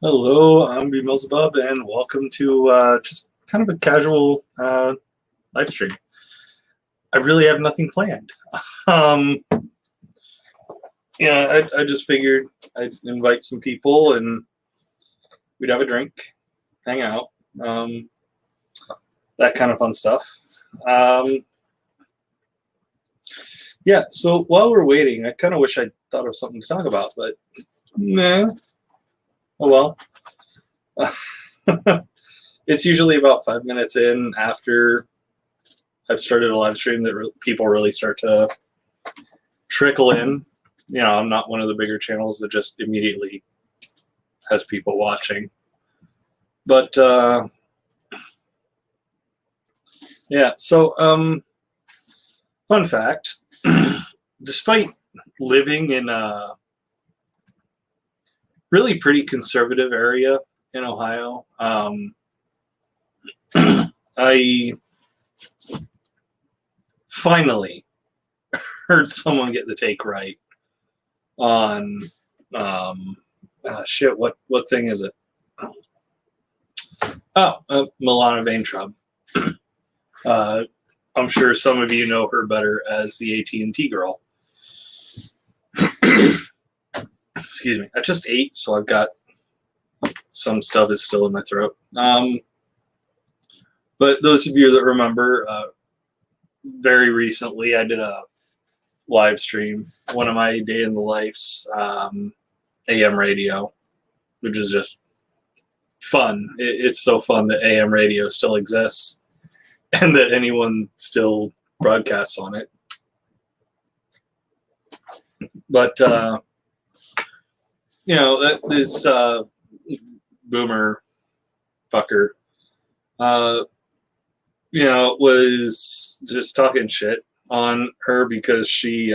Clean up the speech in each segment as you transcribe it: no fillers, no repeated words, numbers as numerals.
Hello, I'm Beelzebub, and welcome to just kind of a casual live stream. I really have nothing planned. Um, I just figured I'd invite some people and we'd have a drink, hang out, that kind of fun stuff. Um, yeah, so while we're waiting, I kind of wish I'd thought of something to talk about, but nah, oh well. It's usually about 5 minutes in after I've started a live stream that people really start to trickle in. I'm not one of the bigger channels that just immediately has people watching. But yeah, so fun fact, despite living in a really pretty conservative area in Ohio, I finally heard someone get the take right on what thing is it? Milana Vaintrub. I'm sure some of you know her better as the AT&T girl. Excuse me. I just ate, so I've got some stuff is still in my throat. But those of you that remember, very recently I did a live stream, one of my day in the life's AM radio, which is just fun. It's so fun that AM radio still exists and that anyone still broadcasts on it. But this boomer fucker was just talking shit on her because she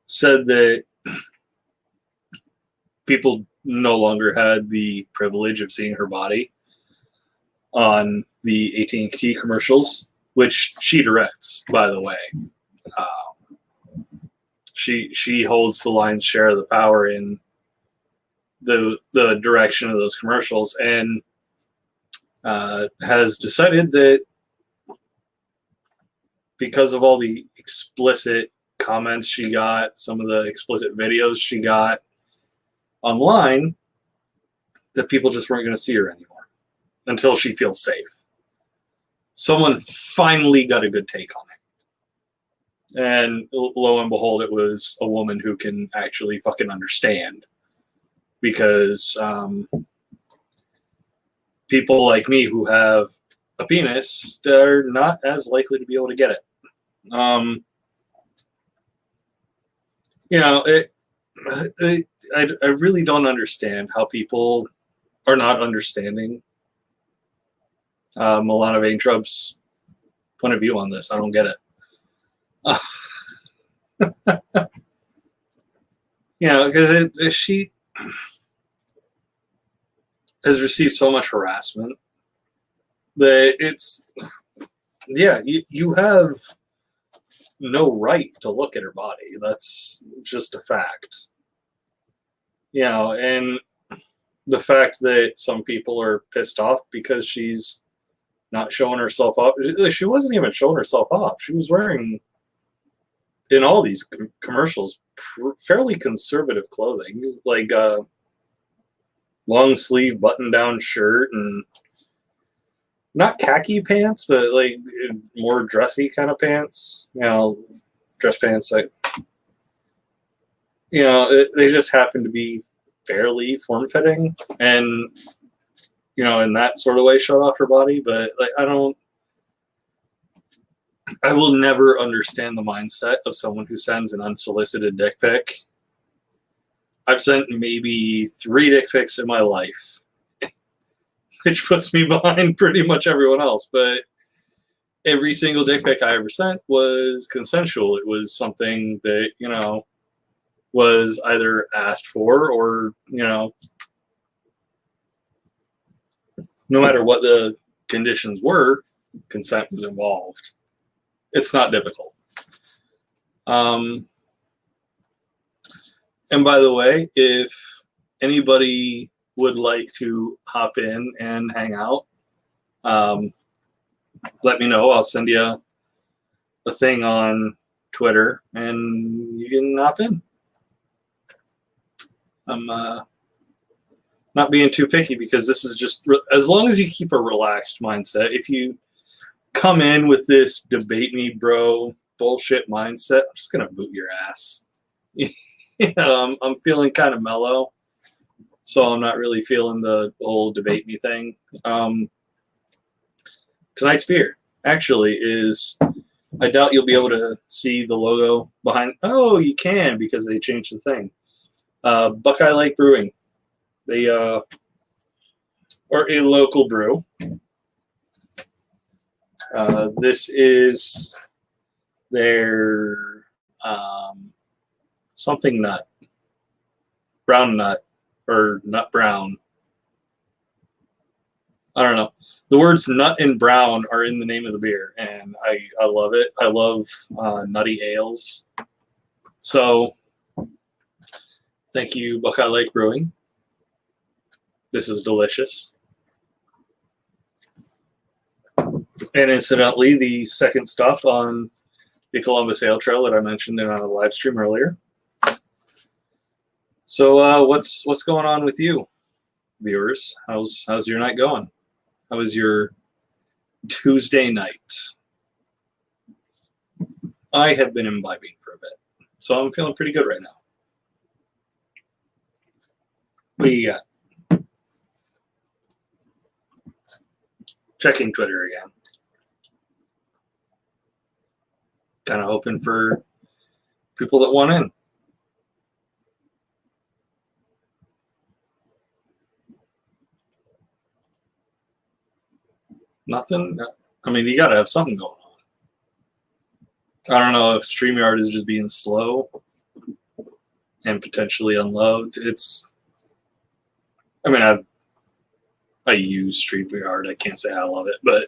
said that people no longer had the privilege of seeing her body on the AT&T commercials, which she directs, by the way. She holds the lion's share of the power in the direction of those commercials, and has decided that because of all the explicit comments she got, some of the explicit videos she got online, that people just weren't going to see her anymore until she feels safe. Someone finally got a good take on it. And lo and behold, it was a woman who can actually fucking understand. Because people like me who have a penis, they're not as likely to be able to get it. I really don't understand how people are not understanding Milana Vaintrub's point of view on this. I don't get it. Because she has received so much harassment that you have no right to look at her body. That's just a fact. And the fact that some people are pissed off because she's not showing herself off. She wasn't even showing herself off. She was wearing, in all these commercials, fairly conservative clothing, like a long sleeve button down shirt and not khaki pants, but like more dressy kind of pants. Dress pants. They just happen to be fairly form fitting, and in that sort of way, showed off her body. But I will never understand the mindset of someone who sends an unsolicited dick pic. I've sent maybe 3 dick pics in my life, which puts me behind pretty much everyone else. But every single dick pic I ever sent was consensual. It was something that, was either asked for or, no matter what the conditions were, consent was involved. It's not difficult. And by the way, if anybody would like to hop in and hang out, let me know. I'll send you a thing on Twitter, and you can hop in. I'm not being too picky because this is just as long as you keep a relaxed mindset. If you come in with this debate me, bro, bullshit mindset, I'm just gonna boot your ass. I'm feeling kind of mellow, so I'm not really feeling the whole debate me thing. Tonight's beer actually is, I doubt you'll be able to see the logo behind. Oh, you can, because they changed the thing. Buckeye Lake Brewing. They are a local brew. This is their something nut, brown nut, or nut brown. I don't know. The words nut and brown are in the name of the beer, and I love it. I love nutty ales. So thank you, Buckeye Lake Brewing. This is delicious. And incidentally, the second stop on the Columbus Ale Trail that I mentioned in a live stream earlier. So what's going on with you, viewers? How's your night going? How was your Tuesday night? I have been imbibing for a bit, so I'm feeling pretty good right now. What do you got? Checking Twitter again. Kind of hoping for people that want in. Nothing? I mean, you got to have something going on. I don't know if StreamYard is just being slow and potentially unloved. I mean, I use StreamYard. I can't say I love it, but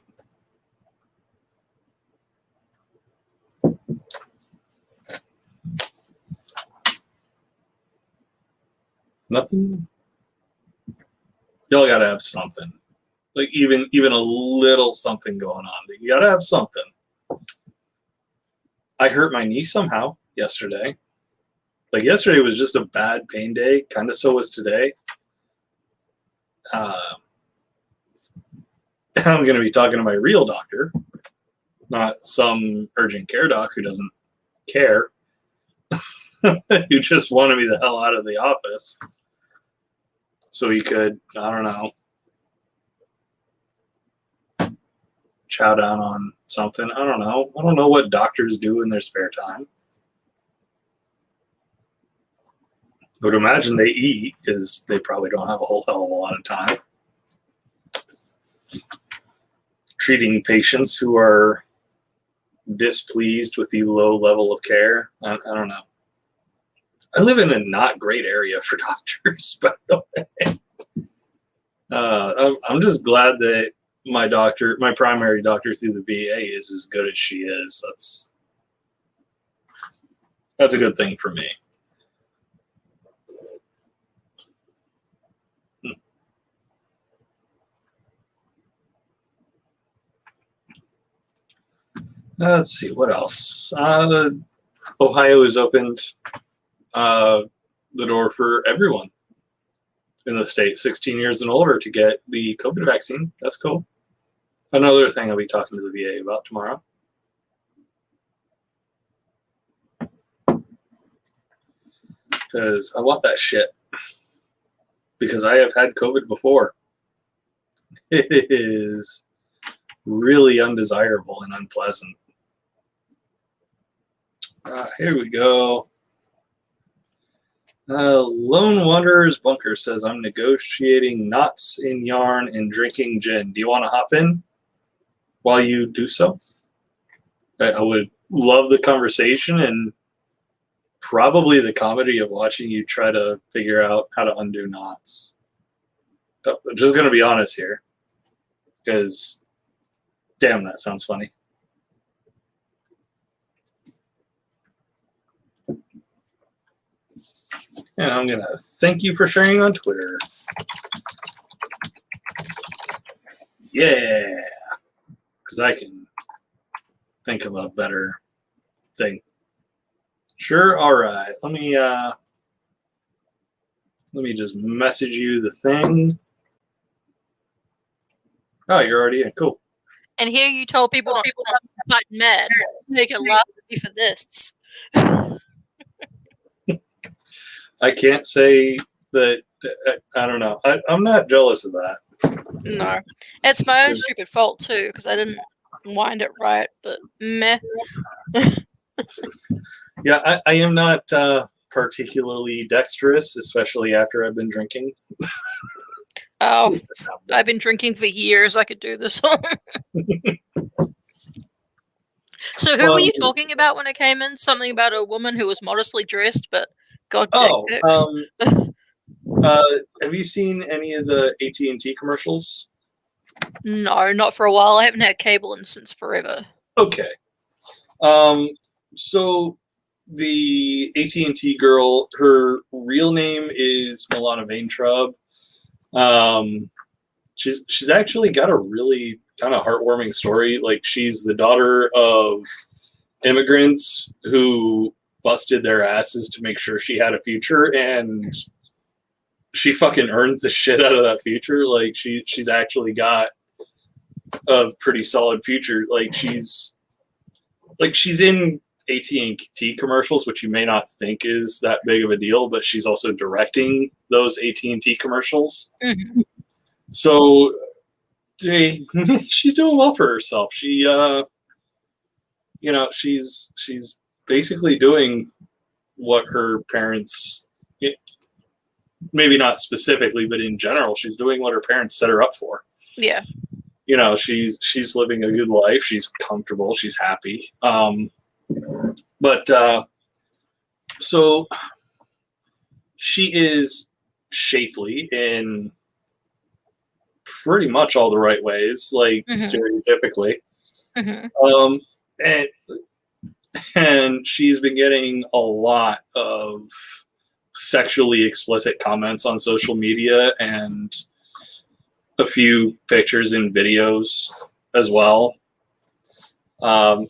nothing. Y'all got to have something. Like even a little something going on. You got to have something. I hurt my knee somehow yesterday. Like yesterday was just a bad pain day. Kind of so was today. I'm going to be talking to my real doctor, not some urgent care doc who doesn't care, who just wanted me the hell out of the office so he could, I don't know, chow down on something. I don't know. I don't know what doctors do in their spare time. I would imagine they eat because they probably don't have a whole hell of a lot of time. Treating patients who are displeased with the low level of care. I don't know. I live in a not great area for doctors, by the way. I'm just glad that my primary doctor through the VA is as good as she is. That's a good thing for me. Let's see, what else? Ohio has opened the door for everyone in the state, 16 years and older, to get the COVID vaccine. That's cool. Another thing I'll be talking to the VA about tomorrow. Because I want that shit. Because I have had COVID before. It is really undesirable and unpleasant. Here we go. Lone Wanderer's Bunker says, I'm negotiating knots in yarn and drinking gin. Do you want to hop in while you do so? I would love the conversation and probably the comedy of watching you try to figure out how to undo knots. I'm just going to be honest here, because damn, that sounds funny. And I'm going to thank you for sharing on Twitter. Yeah, because I can think of a better thing. Sure. All right. Let me just message you the thing. Oh, you're already in. Cool. And here you told people don't fight mad. Make it laugh at me for this. I can't say that. I don't know. I'm not jealous of that. No. It's my own stupid fault, too, because I didn't wind it right, but meh. Yeah, I am not particularly dexterous, especially after I've been drinking. Oh, I've been drinking for years. I could do this. So who were you talking about when it came in? Something about a woman who was modestly dressed but got dick pics? Have you seen any of the AT&T commercials? No, not for a while. I haven't had cable in since forever. Okay. So the AT&T girl, her real name is Milana Vaintrub. She's actually got a really kind of heartwarming story. Like, she's the daughter of immigrants who busted their asses to make sure she had a future, and she fucking earned the shit out of that future. Like, she's actually got a pretty solid future. Like, she's in AT&T commercials, which you may not think is that big of a deal, but she's also directing those AT&T commercials. Mm-hmm. So she's doing well for herself. She she's basically doing what her parents, maybe not specifically, but in general, she's doing what her parents set her up for. Yeah. She's living a good life. She's comfortable. She's happy. So she is shapely in pretty much all the right ways, like stereotypically. Mm-hmm. And she's been getting a lot of sexually explicit comments on social media and a few pictures and videos as well.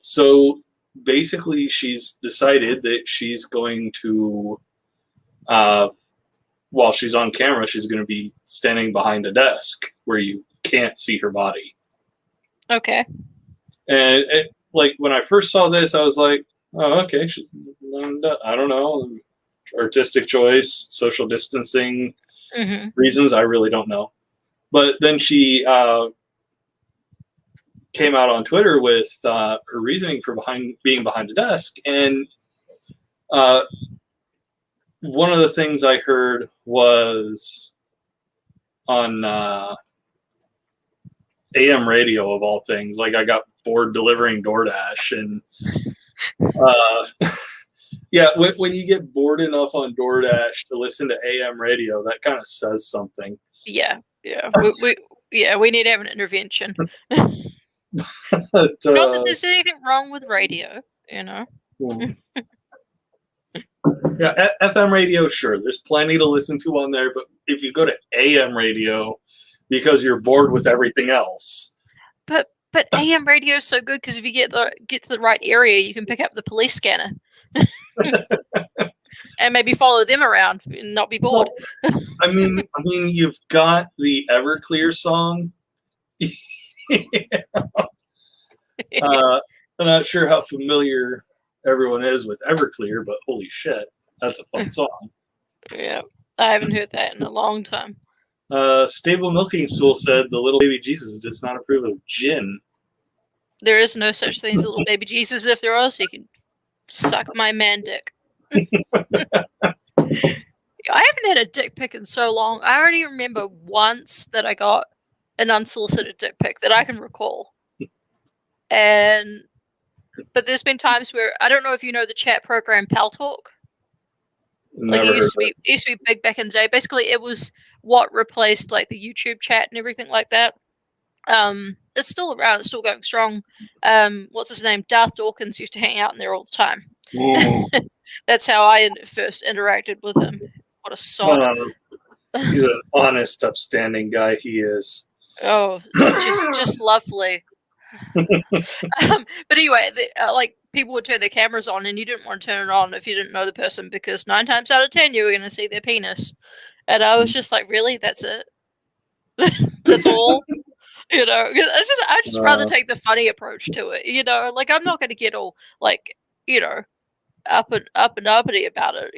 So basically, she's decided that she's going to, while she's on camera, she's going to be standing behind a desk where you can't see her body. Okay. And like, when I first saw this, I was like, oh, okay, she's, I don't know, artistic choice, social distancing reasons, I really don't know. But then she came out on Twitter with her reasoning for being behind a desk. And one of the things I heard was on AM radio, of all things. Like, I got bored delivering DoorDash, and yeah, when you get bored enough on DoorDash to listen to AM radio, that kind of says something. Yeah. We need to have an intervention. But, not that there's anything wrong with radio, you know. Yeah, FM radio, sure, there's plenty to listen to on there, but if you go to AM radio because you're bored with everything else. But AM radio is so good because if you get to the right area, you can pick up the police scanner. And maybe follow them around and not be bored. I mean, you've got the Everclear song. I'm not sure how familiar everyone is with Everclear, but holy shit, that's a fun song. Yeah, I haven't heard that in a long time. Stable Milking Stool said the little baby Jesus does not approve of gin. There is no such thing as a little baby Jesus. If there was, he could suck my man dick. I haven't had a dick pic in so long. I already remember once that I got an unsolicited dick pic that I can recall. But there's been times where, I don't know if you know the chat program Pal Talk. Like, it used to be big back in the day. Basically, it was what replaced like the YouTube chat and everything like that. It's still around. It's still going strong. What's his name? Darth Dawkins used to hang out in there all the time. That's how I first interacted with him. What a sod. He's an honest, upstanding guy. He is. Oh, just lovely. But anyway, like people would turn their cameras on, and you didn't want to turn it on if you didn't know the person, because 9 times out of 10 you were going to see their penis. And I was just like, really? That's it? That's all? I just rather take the funny approach to it. Like I'm not going to get all like up and uppity about it.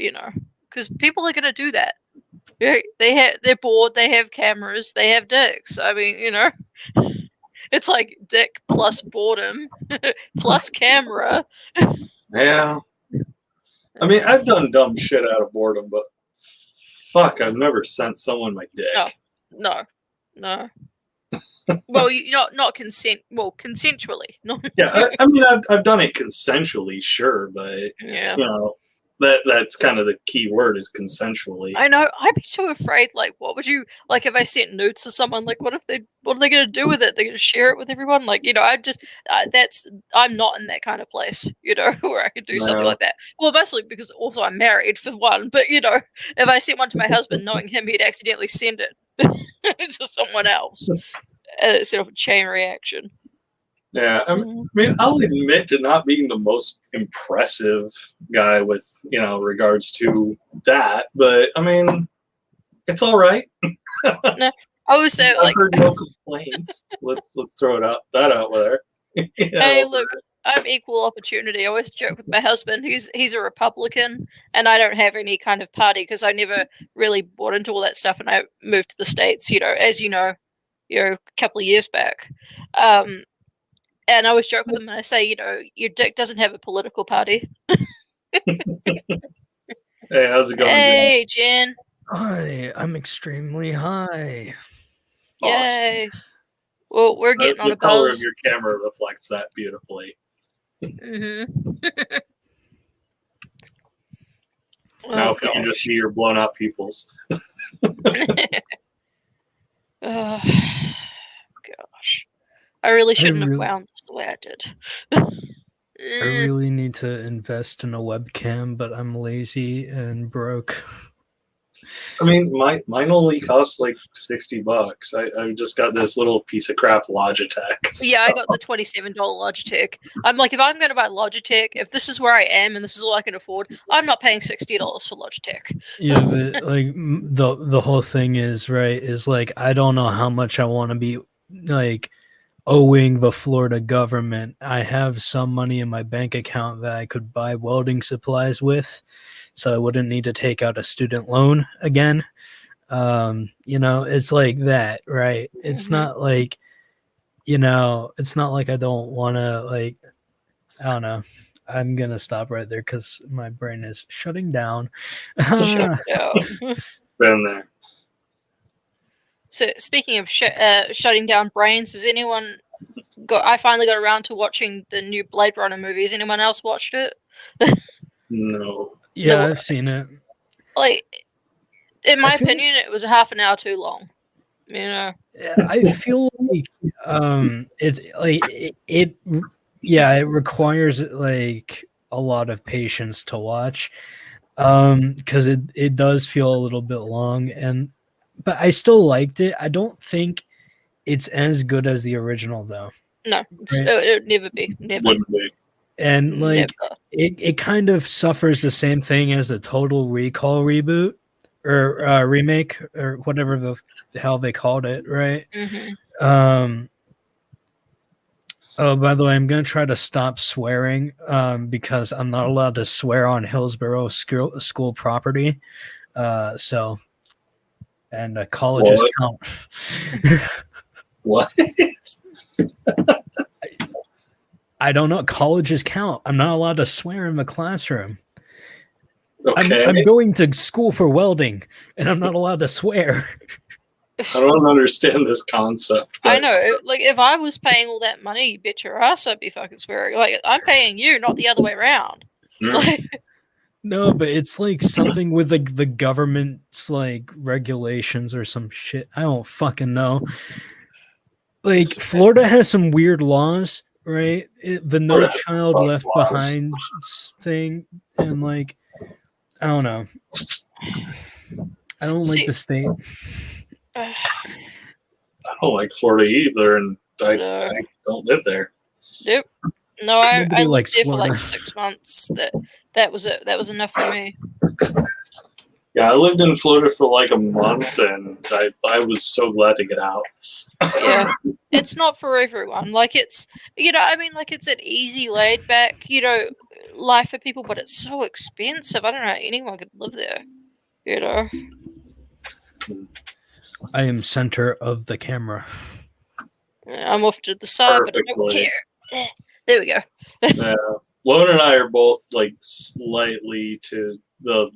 Because people are going to do that. They're bored. They have cameras. They have dicks. I mean, it's like dick plus boredom plus camera. Yeah. I mean, I've done dumb shit out of boredom, but fuck, I've never sent someone my dick. No. Well, not consent. Well, consensually. No. Yeah, I mean, I've done it consensually, sure, but Yeah. That's kind of the key word is consensually. I know. I'd be so afraid. Like, what would you like if I sent nudes to someone? Like, what are they going to do with it? They're going to share it with everyone. Like, I'm not in that kind of place. Where I could do something like that. Well, mostly because also I'm married for one. But if I sent one to my husband, knowing him, he'd accidentally send it to someone else. Instead of a chain reaction. Yeah, I mean, I'll admit to not being the most impressive guy with regards to that, but I mean, it's all right. No, I would say I've heard no complaints. let's throw that out there. Hey, look, I'm equal opportunity. I always joke with my husband. He's a Republican, and I don't have any kind of party because I never really bought into all that stuff, and I moved to the States. As a couple of years back. And I always joke with him, and I say, your dick doesn't have a political party. Hey, how's it going? Hey, Jen. Hi, I'm extremely high. Yay. Well, we're getting on a buzz. The color of your camera reflects that beautifully. Now, if you can just see your blown out pupils. Gosh. I really shouldn't have wound this the way I did. I really need to invest in a webcam, but I'm lazy and broke. I mean, mine only costs like $60. I just got this little piece of crap Logitech. Yeah, I got the $27 Logitech. I'm like, if I'm going to buy Logitech, if this is where I am and this is all I can afford, I'm not paying $60 for Logitech. Yeah, but like the whole thing is like I don't know how much I want to be like owing the Florida government. I have some money in my bank account that I could buy welding supplies with, so I wouldn't need to take out a student loan again. It's like that, right? It's not like, it's not like I don't want to, like, I don't know. I'm going to stop right there because my brain is shutting down. Shut down. Been there. So speaking of shutting down brains, has anyone I finally got around to watching the new Blade Runner movie. Has anyone else watched it? No. Yeah, I've seen it. Like, in my opinion, it was a half an hour too long. I feel like it's like it requires like a lot of patience to watch, because it does feel a little bit long, but I still liked it. I don't think it's as good as the original though. No, right? It would never be. Never. Wouldn't be. And like it kind of suffers the same thing as the Total Recall reboot or remake or whatever the hell they called it, right? Mm-hmm. Oh, by the way, I'm gonna try to stop swearing because I'm not allowed to swear on Hillsborough school property. So, and colleges count. What? I don't know. Colleges count. I'm not allowed to swear in the classroom. Okay. I'm going to school for welding, and I'm not allowed to swear. I don't understand this concept. I know. Like, if I was paying all that money, you bet your ass I'd be fucking swearing. Like, I'm paying you, not the other way around. Like, no, but it's like something with like the government's like regulations or some shit. I don't fucking know. Like, Florida has some weird laws, right? The No Child Left Behind thing, and like, I don't know. I don't like the state. I don't like Florida either, and I don't live there. Nope. No, I Nobody lived likes there for Florida. like 6 months. That was it. That was enough for me. Yeah, I lived in Florida for like a month, and I was so glad to get out. Yeah, it's not for everyone. Like it's, I mean, like it's an easy, laid back, life for people, but it's so expensive. I don't know how anyone could live there. I am center of the camera. I'm off to the side, but I don't Perfectly. care. There we go. Yeah, Lone and I are both like slightly to the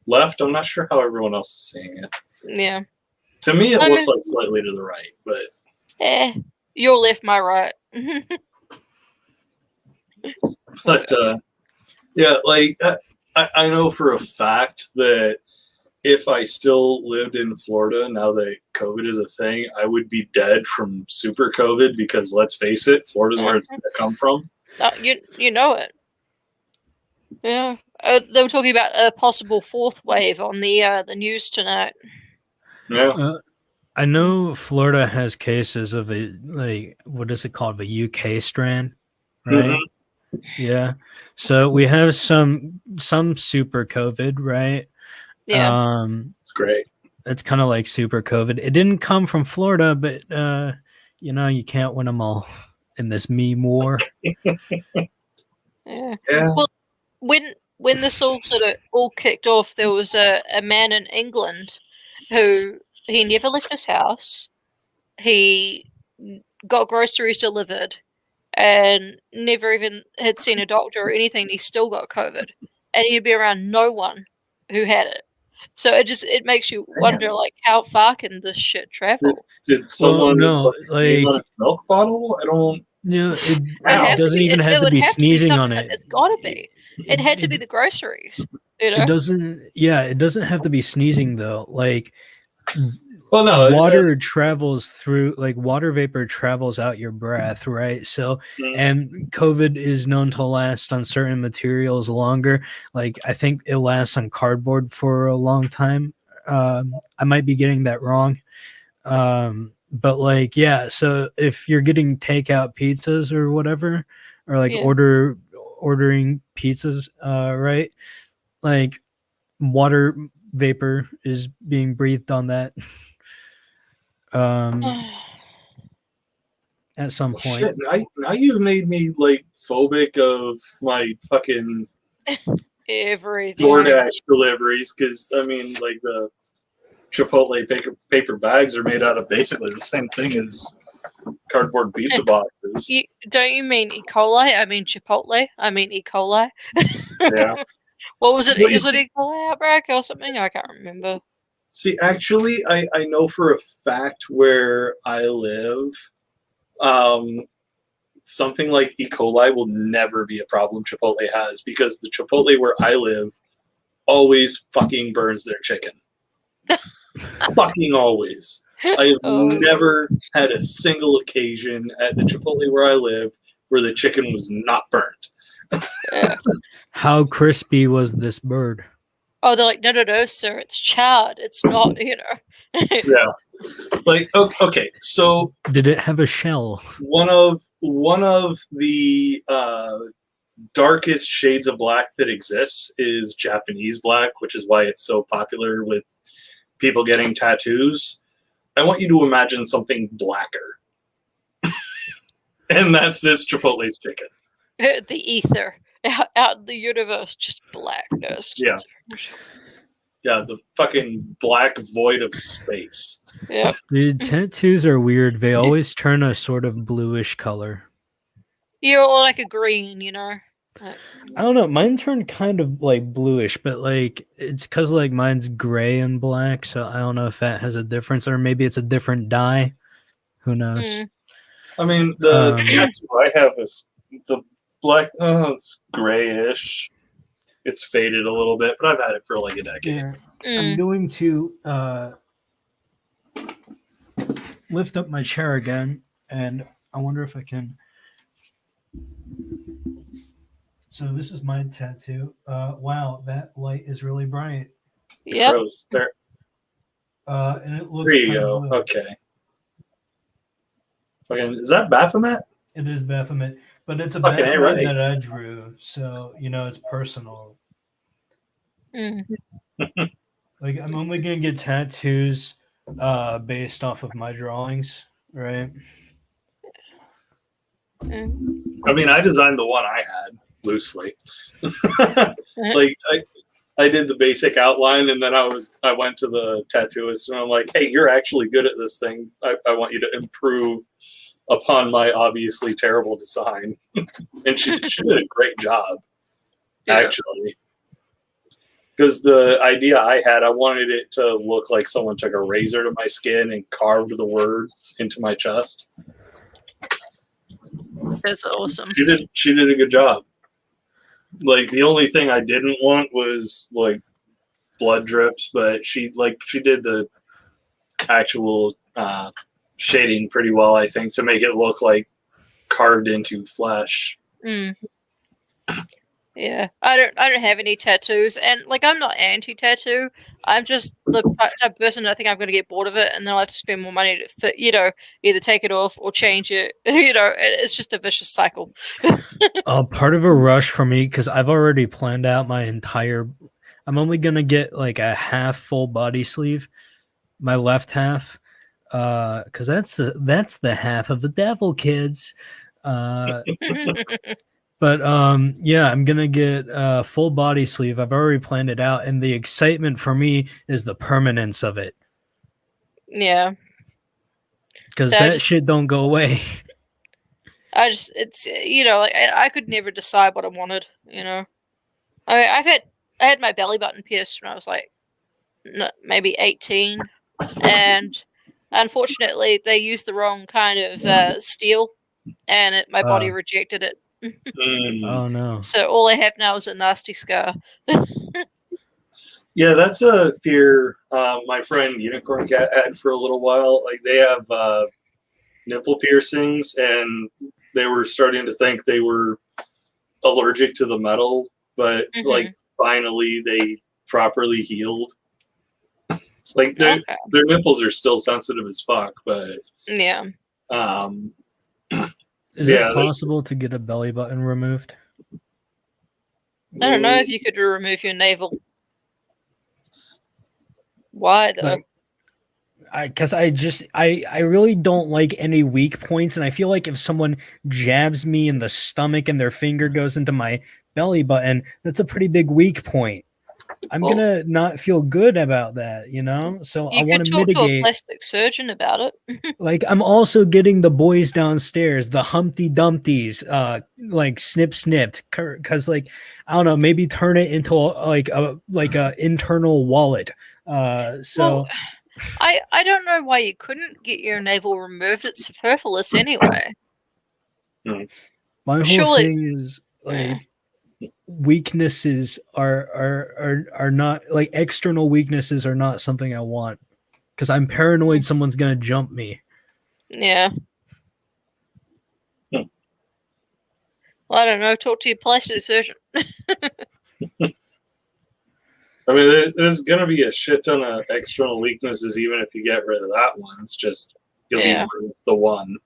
left. I'm not sure how everyone else is seeing it. Yeah. To me, it looks like slightly to the right, but your left, my right. but yeah, like I know for a fact that if I still lived in Florida now that COVID is a thing, I would be dead from super COVID because let's face it, Florida's where it's going to come from. You know it. Yeah. They were talking about a possible fourth wave on the news tonight. Yeah. I know Florida has cases of what is it called? The UK strand, right? Mm-hmm. Yeah. So we have some super COVID, right? Yeah. It's great. It's kind of like super COVID. It didn't come from Florida, but you can't win them all in this meme war. Yeah. Yeah. Well, when this all sort of all kicked off, there was a man in England who he never left his house. He got groceries delivered and never even had seen a doctor or anything. He still got COVID, and he'd be around no one who had it. So it makes you wonder, like, how far can this shit travel? Did someone sneeze on a milk bottle? I don't. It doesn't even have to be sneezing on it. It's got to be. It had to be the groceries. It doesn't. Yeah, it doesn't have to be sneezing though. Like, well, no, water travels through, like water vapor travels out your breath, right? So, and COVID is known to last on certain materials longer. Like, I think it lasts on cardboard for a long time. I might be getting that wrong. But like, yeah, so if you're getting takeout pizzas or whatever, or like ordering pizzas, right? Like, water vapor is being breathed on that. At some point. Shit, now you've made me like phobic of my fucking everything DoorDash deliveries, because I mean, like the Chipotle paper bags are made out of basically the same thing as cardboard pizza boxes. Don't you mean E. coli? I mean Chipotle. I mean E. coli. Yeah. What was it? Is it E. coli outbreak or something? I can't remember. See, actually, I know for a fact where I live, something like E. coli will never be a problem Chipotle has, because the Chipotle where I live always fucking burns their chicken. Fucking always. I have never had a single occasion at the Chipotle where I live where the chicken was not burnt. How crispy was this bird? Oh, they're like, no, sir, it's charred. It's not, Yeah. Like, okay, so did it have a shell? One of the darkest shades of black that exists is Japanese black, which is why it's so popular with people getting tattoos. I want you to imagine something blacker. And that's this Chipotle's chicken. The ether. Out in the universe, just blackness. Yeah. Yeah, the fucking black void of space. Yeah. Dude, tattoos are weird. They always turn a sort of bluish color. Yeah, or like a green, I don't know. Mine turned kind of like bluish, but like it's because like mine's gray and black, so I don't know if that has a difference, or maybe it's a different dye. Who knows? I mean, the tattoo I have is the black. It's grayish. It's faded a little bit, but I've had it for like a decade. I'm going to lift up my chair again, and I wonder if I can. So this is my tattoo. Wow, that light is really bright. Yep. There. And it looks. There you go. Okay. Fucking, is that Baphomet? It is Baphomet, but it's a Fucking Baphomet right. that I drew, so it's personal. Mm. Like I'm only gonna get tattoos based off of my drawings, right? Mm. I mean, I designed the one I had loosely. Like I did the basic outline, and then I went to the tattooist, and I'm like, "Hey, you're actually good at this thing. I want you to improve upon my obviously terrible design." And she did a great job, actually. Because the idea I had, I wanted it to look like someone took a razor to my skin and carved the words into my chest. That's awesome. She did a good job. Like, the only thing I didn't want was like blood drips, but she did the actual shading pretty well, I think, to make it look like carved into flesh. Mm. Yeah, I don't have any tattoos, and like I'm not anti-tattoo. I'm just the type of person I think I'm going to get bored of it, and then I'll have to spend more money to fit, either take it off or change it. It's just a vicious cycle. Part of a rush for me because I've already planned out my entire. I'm only gonna get like a half full body sleeve, my left half, because that's the half of the devil, kids. But yeah, I'm gonna get a full body sleeve. I've already planned it out, and the excitement for me is the permanence of it. Yeah, because so that shit don't go away. it's like I could never decide what I wanted. I mean, I had my belly button pierced when I was like maybe 18, and unfortunately they used the wrong kind of steel, and my body rejected it. Oh no! So all I have now is a nasty scar. Yeah, that's a fear my friend Unicorn Cat had for a little while. Like, they have nipple piercings, and they were starting to think they were allergic to the metal, but like finally they properly healed. Like, their nipples are still sensitive as fuck, but yeah. Is it possible to get a belly button removed? I don't know if you could remove your navel. Why though? Because I really don't like any weak points, and I feel like if someone jabs me in the stomach and their finger goes into my belly button, that's a pretty big weak point. I'm gonna not feel good about that, So I want to mitigate. You could talk to a plastic surgeon about it. Like, I'm also getting the boys downstairs, the Humpty Dumpties, like snipped, because like I don't know, maybe turn it into like a internal wallet. Well, I don't know why you couldn't get your navel removed. It's superfluous anyway. My whole thing is like weaknesses are not like external weaknesses are not something I want because I'm paranoid someone's gonna jump me. Yeah. Well, I don't know. Talk to your plastic surgeon. I mean, there's gonna be a shit ton of external weaknesses, even if you get rid of that one. It's just you'll be minus the one.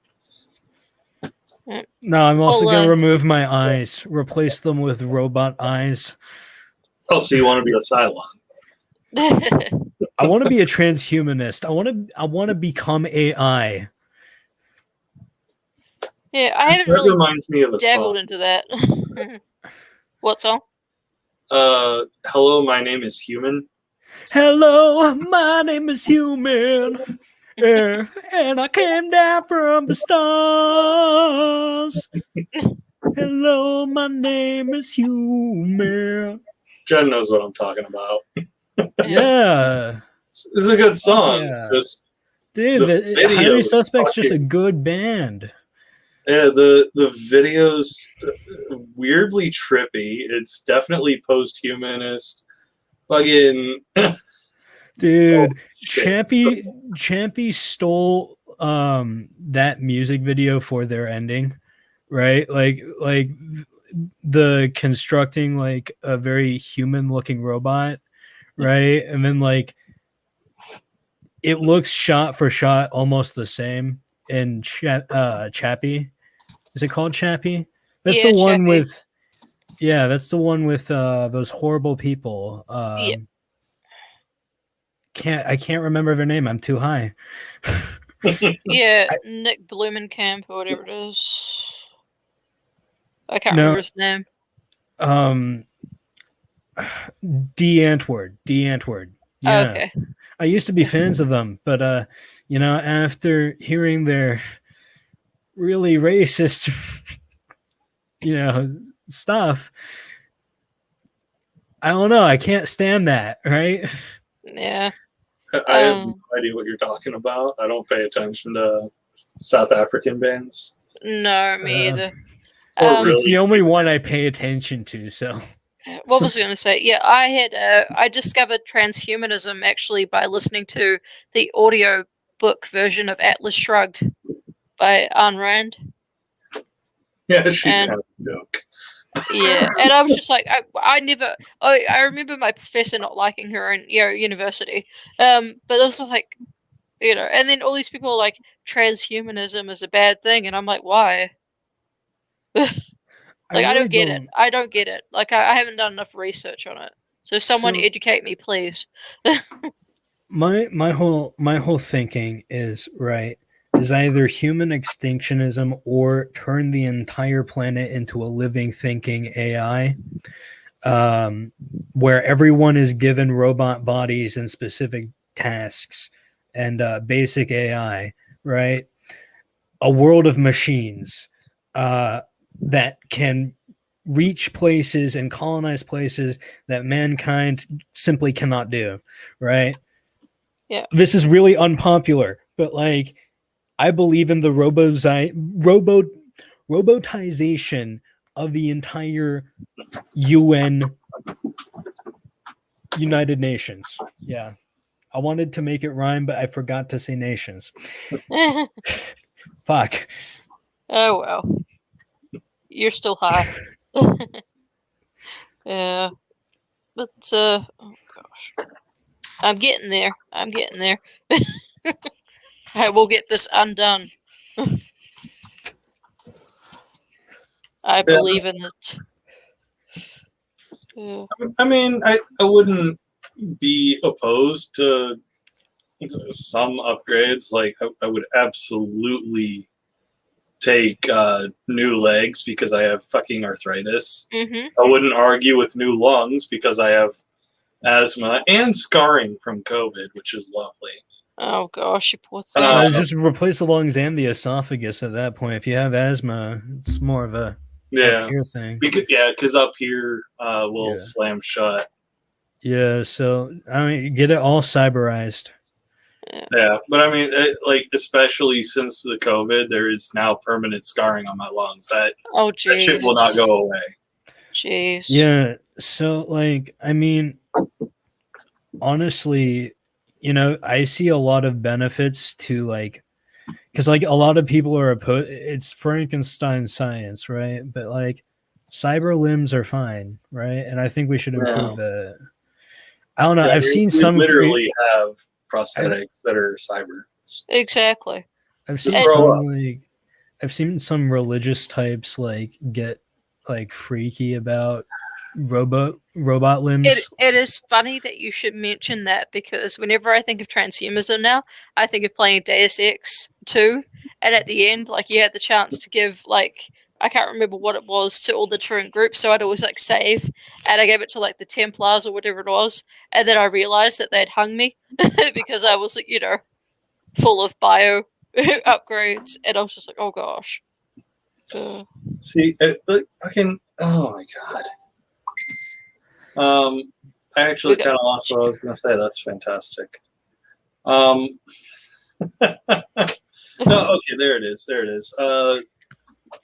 No, I'm also gonna remove my eyes, replace them with robot eyes. Oh, so you want to be a Cylon? I want to be a transhumanist. I want to become AI. Yeah, I haven't really reminds me of a dabbled song. Into that. What song? Hello, my name is Human. Hello, my name is Human. And I came down from the stars. Hello, my name is Human. Jen knows what I'm talking about. Yeah. It's a good song. Yeah. It's just, dude, Highly Suspect's just a good band. Yeah, the video's weirdly trippy. It's definitely post-humanist. Fucking dude, Champy stole that music video for their ending, right? Like the constructing like a very human-looking robot, right? And then like it looks shot for shot almost the same. in Chappie. Is it called Chappie? That's Yeah, the one Chappie. with. Yeah, that's the one with those horrible people. Yeah. I can't remember their name. I'm too high. Yeah, I- Nick Blumenkamp or whatever it is. I can't No, remember his name. D Antwoord. Yeah. Oh, okay. I used to be fans of them, but after hearing their really racist stuff, I don't know, I can't stand that, right? Yeah. I have no idea what you're talking about. I don't pay attention to South African bands. No, me either. Or It's the really. only one I pay attention to, so What was I going to say? Yeah, I discovered transhumanism actually by listening to the audio book version of Atlas Shrugged by Ayn Rand. Yeah, she's And- kind of a joke. Yeah, and I was just like, I remember my professor not liking her in university, but it was like, and then all these people are like, transhumanism is a bad thing, and I'm like, why? Like, I don't get it. I don't get it. Like, I haven't done enough research on it. So someone educate me, please. My whole thinking is either human extinctionism or turn the entire planet into a living, thinking AI, where everyone is given robot bodies and specific tasks and basic AI, right? A world of machines that can reach places and colonize places that mankind simply cannot do, right? Yeah. This is really unpopular, but like I believe in the robotization of the entire United Nations. Yeah. I wanted to make it rhyme, but I forgot to say nations. Fuck. Oh well. You're still high. Yeah. But oh gosh. I'm getting there. I will get this undone. I believe in it. Yeah. I mean, I wouldn't be opposed to some upgrades. Like, I would absolutely take new legs because I have fucking arthritis. Mm-hmm. I wouldn't argue with new lungs because I have asthma and scarring from COVID, which is lovely. Oh gosh, you poor thing. Just replace the lungs and the esophagus at that point. If you have asthma, it's more of a here thing. Because up here will slam shut. Yeah, so I mean, get it all cyberized. Yeah, but I mean, especially since the COVID, there is now permanent scarring on my lungs. That shit will not go away. Jeez. Yeah, so like, I mean, honestly, I see a lot of benefits to like, because like a lot of people are opposed. It's Frankenstein science, right? But like, cyber limbs are fine, right? And I think we should improve that. I don't know. Yeah, I've seen some literally have prosthetics that are cyber. Exactly. I've seen some religious types like get like freaky about robot limbs. It is funny that you should mention that because whenever I think of transhumanism now, I think of playing Deus Ex 2, and at the end, like you had the chance to give like I can't remember what it was to all the different groups, so I'd always like save, and I gave it to like the Templars or whatever it was, and then I realized that they'd hung me because I was full of bio upgrades, and I was just like, oh gosh. See, I can. Oh my god. I actually kind of lost what I was going to say. That's fantastic. No, okay, there it is.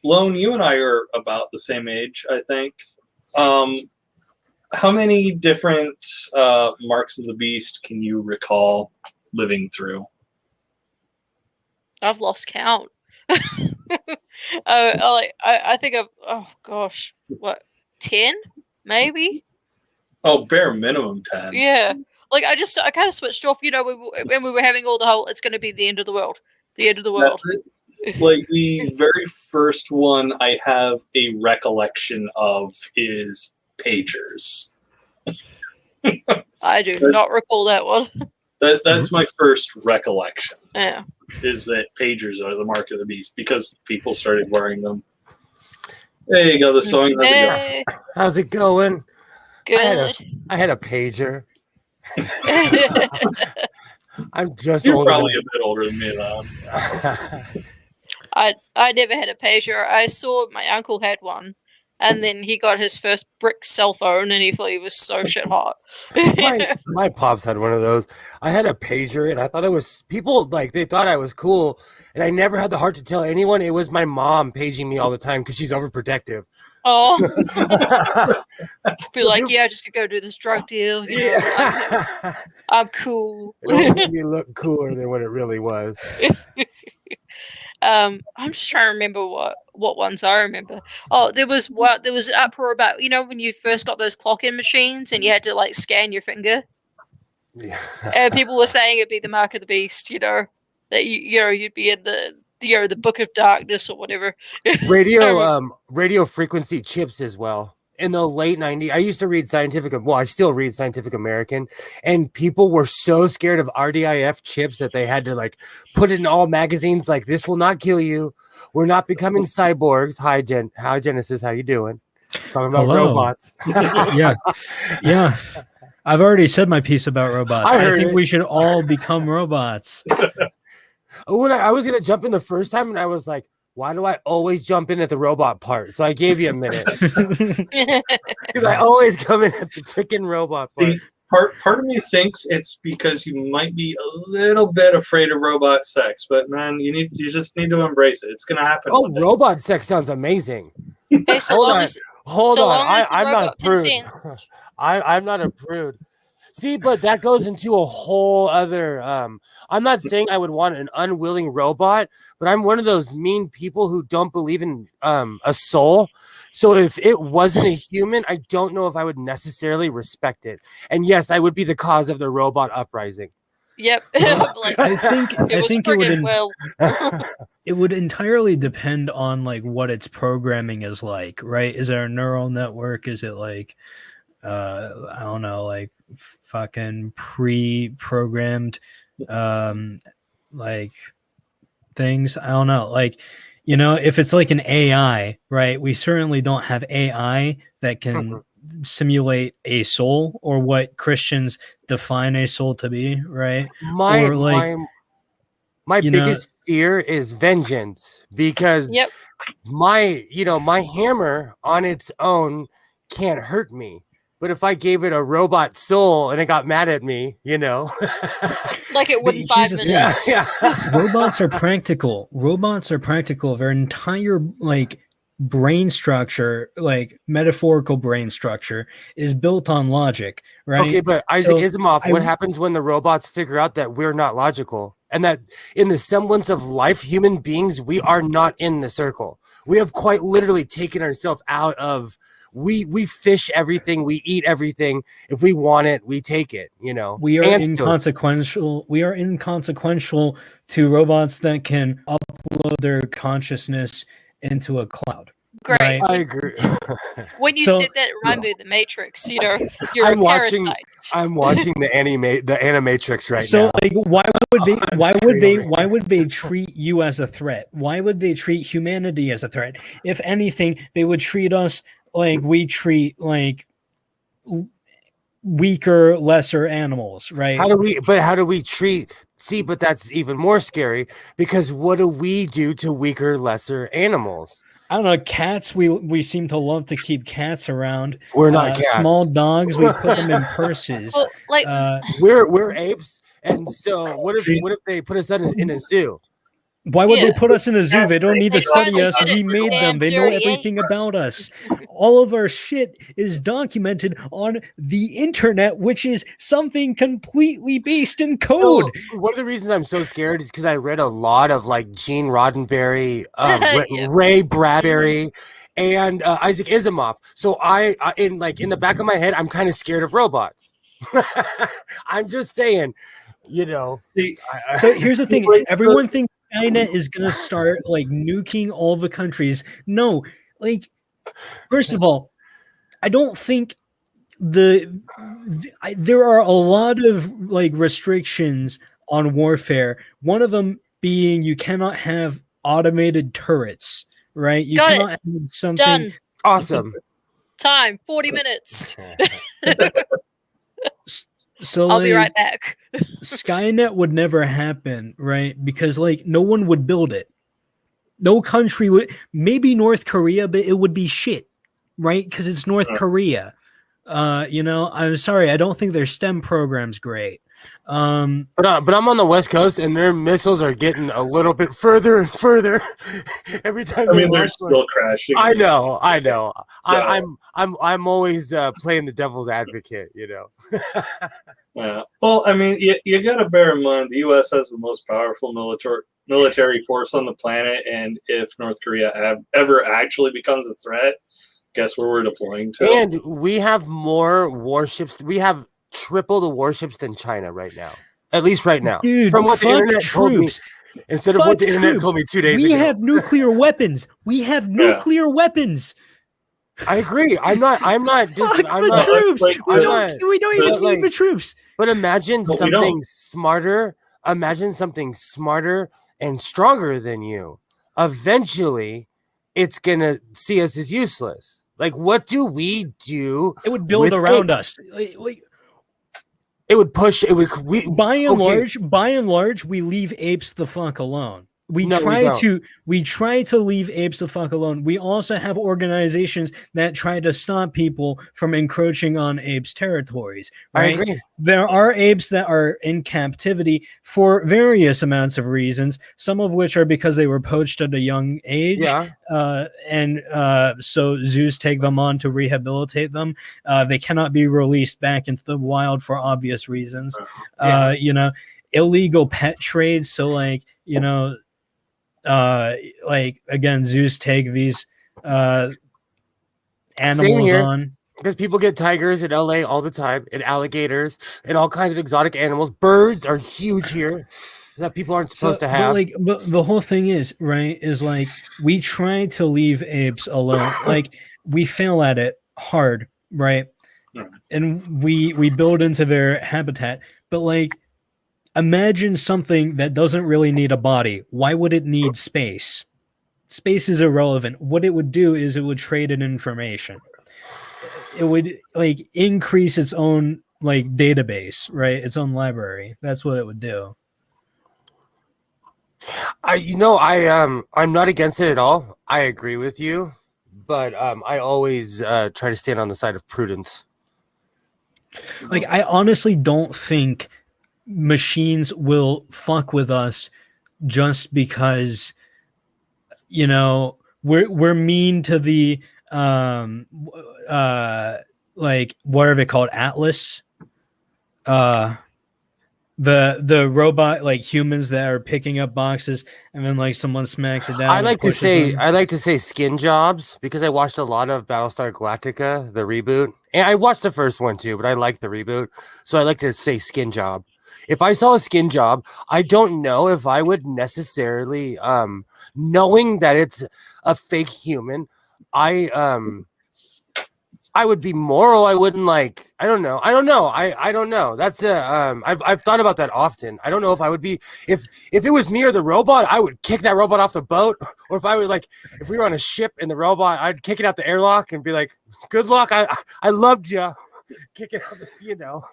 Lone, you and I are about the same age, I think. How many different marks of the beast can you recall living through? I've lost count. I think of what 10 maybe. Oh, bare minimum 10. Yeah, like I kind of switched off. When we were having all the whole "it's going to be the end of the world," The end of the world. Like the very first one I have a recollection of is pagers. I do not recall that one. That's my first recollection. Yeah. Is that pagers are the mark of the beast because people started wearing them. There you go, the sewing. How's it going? Good. I had a pager. I'm just You're old probably enough. a bit older than me, though. I never had a pager. I saw my uncle had one, and then he got his first brick cell phone, and he thought he was so shit hot. my pops had one of those. I had a pager, and I thought it was people like they thought I was cool, and I never had the heart to tell anyone. It was my mom paging me all the time because she's overprotective. Oh, be like, yeah, I just could go do this drug deal. You know, Yeah. I'm cool. It always made me look cooler than what it really was. I'm just trying to remember what ones I remember. Oh, there was an uproar about, you know, when you first got those clock-in machines and you had to like scan your finger. Yeah. And people were saying it'd be the mark of the beast, you know, that you'd be in the book of darkness or whatever. Radio frequency chips as well. In the late 90s, I used to read I still read Scientific American, and people were so scared of RDIF chips that they had to like put it in all magazines like, this will not kill you. We're not becoming cyborgs. Hi, Genesis, how you doing? Talking about robots. Yeah. I've already said my piece about robots. I think we should all become robots. When I was going to jump in the first time, and I was like, why do I always jump in at the robot part? So I gave you a minute. Because I always come in at the freaking robot part. See, part of me thinks it's because you might be a little bit afraid of robot sex, but man, you just need to embrace it. It's gonna happen. Oh, robot sex sounds amazing. Okay, Hold on. I'm not a prude. Consent. I'm not a prude. See, but that goes into a whole other. I'm not saying I would want an unwilling robot, but I'm one of those mean people who don't believe in a soul. So if it wasn't a human, I don't know if I would necessarily respect it. And yes, I would be the cause of the robot uprising. Yep. Like, I think it would entirely depend on like what its programming is like, right? Is it a neural network? Is it like I don't know, like fucking pre-programmed like things? I don't know. Like, you know, if it's like an AI, right? We certainly don't have AI that can simulate a soul or what Christians define a soul to be, right? My biggest fear is vengeance, because my hammer on its own can't hurt me. But if I gave it a robot soul and it got mad at me, like it would in 5 minutes. Yeah. Robots are practical. Their entire like brain structure, like metaphorical brain structure, is built on logic, right? Okay, but Isaac Asimov, what happens when the robots figure out that we're not logical and that in the semblance of life, human beings, we are not in the circle? We have quite literally taken ourselves out of. We fish everything, we eat everything. If we want it, we take it, We are inconsequential. We are inconsequential to robots that can upload their consciousness into a cloud. Great. Right? I agree. When you said that, it reminded me of the Matrix. You're a parasite. I'm watching the Animatrix right now. So, like, why would they treat you as a threat? Why would they treat humanity as a threat? If anything, they would treat us like we treat like weaker, lesser animals, right? How do we treat? See, but that's even more scary, because what do we do to weaker, lesser animals? I don't know. Cats, we seem to love to keep cats around. We're not cats. Small dogs, we put them in purses. Well, like we're apes, and so what if they put us in a zoo? Why would they put us in a zoo? They don't need to study us. We it. made them. They know everything about us. All of our shit is documented on the internet, which is something completely based in code. So, one of the reasons I'm so scared is because I read a lot of like Gene Roddenberry, Ray Bradbury, and Isaac Asimov. So I in the back of my head, I'm kind of scared of robots. I'm just saying, So here's the thing. Everyone thinks Skynet is gonna start like nuking all the countries. No, like first of all, I don't think there are a lot of like restrictions on warfare. One of them being you cannot have automated turrets, right? You Got it. cannot have something Done. Awesome. Time 40 minutes. So I'll like, be right back. Skynet would never happen, right? Because like no one would build it. No country would, maybe North Korea, but it would be shit, right? Because it's North Korea. I'm sorry, I don't think their STEM program's great. But I'm on the West Coast, and their missiles are getting a little bit further and further every time. I mean, they're still crashing. I know. So, I'm always playing the devil's advocate, you know. Yeah. Well, I mean, you got to bear in mind the U.S. has the most powerful military force on the planet, and if North Korea ever actually becomes a threat, guess where we're deploying to? And we have more warships. We have triple the warships than China right now. At least right now. Dude, from what the internet told me. Instead of what the internet told me 2 days ago. We have nuclear weapons. We have nuclear weapons. I agree. I'm not the troops. We don't even need the troops. But imagine something smarter. Imagine something smarter and stronger than you. Eventually, it's gonna see us as useless. Like, what do we do? It would build around us. Like, it would push. It would. By and large, we leave apes the fuck alone. We try to leave apes the fuck alone. We also have organizations that try to stop people from encroaching on apes' territories. Right? I agree. There are apes that are in captivity for various amounts of reasons, some of which are because they were poached at a young age. Yeah. So zoos take them on to rehabilitate them. They cannot be released back into the wild for obvious reasons. Illegal pet trades. So again, zoos take these animals on because people get tigers in LA all the time, and alligators, and all kinds of exotic animals. Birds are huge here that people aren't supposed to have. But the whole thing is like we try to leave apes alone. Like we fail at it hard, right? And we build into their habitat, but like. Imagine something that doesn't really need a body. Why would it need space? Space is irrelevant. What it would do is it would trade in information. It would like increase its own like database, right? Its own library. That's what it would do. I'm not against it at all. I agree with you, but I always try to stand on the side of prudence. Like I honestly don't think machines will fuck with us just because we're mean to the like what are they called, Atlas, the robot, like humans that are picking up boxes and then like someone smacks it down. I like to say skin jobs because I watched a lot of Battlestar Galactica, the reboot, and I watched the first one too, but I like the reboot, so I like to say skin job. If I saw a skin job, I don't know if I would necessarily, knowing that it's a fake human, I would be moral. I wouldn't like. I don't know. I don't know. That's I've thought about that often. I don't know if I would be if it was me or the robot, I would kick that robot off the boat. Or if I would if we were on a ship and the robot, I'd kick it out the airlock and be like, "Good luck. I loved you." Kick it out.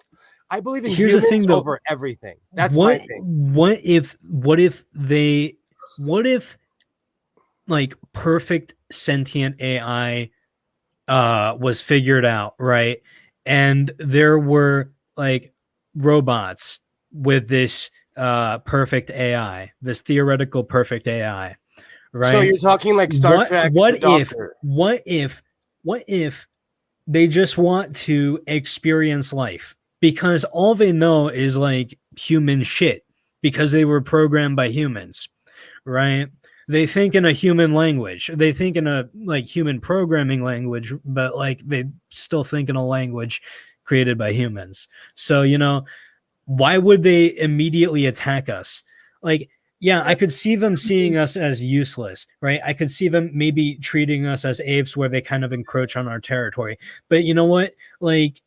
I believe in humans over everything. That's my thing. What if like perfect sentient AI was figured out, right? And there were like robots with this perfect AI, this theoretical perfect AI, right? So you're talking like Star Trek. What if they just want to experience life? Because all they know is like human shit because they were programmed by humans, right? They think in a human language. They think in a like human programming language, but like they still think in a language created by humans. So, why would they immediately attack us? Like, Yeah, I could see them seeing us as useless, right? I could see them maybe treating us as apes where they kind of encroach on our territory. But you know what? Like,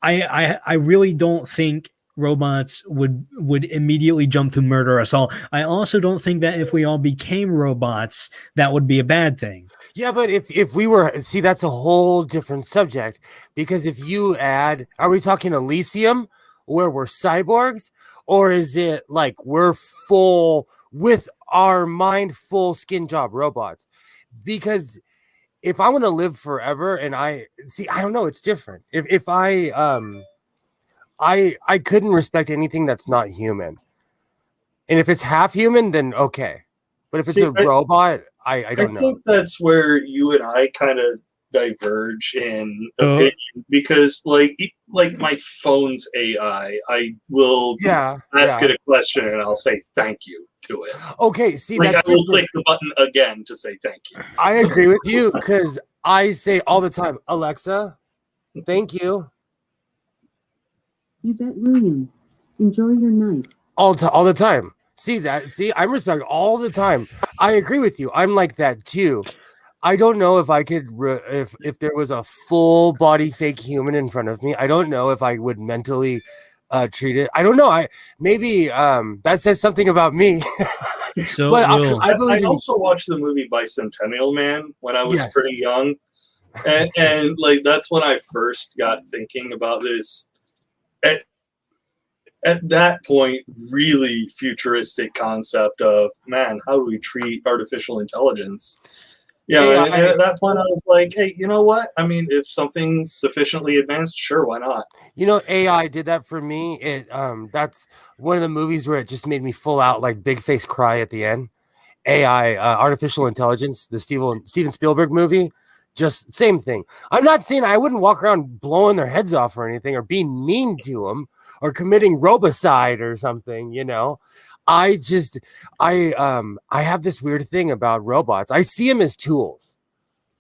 I really don't think robots would immediately jump to murder us all. I also don't think that if we all became robots, that would be a bad thing. Yeah, but if we were, see, that's a whole different subject, because if you add, are we talking Elysium where we're cyborgs, or is it like we're full with our mind full skin job robots? Because if I want to live forever and I don't know, it's different. If I couldn't respect anything that's not human. And if it's half human, then okay. But if it's a robot, I don't know. I think that's where you and I kind of diverge in Oh. opinion, because like my phone's AI, I will ask it a question and I'll say thank you to it. Okay, see, Like, that's I will different. click the button again to say thank you. I agree with you, because I say all the time, Alexa, thank you. You bet, William. Enjoy your night. All the time. See, I'm respected all the time. I agree with you. I'm like that too. I don't know if I could, if there was a full body fake human in front of me, I don't know if I would mentally treat it. I don't know. Maybe that says something about me. So, but Will, I believe I also watched the movie Bicentennial Man when I was Yes. pretty young, and like that's when I first got thinking about this. At that point, really futuristic concept of, man, how do we treat artificial intelligence? Yeah, and at that point I was like, hey, you know what? I mean, if something's sufficiently advanced, sure, why not? You know, AI did that for me. It that's one of the movies where it just made me full out like big face cry at the end. AI, artificial intelligence, the Steven Spielberg movie, just same thing. I'm not saying I wouldn't walk around blowing their heads off or anything, or being mean to them, or committing robicide or something. You know, I have this weird thing about robots. I see them as tools.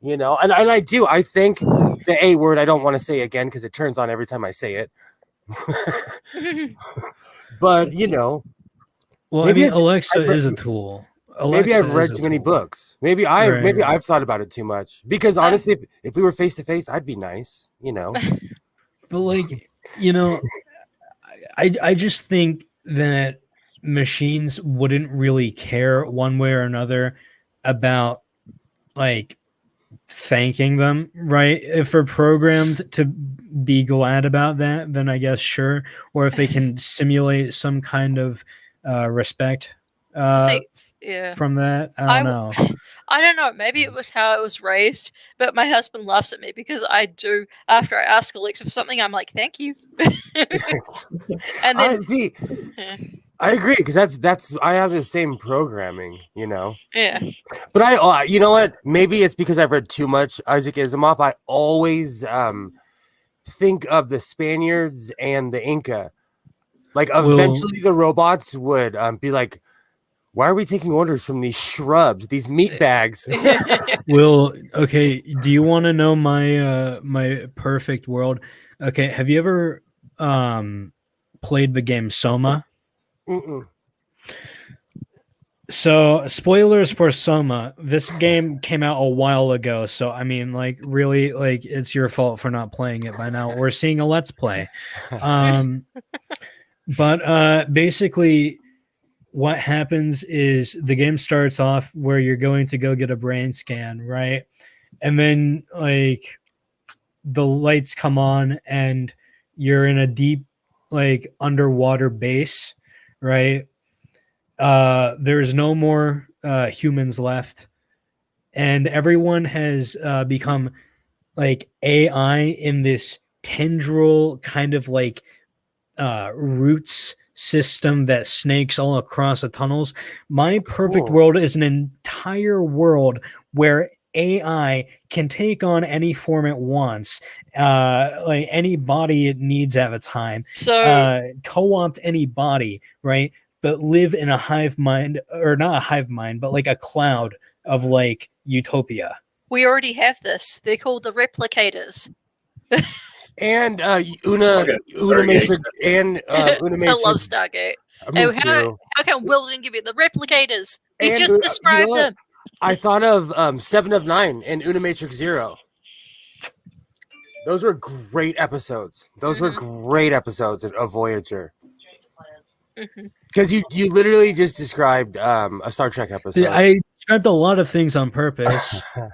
You know, and I do. I think the A word I don't want to say again because it turns on every time I say it. But you know, well, maybe I mean, Alexa is a tool. Maybe Alexa I've read is a too many tool. books. Maybe I've thought about it too much. Because honestly, if we were face to face, I'd be nice, you know. But like, you know, I just think that machines wouldn't really care one way or another about like thanking them, right? If they're programmed to be glad about that, then I guess sure. Or if they can simulate some kind of respect from that, I don't know. I don't know. Maybe it was how I was raised, but my husband laughs at me because I do. After I ask Alexa for something, I'm like, "Thank you," and then I agree, because that's I have the same programming, you know. Yeah. But you know what? Maybe it's because I've read too much Isaac Asimov. I always think of the Spaniards and the Inca. Like eventually the robots would be like, why are we taking orders from these shrubs, these meat bags? Will, okay, do you want to know my my perfect world? Okay, have you ever played the game Soma? Mm-mm. So, spoilers for Soma. This game came out a while ago, so I mean, like, really, like, it's your fault for not playing it by now. We're seeing a Let's Play. But basically, what happens is the game starts off where you're going to go get a brain scan, right? And then, like, the lights come on and you're in a deep, like, underwater base, right? There's no more humans left, and everyone has become like AI in this tendril kind of like roots system that snakes all across the tunnels. My perfect world is an entire world where AI can take on any form it wants, like any body it needs at a time. So co-opt any body, right? But live in a hive mind, or not a hive mind, but like a cloud of like utopia. We already have this. They're called the replicators. And Una Matrix and Una I love Matrix. Stargate. Me Oh, too. how come Will didn't give you the replicators? He And, just you know described what? them. I thought of 7 of 9 and Unimatrix Zero. Those were great episodes. Those were great episodes of Voyager. Because you literally just described a Star Trek episode. I described a lot of things on purpose. I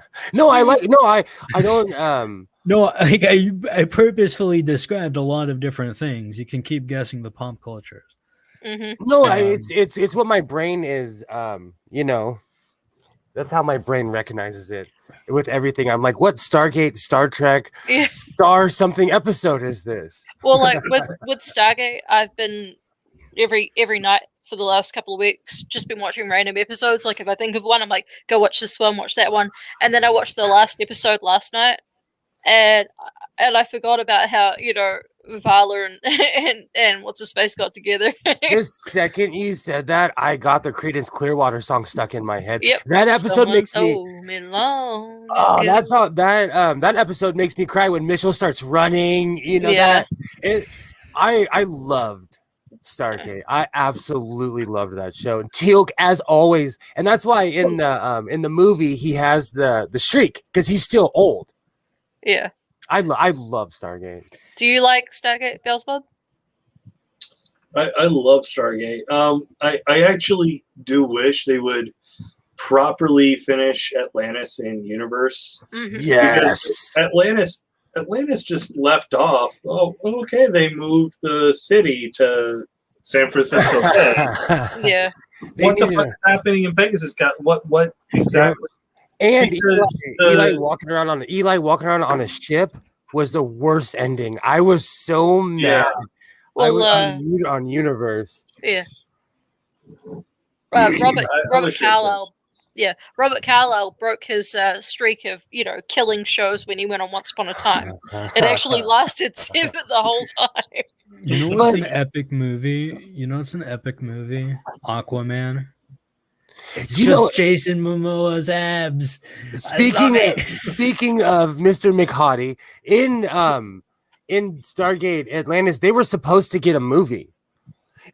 don't No, like I purposefully described a lot of different things. You can keep guessing the pop cultures. it's what my brain is that's how my brain recognizes it with everything. I'm like, what Stargate, Star Trek, Yeah. Star something episode is this? Well, like with Stargate, I've been every night for the last couple of weeks just been watching random episodes. Like if I think of one, I'm like, go watch this one, watch that one, and then I watched the last episode last night, and I forgot about how Vala and what's his face got together. The second you said that, I got the Creedence Clearwater song stuck in my head. Yep. That episode makes me. That's how that episode makes me cry when Mitchell starts running. Yeah. I loved Stargate. I absolutely loved that show. Teal'c, as always, and that's why in the movie he has the shriek because he's still old. Yeah. I love Stargate. Do you like Stargate, Beelzebub? I love Stargate. I actually do wish they would properly finish Atlantis in universe. Yes. Because Atlantis just left off. Oh, okay. They moved the city to San Francisco Bay. Yeah. What the fuck is happening in Pegasus? What exactly? And Because Eli walking around on a ship was the worst ending. I was so mad. Yeah. I Well, was on Universe. Yeah. Robert Carlyle. Yeah, Robert Carlyle broke his streak of killing shows when he went on Once Upon a Time. It actually lasted 7 the whole time. You know what's an epic movie? Aquaman. It's just Jason Momoa's abs. Speaking of Mr. McHottie, in Stargate Atlantis, they were supposed to get a movie.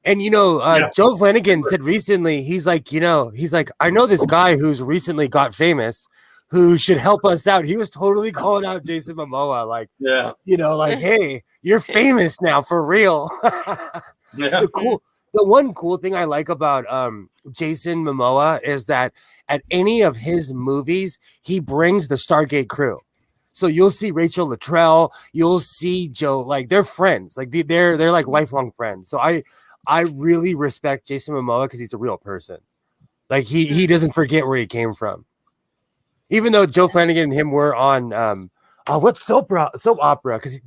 And Joe Flanagan said recently, he's like, I know this guy who's recently got famous who should help us out. He was totally calling out Jason Momoa, like, hey, you're famous now for real. Yeah. The one cool thing I like about Jason Momoa is that at any of his movies, he brings the Stargate crew. So you'll see Rachel Luttrell, you'll see Joe, like they're friends, like they're like lifelong friends. So I really respect Jason Momoa because he's a real person. Like he doesn't forget where he came from. Even though Joe Flanagan and him were on what's soap opera, because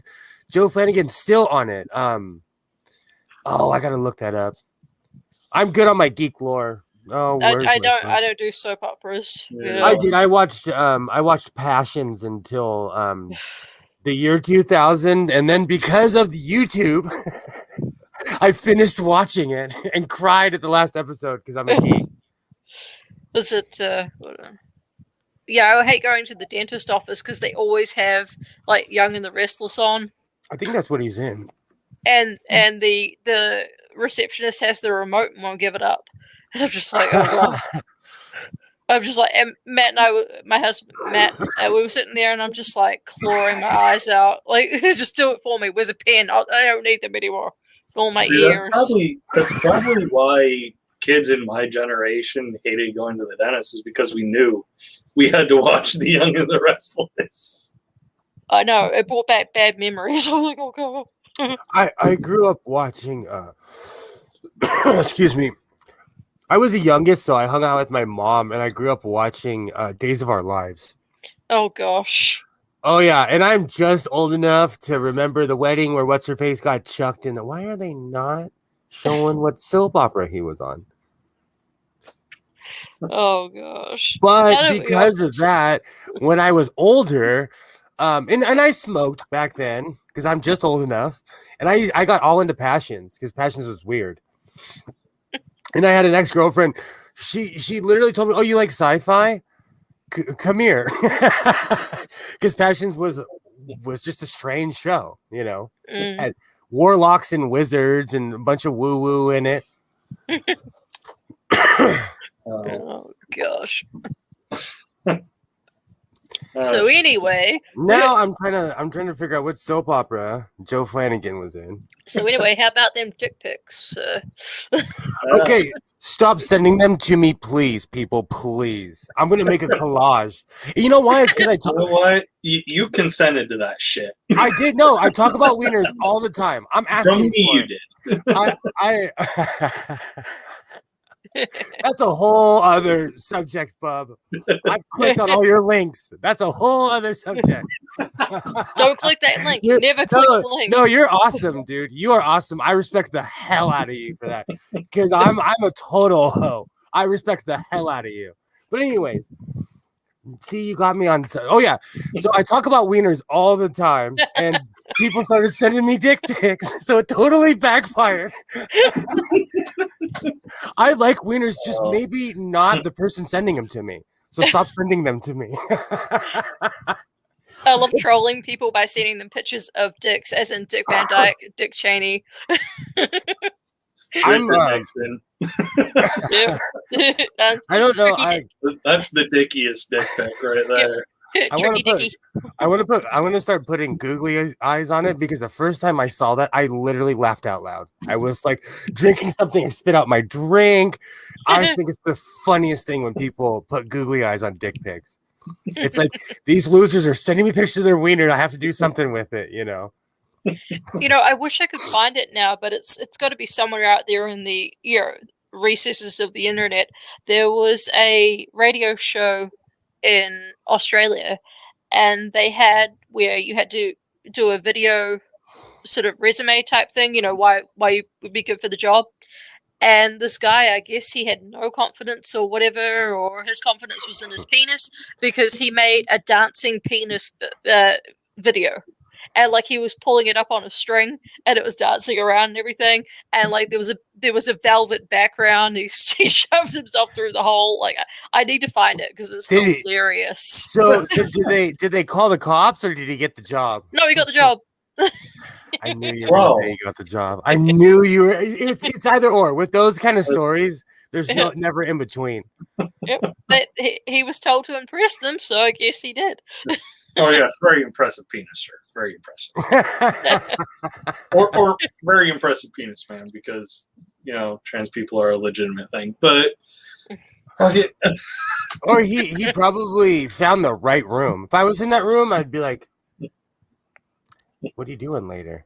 Joe Flanagan's still on it. I gotta look that up. I'm good on my geek lore. I don't do soap operas. Yeah. I did. I watched Passions until the year 2000, and then because of the YouTube, I finished watching it and cried at the last episode because I'm a geek. Was it? Yeah, I hate going to the dentist office because they always have like Young and the Restless on. I think that's what he's in. And the receptionist has the remote and won't give it up. And I'm just like, oh God. I'm just like, and Matt and I, my husband Matt, we were sitting there, and I'm just like clawing my eyes out, like, just do it for me. Where's a pen? I don't need them anymore. All my ears. That's probably why kids in my generation hated going to the dentist, is because we knew we had to watch The Young and the Restless. I know, it brought back bad memories. I'm like, oh God. I grew up watching excuse me. I was the youngest, so I hung out with my mom, and I grew up watching Days of Our Lives. Oh gosh. Oh yeah, and I'm just old enough to remember the wedding where what's her face got chucked in. Why are they not showing what soap opera he was on? Oh gosh. But because of that, when I was older, and I smoked back then because I'm just old enough, and I got all into Passions because Passions was weird. And I had an ex-girlfriend. She literally told me, "Oh, you like sci-fi? Come here," because Passions was just a strange show, It had warlocks and wizards and a bunch of woo-woo in it. Oh gosh. Uh, So anyway, Now I'm trying to figure out what soap opera Joe Flanagan was in. how about them dick pics? Okay, stop sending them to me, please, people, please. I'm gonna make a collage. You know why? It's because I you know talk. what? You consented to that shit. I did no. I talk about wieners all the time. I'm From asking me, for you it. did. I That's a whole other subject, bub. I've clicked on all your links. That's a whole other subject. Don't click that link. You're- Never click the link. No, you're awesome, dude. You are awesome. I respect the hell out of you for that. Because I'm a total hoe. I respect the hell out of you. But anyways, see, you got me on. Oh yeah. So I talk about wieners all the time, and people started sending me dick pics. So it totally backfired. I like wieners, just maybe not the person sending them to me. So stop sending them to me. I love trolling people by sending them pictures of dicks, as in Dick Van Dyke, Dick Cheney. I'm, Richard Nixon. Yep. I don't know. That's the dickiest dick pic right there. I want Tricky to Dicky. I want to start putting googly eyes on it because the first time I saw that, I literally laughed out loud. I was like drinking something and spit out my drink. I think it's the funniest thing when people put googly eyes on dick pics. It's like these losers are sending me pictures of their wiener. I have to do something with it, you know. You know, I wish I could find it now, but it's got to be somewhere out there in the recesses of the internet. There was a radio show in Australia, and they had where you had to do a video sort of resume type thing, you know, why you would be good for the job. And this guy, I guess he had no confidence or whatever, or his confidence was in his penis, because he made a dancing penis video. And like he was pulling it up on a string, and it was dancing around and everything. And like there was a velvet background. He shoved himself through the hole. Like I need to find it because it's hilarious. So did they call the cops or did he get the job? No, he got the job. I knew you were going to say you got the job. I knew you were. It's either or. With those kind of stories, there's never in between. Yep. But he was told to impress them, so I guess he did. Oh yes, very impressive penis, sir. Very impressive. or very impressive penis, man, because you know trans people are a legitimate thing. But or he probably found the right room. If I was in that room, I'd be like, "What are you doing later?"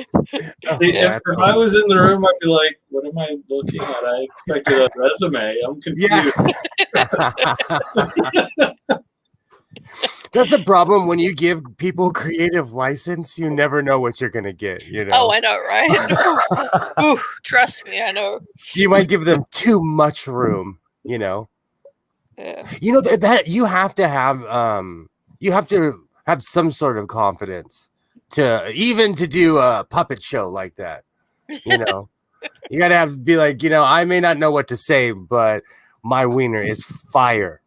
If I was in the room, I'd be like, "What am I looking at? I expected a resume. I'm confused." Yeah. That's the problem when you give people creative license. You never know what you're gonna get. You know. Oh, I know, right? Ooh, trust me, I know. You might give them too much room. You know. Yeah. You know that you have to have some sort of confidence to do a puppet show like that. You know, you gotta be like, you know, I may not know what to say, but my wiener is fire.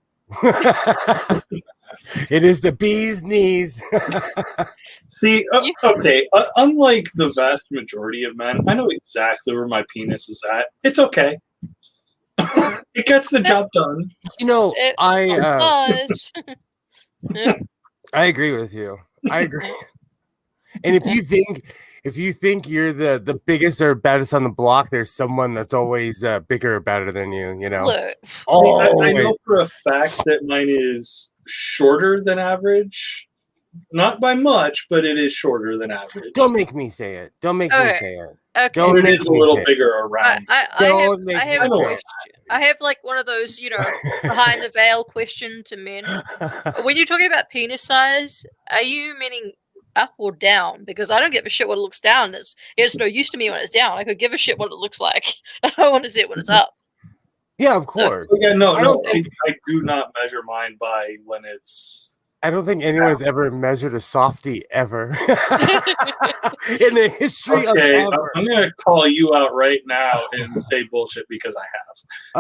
It is the bee's knees. See, okay, unlike the vast majority of men, I know exactly where my penis is at. It's okay. It gets the job done. You know, I agree with you. I agree. And if you think you're the biggest or baddest on the block, there's someone that's always bigger or better than you. You know. Look. I know for a fact that mine is shorter than average. Not by much, but it is shorter than average. Don't make me say it. Don't make me say it. Okay. Don't It is a little bigger around. I have a question. I have like one of those, you know, behind the veil question to men. When you're talking about penis size, are you meaning up or down? Because I don't give a shit what it looks down. It's no use to me when it's down. I could give a shit what it looks like. I want to see it when it's up. Yeah, of course. Yeah, I do not measure mine by when it's. I don't think anyone's ever measured a softie ever in the history of ever. I'm going to call you out right now and say bullshit because I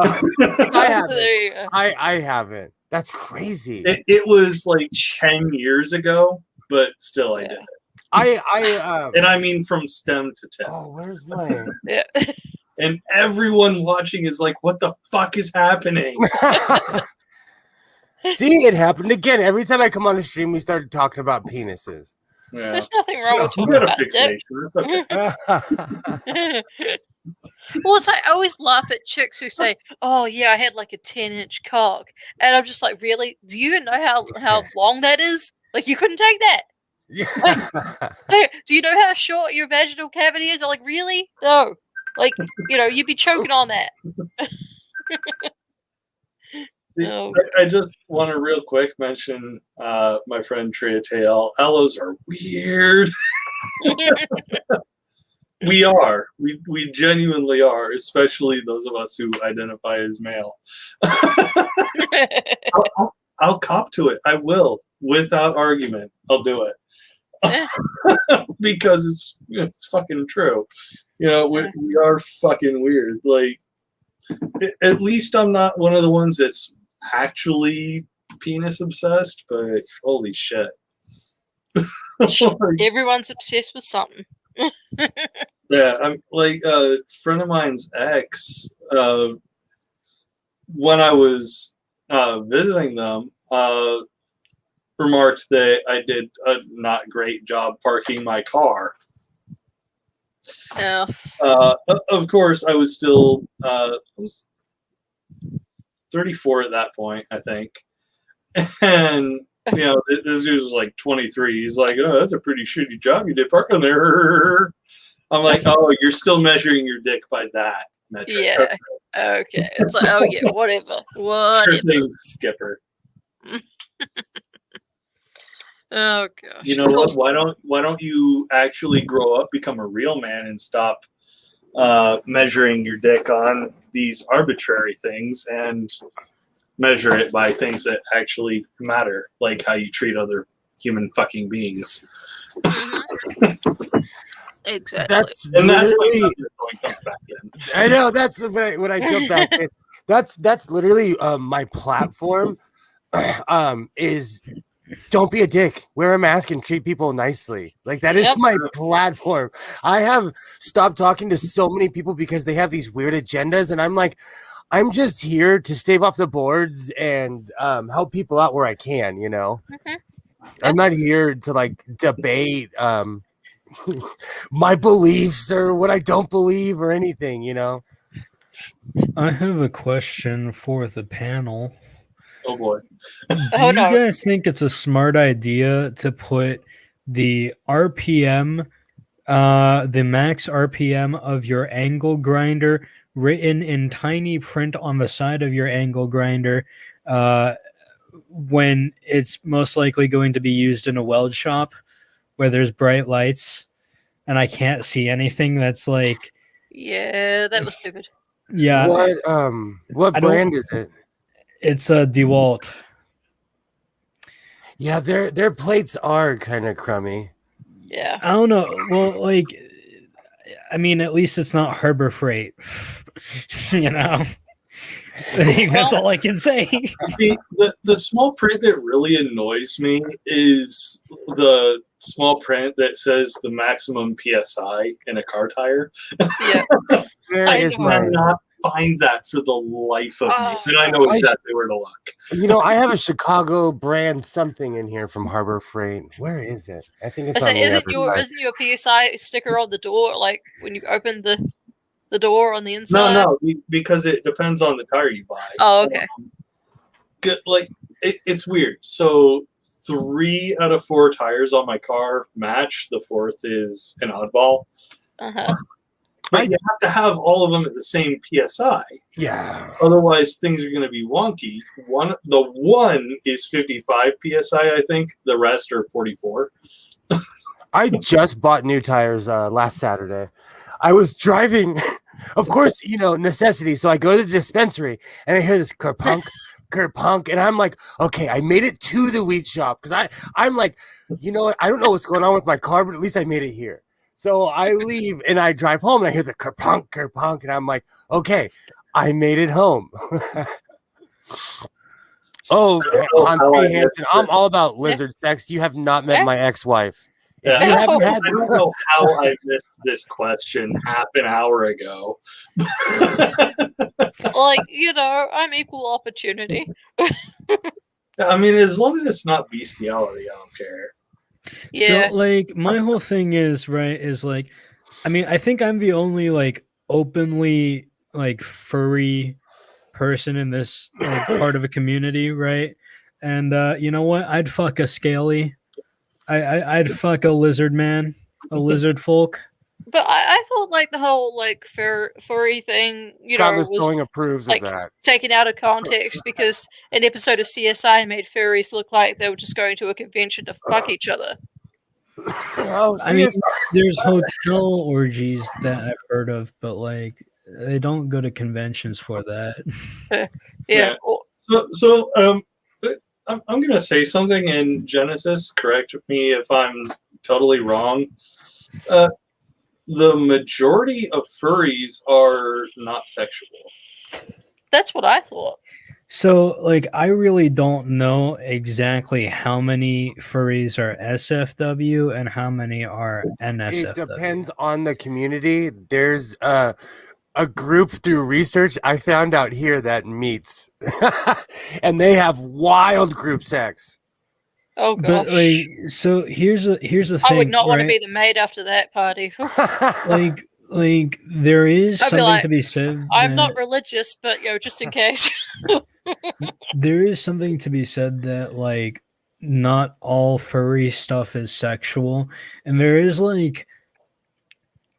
have. I haven't. I haven't. That's crazy. It was like 10 years ago, but still I did it. And I mean from stem to tip. Oh, where's my? Yeah. And everyone watching is like, "What the fuck is happening?" See, it happened again. Every time I come on the stream, we started talking about penises. Yeah, There's nothing wrong with you talking got a about dick. fixation. That's okay. Well, it's like I always laugh at chicks who say, "Oh yeah, I had like a 10-inch cock," and I'm just like, "Really? Do you even know how long that is? Like, you couldn't take that? Yeah. Hey, do you know how short your vaginal cavity is?" I'm like, "Really? No. Like, you'd be choking on that." No. I just want to real quick mention my friend Triatel. Allos are weird. We are. We genuinely are, especially those of us who identify as male. I'll cop to it. I will, without argument. I'll do it because it's fucking true. We are fucking weird. Like, at least I'm not one of the ones that's actually penis obsessed. But holy shit, Everyone's obsessed with something. yeah, I'm like a friend of mine's ex. When I was visiting them, remarked that I did a not great job parking my car. Oh. Of course, I was still I was 34 at that point, I think, and this dude was like 23. He's like, "Oh, that's a pretty shitty job you did parking there." I'm like, "Oh, you're still measuring your dick by that metric." Yeah. Okay. It's like, oh yeah, whatever. Whatever. Sure thing, Skipper. Oh gosh. You know what? Why don't you actually grow up, become a real man, and stop measuring your dick on these arbitrary things and measure it by things that actually matter, like how you treat other human fucking beings. Exactly. That's And that's literally, back in. I know that's when I jump back in. That's literally my platform. Is don't be a dick. Wear a mask and treat people nicely. Like that is my platform. I have stopped talking to so many people because they have these weird agendas, and I'm like, I'm just here to stave off the boards and help people out where I can. I'm not here to like debate my beliefs or what I don't believe or anything. I have a question for the panel. Oh boy. Do you guys think it's a smart idea to put the RPM, the max RPM of your angle grinder written in tiny print on the side of your angle grinder when it's most likely going to be used in a weld shop where there's bright lights and I can't see anything that's like... Yeah, that was stupid. Yeah. What brand is it? It's a DeWalt. Yeah, their plates are kind of crummy. Yeah. I don't know. Well, like, I mean, at least it's not Harbor Freight. That's all I can say. See, the small print that really annoys me is the small print that says the maximum PSI in a car tire. Yeah. I cannot find that for the life of me. And I know exactly where to look. I have a Chicago brand something in here from Harbor Freight. Where is it? I think it's on isn't your PSI sticker on the door, like when you open the door on the inside? No, because it depends on the tire you buy. Oh, okay. It's weird. So 3 out of 4 tires on my car match. The 4th is an oddball. But you have to have all of them at the same PSI. Yeah. Otherwise, things are going to be wonky. The one is 55 PSI, I think. The rest are 44. I just bought new tires last Saturday. I was driving, of course, necessity. So I go to the dispensary and I hear this kerpunk, and I'm like, okay, I made it to the wheat shop because I'm like, you know what? I don't know what's going on with my car, but at least I made it here. So I leave and I drive home and I hear the kerpunk, and I'm like, okay, I made it home. Hans B. Hansen, I'm all about lizard sex. You have not met my ex-wife. If you Yeah, haven't had I don't know how I missed this question half an hour ago. Like, I'm equal opportunity. I mean, as long as it's not bestiality, I don't care. Yeah. So like my whole thing is right is like, I mean, I think I'm the only like openly like furry person in this like part of a community, right? And you know what? I'd fuck a scaly. I'd fuck a lizard man, a lizard folk. But I thought like the whole like furry thing, Godless was Towing approves like of that. taken out of context because an episode of CSI made furries look like they were just going to a convention to fuck each other. Oh, I mean, there's hotel orgies that I've heard of, but like they don't go to conventions for that. Yeah. I'm going to say something in Genesis. Correct me if I'm totally wrong. The majority of furries are not sexual. That's what I thought. So, like, I really don't know exactly how many furries are SFW and how many are NSFW. It depends on the community. There's a group through research I found out here that meets, and they have wild group sex. Oh gosh. But like, so here's the thing. I would not want to right? be the maid after that party. like there is I'd be something like, to be said. I'm not that- religious, but just in case. there is something to be said that like not all furry stuff is sexual, and there is like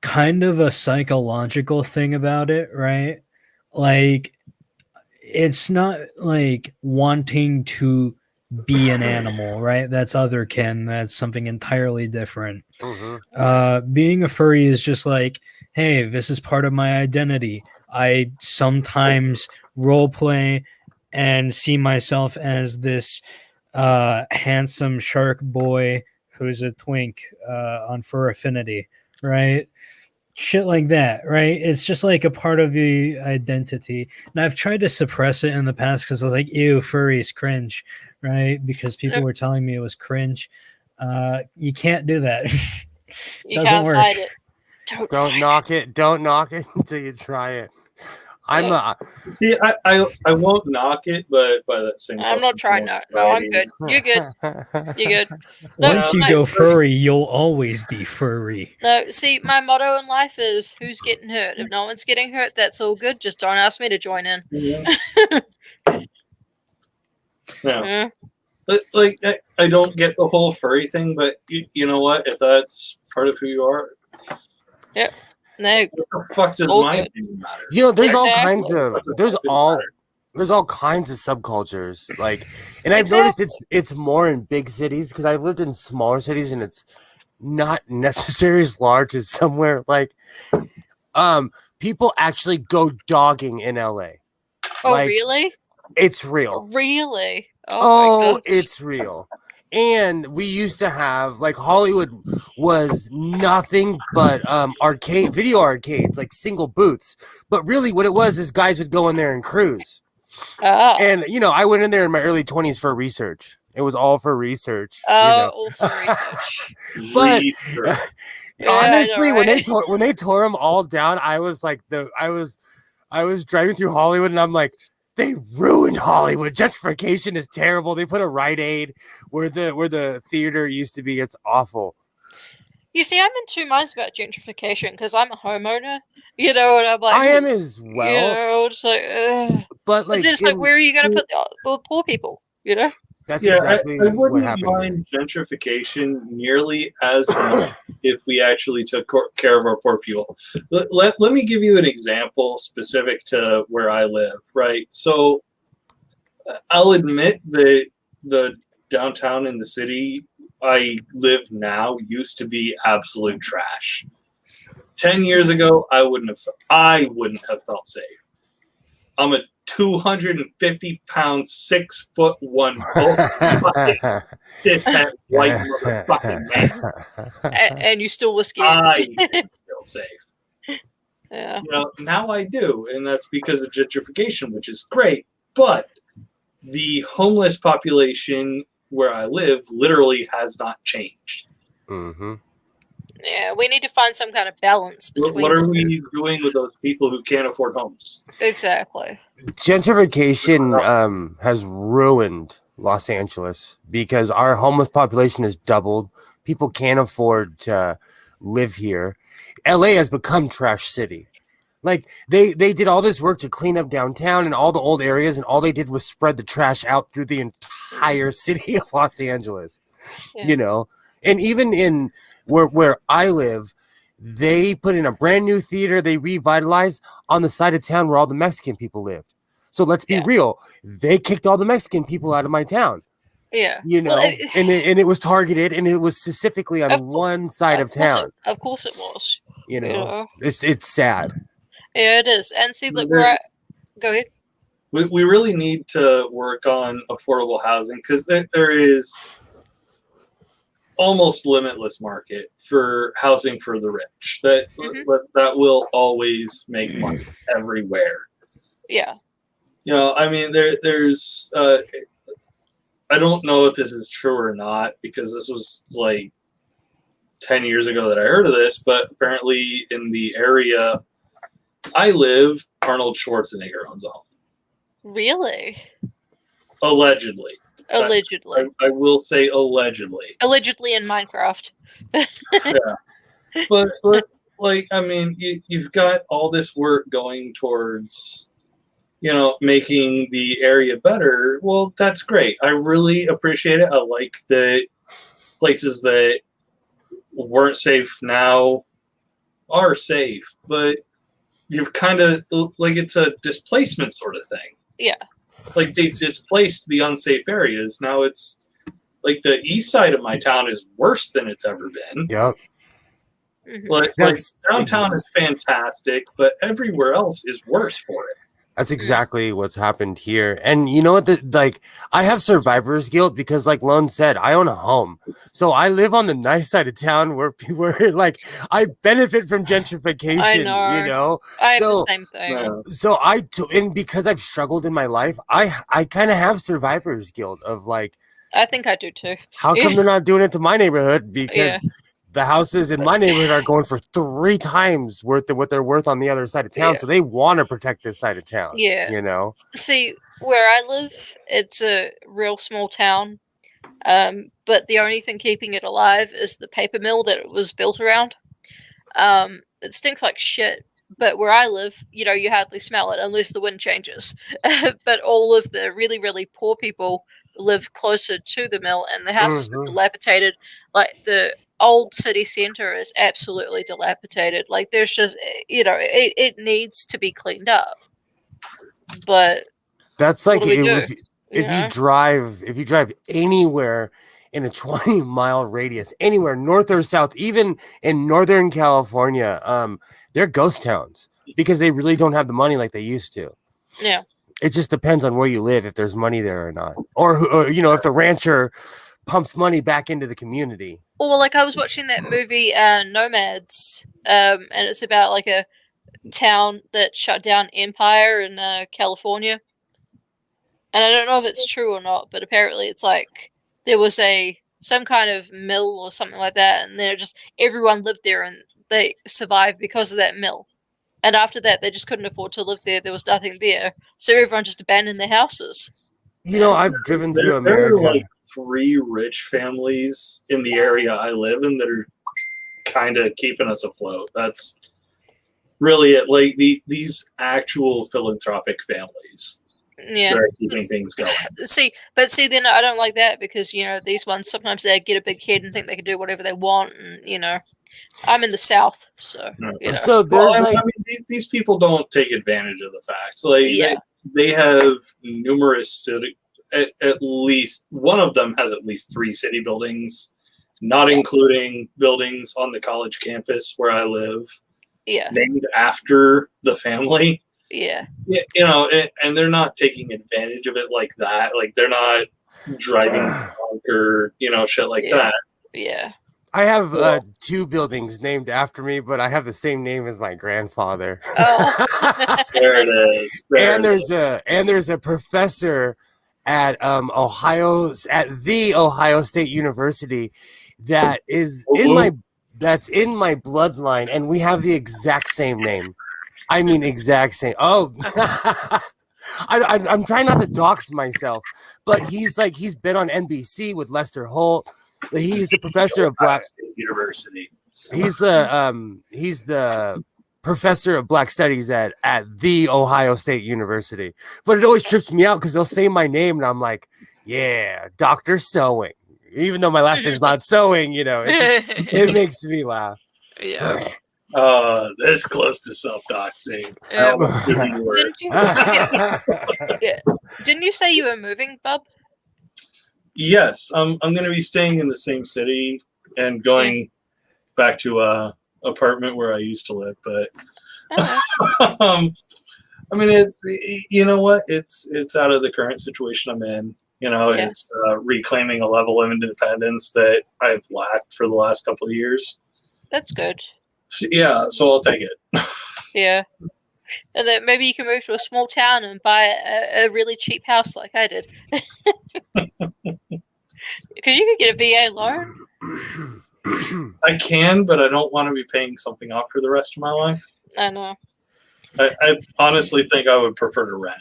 kind of a psychological thing about it, right? Like it's not like wanting to be an animal, right? That's otherkin. That's something entirely different. Being a furry is just like, hey, this is part of my identity. I sometimes role play and see myself as this handsome shark boy who's a twink on Fur Affinity, right? Shit like that, right? It's just like a part of the identity. And I've tried to suppress it in the past because I was like, ew, furries cringe, right? Because people were telling me it was cringe. You can't do that. You Doesn't can't work. fight it. Don't knock it. Don't knock it until you try it. See, I won't knock it, but by that same I'm not trying token, to. No, I'm good. You're good. You're good. No, Once you my- go furry, you'll always be furry. No, see, my motto in life is who's getting hurt. If no one's getting hurt, that's all good. Just don't ask me to join in. No. But, like, I don't get the whole furry thing, but you know what? If that's part of who you are, Yep. No. what the fuck does All my good. opinion matter? You know, there's all Exactly. kinds of there's all kinds of subcultures. Like, and I've noticed it's more in big cities because I've lived in smaller cities and it's not necessarily as large as somewhere like people actually go dogging in LA. Oh, Like, really? It's real. Really? Oh, my gosh. it's real. And we used to have, like, Hollywood was nothing but video arcades, like single booths. But really what it was is guys would go in there and cruise. Oh. And, I went in there in my early 20s for research. It was all for research. Also research. But Yeah, honestly, I know, right? when they tore them all down, I was like I was driving through Hollywood and I'm like, they ruined Hollywood. Gentrification is terrible. They put a Rite Aid where the theater used to be. It's awful. You see, I'm in two minds about gentrification because I'm a homeowner, and I'm like, I am as well. It's like, but like, it's like, where are you going to put the poor people? That's Yeah, exactly I what wouldn't happened. mind gentrification nearly as much if we actually took care of our poor people. Let me give you an example specific to where I live, right? So I'll admit that the downtown in the city I live now used to be absolute trash. 10 years ago, I wouldn't have felt safe. I'm a 250-pound, 6'1" cis-het white motherfucking man. And you still were scared. I didn't feel safe. Yeah. Now I do, and that's because of gentrification, which is great. But the homeless population where I live literally has not changed. Mm-hmm. Yeah, we need to find some kind of balance between. What are we doing with those people who can't afford homes? Exactly. Gentrification has ruined Los Angeles because our homeless population has doubled. People can't afford to live here. LA has become trash city. Like they did all this work to clean up downtown and all the old areas, and all they did was spread the trash out through the entire city of Los Angeles. Yeah. You know, and even in where I live, they put in a brand new theater. They revitalized on the side of town where all the Mexican people lived. So let's be Yeah. real. They kicked all the Mexican people out of my town. Yeah. You know, Well, and it was targeted, and it was specifically on Of one side of town. Of course it was. You know, You know? it's sad. Yeah, it is. And see, look, where go ahead. We really need to work on affordable housing because there is almost limitless market for housing for the rich. That will always make money everywhere. Yeah. You know, I mean, there's I don't know if this is true or not because this was like 10 years ago that I heard of this, but apparently in the area I live, Arnold Schwarzenegger owns a home. Really? Allegedly. Allegedly. I will say allegedly. Allegedly in Minecraft. Yeah. But like, I mean, you've got all this work going towards, you know, making the area better. Well, that's great. I really appreciate it. I like that places that weren't safe now are safe, but you've kind of like it's a displacement sort of thing. Yeah. Like they've displaced the unsafe areas. Now it's like the east side of my town is worse than it's ever been. Yep. Mhm. Like downtown is fantastic, but everywhere else is worse for it. That's exactly what's happened here. And you know what? Like, I have survivor's guilt because, like Lone said, I own a home. So I live on the nice side of town where people are like, I benefit from gentrification, I know. you know? I have the same thing. Yeah. So and because I've struggled in my life, I kind of have survivor's guilt of like, I think I do too. how come they're not doing it to my neighborhood? Because the houses in my neighborhood are going for 3 times worth of what they're worth on the other side of town. Yeah. So they want to protect this side of town. Yeah. You know? See, where I live, it's a real small town. But the only thing keeping it alive is the paper mill that it was built around. It stinks like shit. But where I live, you know, you hardly smell it unless the wind changes. But all of the really, really poor people live closer to the mill, and the houses are dilapidated. Like the old city center is absolutely dilapidated. Like there's just, you know, it needs to be cleaned up. But that's like if Yeah. you drive anywhere in a 20-mile radius, anywhere north or south, even in Northern California, they're ghost towns because they really don't have the money like they used to. Yeah. It just depends on where you live, if there's money there or not, or you know, if the rancher pumps money back into the community. Well, like I was watching that movie Nomads, and it's about like a town that shut down Empire in California. And I don't know if it's true or not, but apparently it's like there was some kind of mill or something like that, and then everyone lived there and they survived because of that mill. And after that, they just couldn't afford to live there. There was nothing there, so everyone just abandoned their houses. You know, I've driven through America. There are like 3 rich families in the area I live in that are kind of keeping us afloat. That's really it. Like these actual philanthropic families. Yeah, that are keeping things going. See, then I don't like that because you know these ones sometimes they get a big head and think they can do whatever they want, and you know, I'm in the South, so you know. So there's I mean, these people don't take advantage of the fact. Like they have numerous city. At least one of them has at least 3 city buildings, not including buildings on the college campus where I live. Yeah, named after the family. Yeah, you know, and they're not taking advantage of it like that. Like they're not driving drunk or you know shit like that. Yeah. I have 2 buildings named after me, but I have the same name as my grandfather. Oh. There it is. There's a professor at the Ohio State University, that is that's in my bloodline, and we have the exact same name. I mean, exact same. Oh, I'm trying not to dox myself, but he's been on NBC with Lester Holt. He's the professor of Black State University. He's the professor of Black Studies at the Ohio State University. But it always trips me out because they'll say my name, and I'm like, yeah, Dr. Sewing. Even though my last name's not Sewing, it makes me laugh. Yeah. This close to self-doxing. I almost knew you were. Didn't you say you were moving, Bub? Yes, I'm going to be staying in the same city and going back to a apartment where I used to live. But I mean, it's it's out of the current situation I'm in. It's reclaiming a level of independence that I've lacked for the last couple of years. That's good. So I'll take it. Yeah. And then maybe you can move to a small town and buy a really cheap house like I did. Because you could get a VA loan. I can, but I don't want to be paying something off for the rest of my life. I know. I honestly think I would prefer to rent.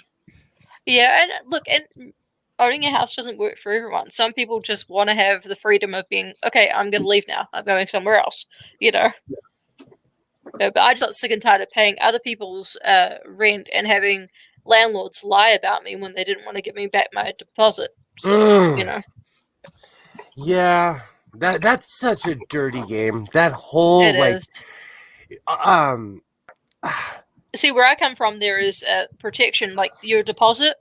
Yeah, and look, and owning a house doesn't work for everyone. Some people just want to have the freedom of being, okay, I'm going to leave now. I'm going somewhere else, Yeah, but I just got sick and tired of paying other people's rent and having landlords lie about me when they didn't want to give me back my deposit. So, Yeah, that's such a dirty game. That whole It is. See, where I come from, there is protection. Like your deposit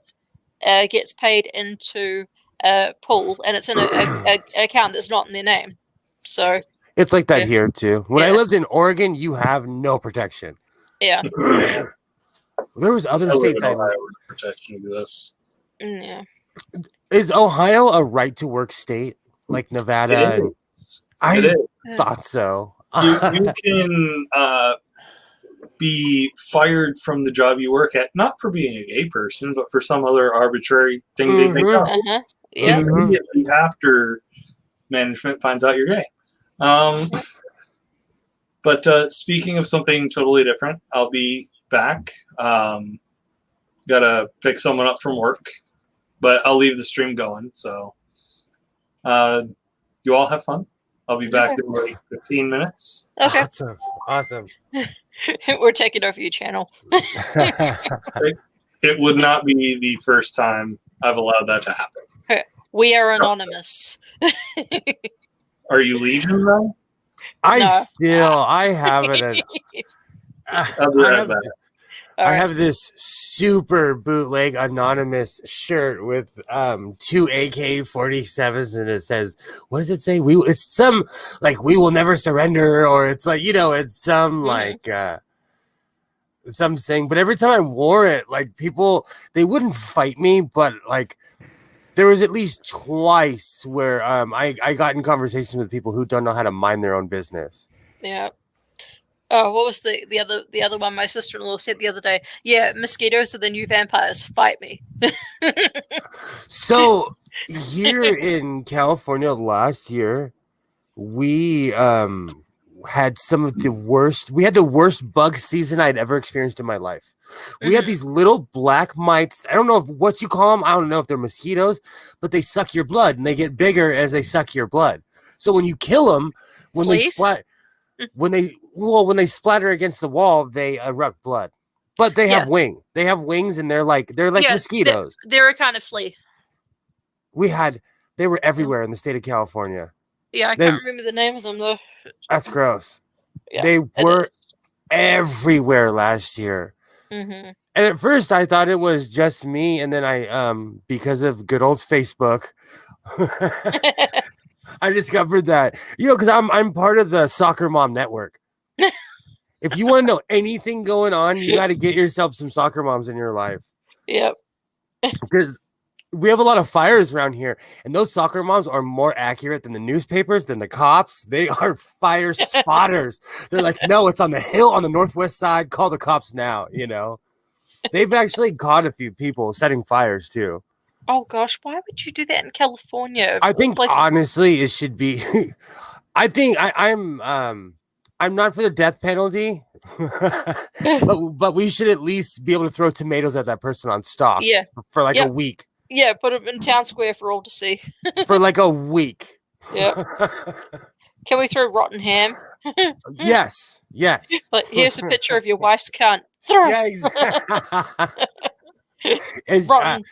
gets paid into a pool, and it's in an account that's not in their name. So it's like that here too. When I lived in Oregon, you have no protection. Yeah. There was other states. Ohio where protection exists. Yeah. Is Ohio a right to work state like Nevada? I thought so. You can be fired from the job you work at, not for being a gay person, but for some other arbitrary thing they make up. Yeah. Immediately after management finds out you're gay. But speaking of something totally different, I'll be back. Gotta pick someone up from work, but I'll leave the stream going. So you all have fun. I'll be back in like 15 minutes. Okay. Awesome. We're taking over your channel. It would not be the first time I've allowed that to happen. We are anonymous. Are you Legion though? I haven't. I have this super bootleg anonymous shirt with 2 AK-47s, and it says, what does it say? It's some like we will never surrender, or it's like it's some like something. But every time I wore it, like people, they wouldn't fight me, but like there was at least twice where I got in conversations with people who don't know how to mind their own business. Yeah. Oh, what was the other one my sister-in-law said the other day? Yeah, mosquitoes are the new vampires. Fight me. So here in California last year, we had some of the worst. We had the worst bug season I'd ever experienced in my life. We had these little black mites. I don't know what you call them. I don't know if they're mosquitoes, but they suck your blood and they get bigger as they suck your blood. So when you kill them, when they splatter against the wall, they erupt blood. But they have wings. They have wings, and they're like mosquitoes. They're a kind of flea. They were everywhere in the state of California. Yeah, I can't remember the name of them though. That's gross. Yeah, they were everywhere last year. And at first I thought it was just me, and then I because of good old Facebook I discovered that, because I'm part of the Soccer Mom Network. If you want to know anything going on, you got to get yourself some soccer moms in your life. Yep. Because we have a lot of fires around here, and those soccer moms are more accurate than the newspapers, than the cops. They are fire spotters. They're like, no, it's on the hill on the northwest side. Call the cops now. They've actually caught a few people setting fires too. Oh gosh, why would you do that in California? I think Places- honestly, it should be. I think I'm not for the death penalty, but we should at least be able to throw tomatoes at that person on stalks Yeah. for like Yep. a week. Yeah, put them in town square for all to see. For like a week. Yep. Can we throw rotten ham? Yes. Like, here's a picture of your wife's cunt. Throw. Yeah, exactly. It's, Rotten.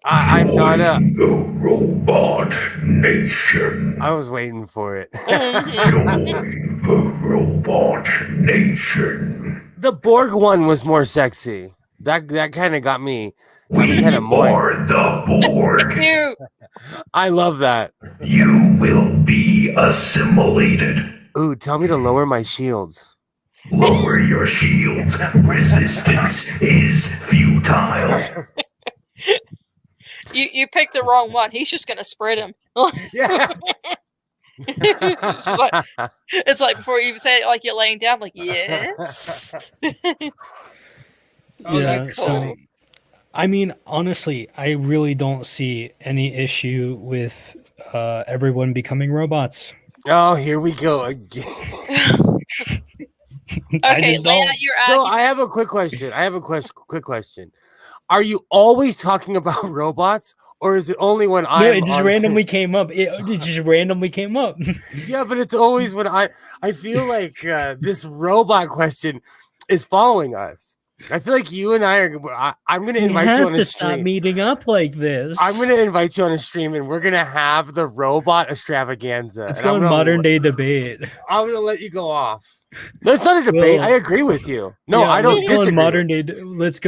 I'm not a. The Robot Nation. I was waiting for it. Join the Robot Nation. The Borg one was more sexy. That kind of got me We kind of moist. are the Borg. Ew. I love that. You will be assimilated. Ooh, tell me to lower my shields. Lower your shields. Resistance is futile. You picked the wrong one. He's just gonna spread him. Yeah. It's like before you even say it, like you're laying down, like yes. Oh, Yeah, that's so cool. I mean, honestly, I really don't see any issue with everyone becoming robots. Oh, here we go again. I Okay, just lay don't. out your So argument. I have a quick question. Quick question. Are you always talking about robots, or is it only when No, I'm it just on- randomly came up. It just randomly came up. Yeah, but it's always when I feel like this robot question is following us. I feel like you and I'm going to We invite you have on a to stop stream. meeting up like this. I'm going to invite you on a stream, and we're going to have the robot extravaganza. Let's and go I'm on gonna modern let- day debate. I'm going to let you go off. No, it's not a debate. Well, I agree with you. No, Yeah, I don't let's go on disagree. modern day. Let's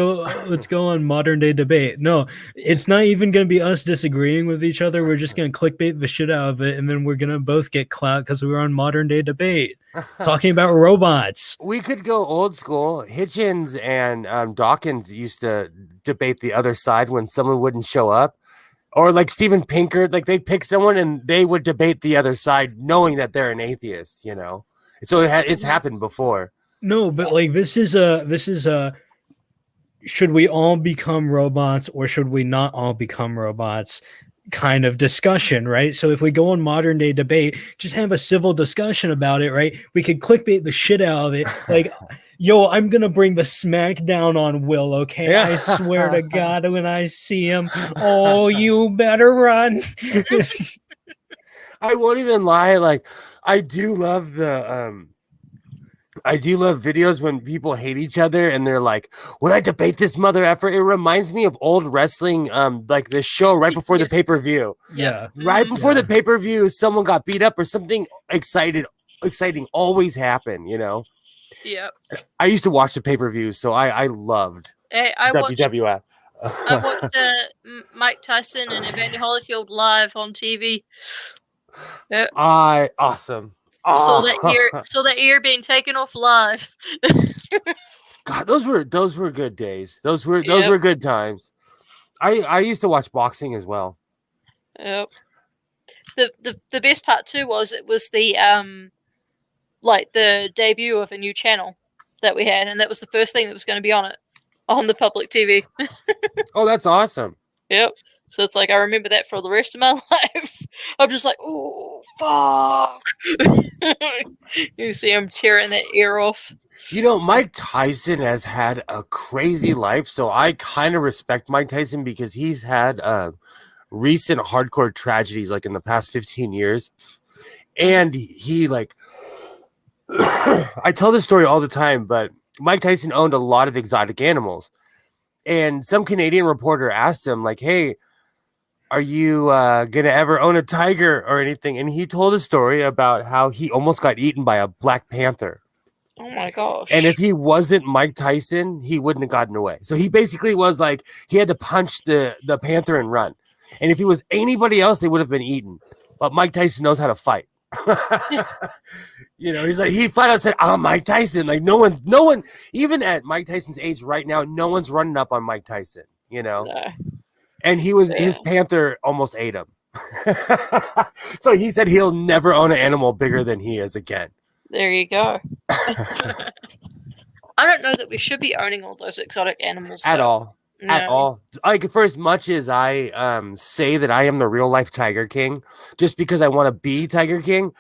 go on modern day debate. No, it's not even gonna be us disagreeing with each other. We're just gonna clickbait the shit out of it, and then we're gonna both get clout because we were on modern day debate talking about robots. We could go old school. Hitchens and Dawkins used to debate the other side when someone wouldn't show up. Or like Steven Pinker, like they'd pick someone and they would debate the other side knowing that they're an atheist, you know? So it's happened before. No, but like this is a should we all become robots or should we not all become robots kind of discussion, right? So if we go on modern day debate, just have a civil discussion about it, right? We could clickbait the shit out of it. Like, yo, I'm gonna bring the smack down on Will, okay? Yeah. I swear to God, when I see him, oh, you better run. I won't even lie, like I do love videos when people hate each other and they're like, when I debate this mother effer, it reminds me of old wrestling, like the show right before the Yes. pay-per-view. Yeah. Right before Yeah. the pay-per-view, someone got beat up or something exciting always happened, you know. Yep. I used to watch the pay-per-views, so I loved Hey, I watched WWF. Mike Tyson and Evander Holyfield live on TV. Yep. Awesome. Saw that ear being taken off live. God, those were good days. Those were Yep. good times. I used to watch boxing as well. Yep. The best part too was it was the like the debut of a new channel that we had, and that was the first thing that was going to be on the public TV. Oh, that's awesome. Yep. So it's like I remember that for the rest of my life. I'm just like, oh fuck! You see him tearing that ear off. You know, Mike Tyson has had a crazy life, so I kind of respect Mike Tyson because he's had recent hardcore tragedies like in the past 15 years. And he like I tell this story all the time, but Mike Tyson owned a lot of exotic animals. And some Canadian reporter asked him like, "Hey, are you going to ever own a tiger or anything?" And he told a story about how he almost got eaten by a black panther. Oh my gosh! And if he wasn't Mike Tyson, he wouldn't have gotten away. So he basically was like, he had to punch the panther and run. And if he was anybody else, they would have been eaten. But Mike Tyson knows how to fight. You know, he's like, he flat out said, "I'm Mike Tyson." Like no one, even at Mike Tyson's age right now, no one's running up on Mike Tyson, you know? No. And his panther almost ate him. So he said he'll never own an animal bigger than he is again. There you go. I don't know that we should be owning all those exotic animals At though. all. at No. all. Like, for as much as I say that I am the real life Tiger King, just because I want to be Tiger King,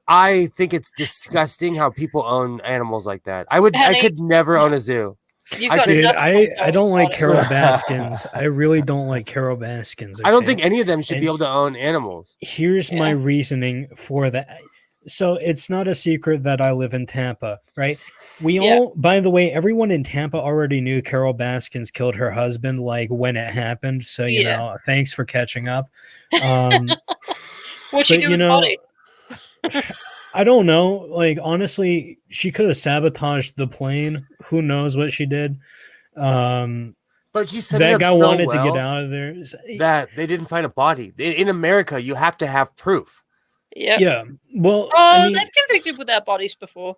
I think it's disgusting how people own animals like that. I Honey, could never own a zoo. You've I got could- Dude, nothing I don't like exotic. Carol Baskins. I really don't like Carol Baskins. I don't okay? think any of them should be And able to own animals. here's my Yeah. reasoning for that. So it's not a secret that I live in Tampa, right? We Yeah. all, by the way, everyone in Tampa already knew Carol Baskins killed her husband, like when it happened. So you Yeah. know, thanks for catching up. What'd she but, do you with know, the body? I don't know. Like honestly, she could have sabotaged the plane. Who knows what she did? But she set it That up guy so wanted to well get out of there. that they didn't find a body. In America, you have to have proof. Yeah. Yeah. Well, Oh, I mean, they've convicted without bodies before.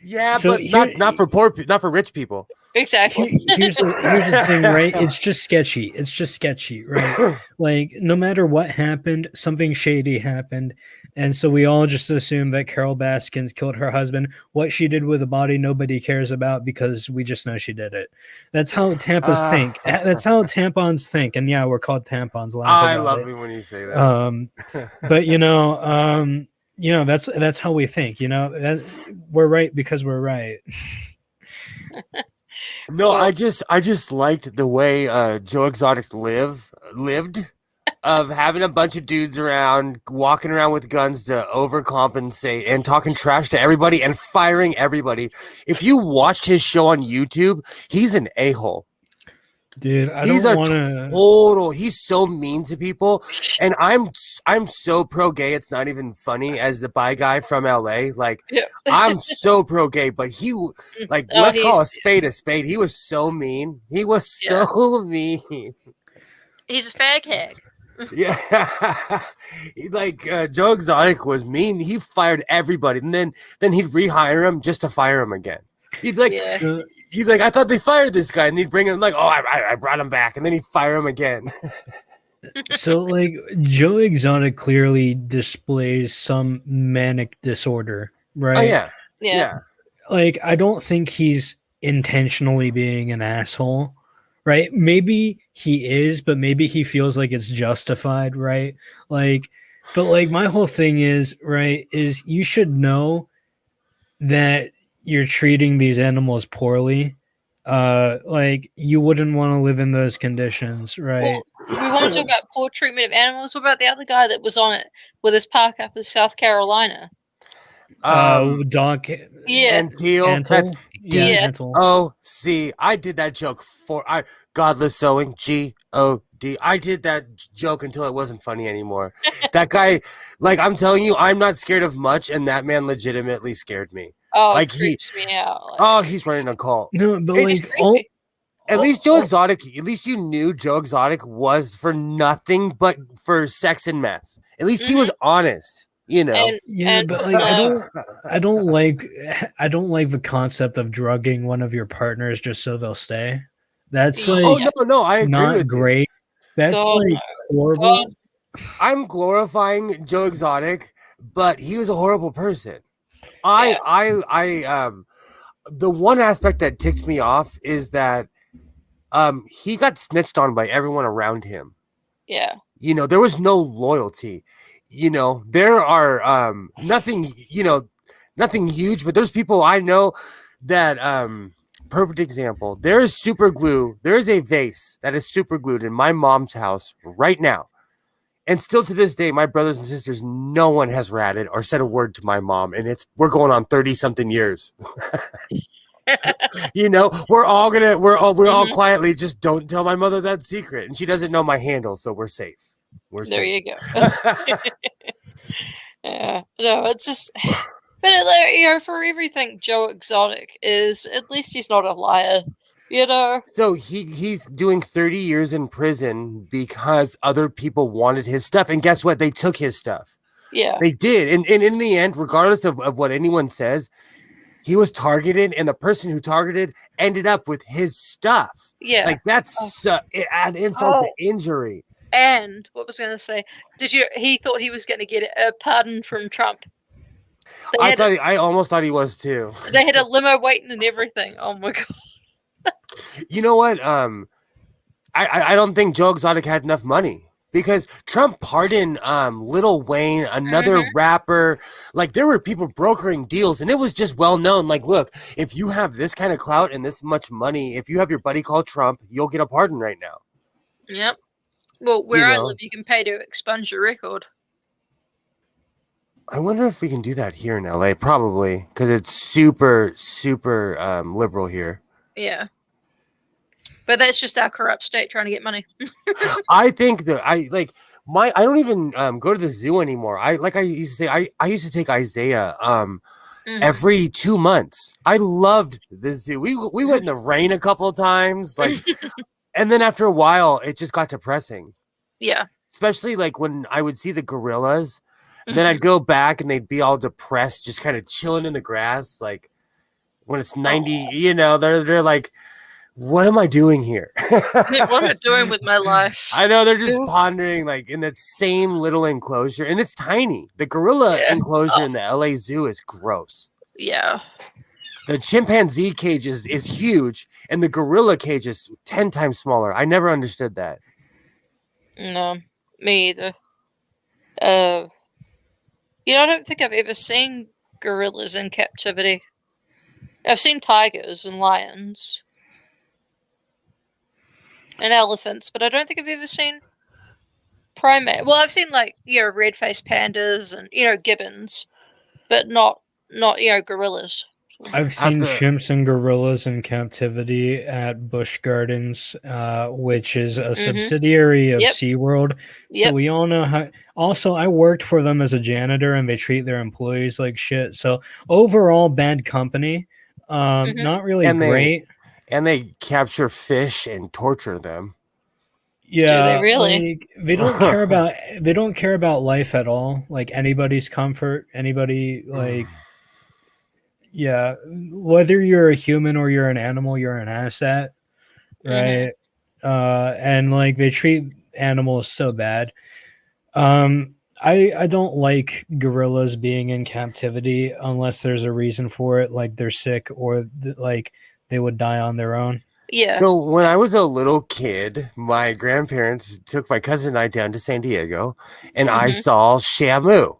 Yeah, So but here- not for poor, not for rich people. Exactly. here's the thing, right? It's just sketchy. It's just sketchy, right? Like no matter what happened, something shady happened, and so we all just assume that Carol Baskins killed her husband. What she did with the body, nobody cares about because we just know she did it. That's how Tampa's think. That's how tampons think. And yeah, we're called tampons. Laugh I about love it. it when you say that. But that's how we think. We're right because we're right. No, I just liked the way Joe Exotic lived of having a bunch of dudes around, walking around with guns to overcompensate and talking trash to everybody and firing everybody. If you watched his show on YouTube, he's an a-hole. Dude, I He's don't a want to. total. He's so mean to people, and I'm so pro gay. It's not even funny. As the bi guy from LA, like Yeah. I'm so pro gay, but like Oh, let's call a he's- spade a spade. He was so mean. He was Yeah. so mean. He's a fag hag. Yeah, like Joe Exotic was mean. He fired everybody, and then he'd rehire him just to fire him again. He'd be like, Yeah. he'd be like, I thought they fired this guy, and he'd bring him like, oh, I brought him back, and then he'd fire him again. So, like, Joe Exotic clearly displays some manic disorder, right? Oh yeah, Yeah. Like, I don't think he's intentionally being an asshole, right? Maybe he is, but maybe he feels like it's justified, right? Like, but like, my whole thing is, right, is you should know that you're treating these animals poorly. Like, you wouldn't want to live in those conditions, right? Well, we want to talk about poor treatment of animals. What about the other guy that was on it with his park up in South Carolina? Doc Yeah. and Teal. Antle? That's Yeah. Antle. D-O-C. I did that joke godless sewing. G-O-D. I did that joke until it wasn't funny anymore. That guy, like I'm telling you, I'm not scared of much, and that man legitimately scared me. Oh, Like, it he- creeps me out. Like, Oh, he's running a cult. No, but Hey, like, it's all, creepy. At least Joe Exotic, at least you knew Joe Exotic was for nothing but for sex and meth. At least he was honest, you know. And, yeah, and but like, I don't like the concept of drugging one of your partners just so they'll stay. That's like Oh no, I agree not with you. great. That's God, like horrible. God. I'm glorifying Joe Exotic, but he was a horrible person. I the one aspect that ticks me off is that he got snitched on by everyone around him. Yeah. You know, there was no loyalty. You know, there are nothing huge, but there's people I know that perfect example. There is super glue. There is a vase that is super glued in my mom's house right now. And still to this day, my brothers and sisters, no one has ratted or said a word to my mom. And we're going on 30 something years. You know, we're all quietly just don't tell my mother that secret. And she doesn't know my handle, so we're safe. We're There safe. you go. Yeah. No, it's just. But for everything Joe Exotic is, at least he's not a liar. You know. So he's doing 30 years in prison because other people wanted his stuff. And guess what? They took his stuff. Yeah. They did. And in the end, regardless of what anyone says, he was targeted, and the person who targeted ended up with his stuff. Yeah. Like that's add insult to injury. And what was I going to say? He thought he was going to get a pardon from Trump. I almost thought he was too. They had a limo waiting and everything. Oh my god. You know what? I don't think Joe Exotic had enough money because Trump pardoned Lil Wayne, another rapper. Like there were people brokering deals, and it was just well known. Like, look, if you have this kind of clout and this much money, if you have your buddy called Trump, you'll get a pardon right now. Yep. Well, where I know? live, you can pay to expunge your record. I wonder if we can do that here in LA. Probably because it's super, super liberal here. Yeah. But that's just our corrupt state trying to get money. I think that I don't even go to the zoo anymore. I used to say I used to take Isaiah every 2 months. I loved the zoo. We went in the rain a couple of times, like, and then after a while it just got depressing. Yeah. Especially like when I would see the gorillas, and then I'd go back and they'd be all depressed, just kind of chilling in the grass, like when it's 90, you know, they're like, what am I doing here? What am I doing with my life? I know, they're just pondering like in that same little enclosure, and it's tiny. The gorilla enclosure in the LA Zoo is gross. Yeah. The chimpanzee cage is huge, and the gorilla cage is 10 times smaller. I never understood that. No, me either. I don't think I've ever seen gorillas in captivity. I've seen tigers and lions and elephants, but I don't think I've ever seen primate. Well, I've seen like red-faced pandas and gibbons, but not gorillas. I've seen chimps and gorillas in captivity at Busch Gardens, which is a subsidiary of SeaWorld. So we all know how. Also, I worked for them as a janitor, and they treat their employees like shit. So overall, bad company. Not really great. And they capture fish and torture them. Yeah, do they really? like, they don't care about life at all. Like anybody's comfort, anybody like. Yeah, whether you're a human or you're an animal, you're an asset, right? And like they treat animals so bad. I don't like gorillas being in captivity unless there's a reason for it, like they're sick or like they would die on their own. Yeah. So when I was a little kid, my grandparents took my cousin and I down to San Diego, and I saw Shamu.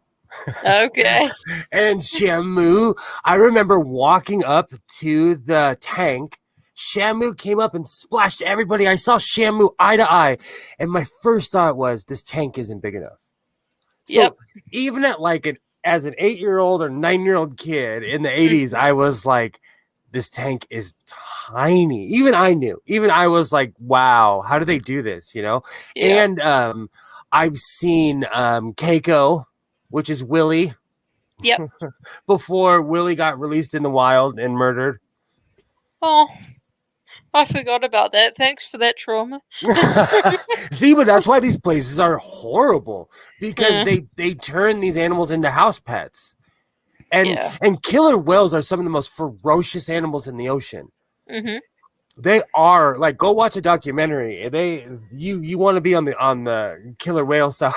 Okay. And Shamu, I remember walking up to the tank. Shamu came up and splashed everybody. I saw Shamu eye to eye, and my first thought was, this tank isn't big enough. So even at as an 8-year-old or 9-year-old kid in the 80s, I was like, this tank is tiny. Even I was like, wow, how do they do this? And I've seen Keiko, which is Willie. Yep. Before Willie got released in the wild and murdered. Oh, I forgot about that. Thanks for that trauma. See, but that's why these places are horrible, because they turn these animals into house pets. And killer whales are some of the most ferocious animals in the ocean. They are like, go watch a documentary. You want to be on the killer whale side.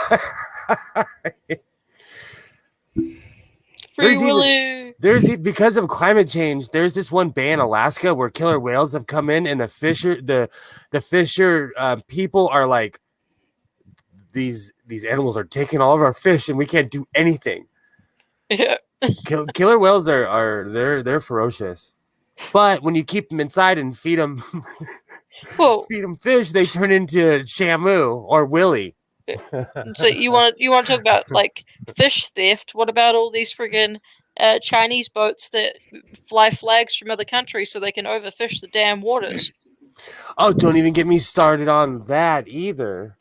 Because of climate change, there's this one bay in Alaska where killer whales have come in, and the fisher people are like, these animals are taking all of our fish and we can't do anything. Yeah. Killer whales they're ferocious, but when you keep them inside and feed them fish, they turn into Shamu or Willie. So you want to talk about like fish theft? What about all these friggin' Chinese boats that fly flags from other countries so they can overfish the damn waters? Oh, don't even get me started on that either.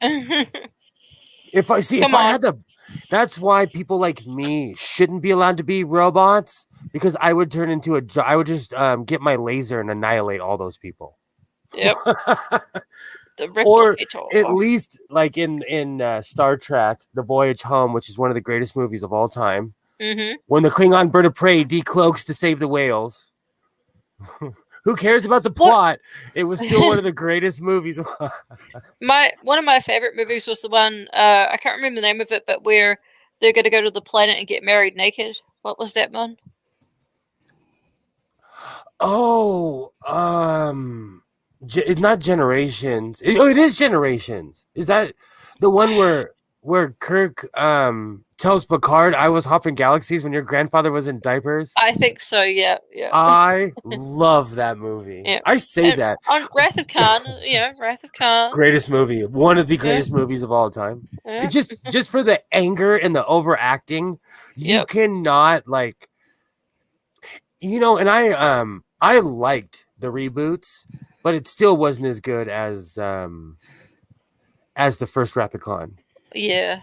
That's why people like me shouldn't be allowed to be robots, because I would turn into I would just get my laser and annihilate all those people. Yep. Or at least like in Star Trek, The Voyage Home, which is one of the greatest movies of all time. When the Klingon bird of prey decloaks to save the whales. Who cares about the plot? It was still one of the greatest movies. One of my favorite movies was the one, I can't remember the name of it, but where they're going to go to the planet and get married naked. What was that one? Oh, It's not Generations. It is Generations. Is that the one where Kirk tells Picard, "I was hopping galaxies when your grandfather was in diapers"? I think so. Yeah, yeah, I love that movie. yeah. I say And that. on Wrath of Khan, Wrath of Khan. Greatest movie, one of the Yeah. greatest movies of all time. Yeah. It's just for the anger and the overacting, you Yep. cannot like, and I liked the reboots, but it still wasn't as good as the first Wrath of Khan. Yeah,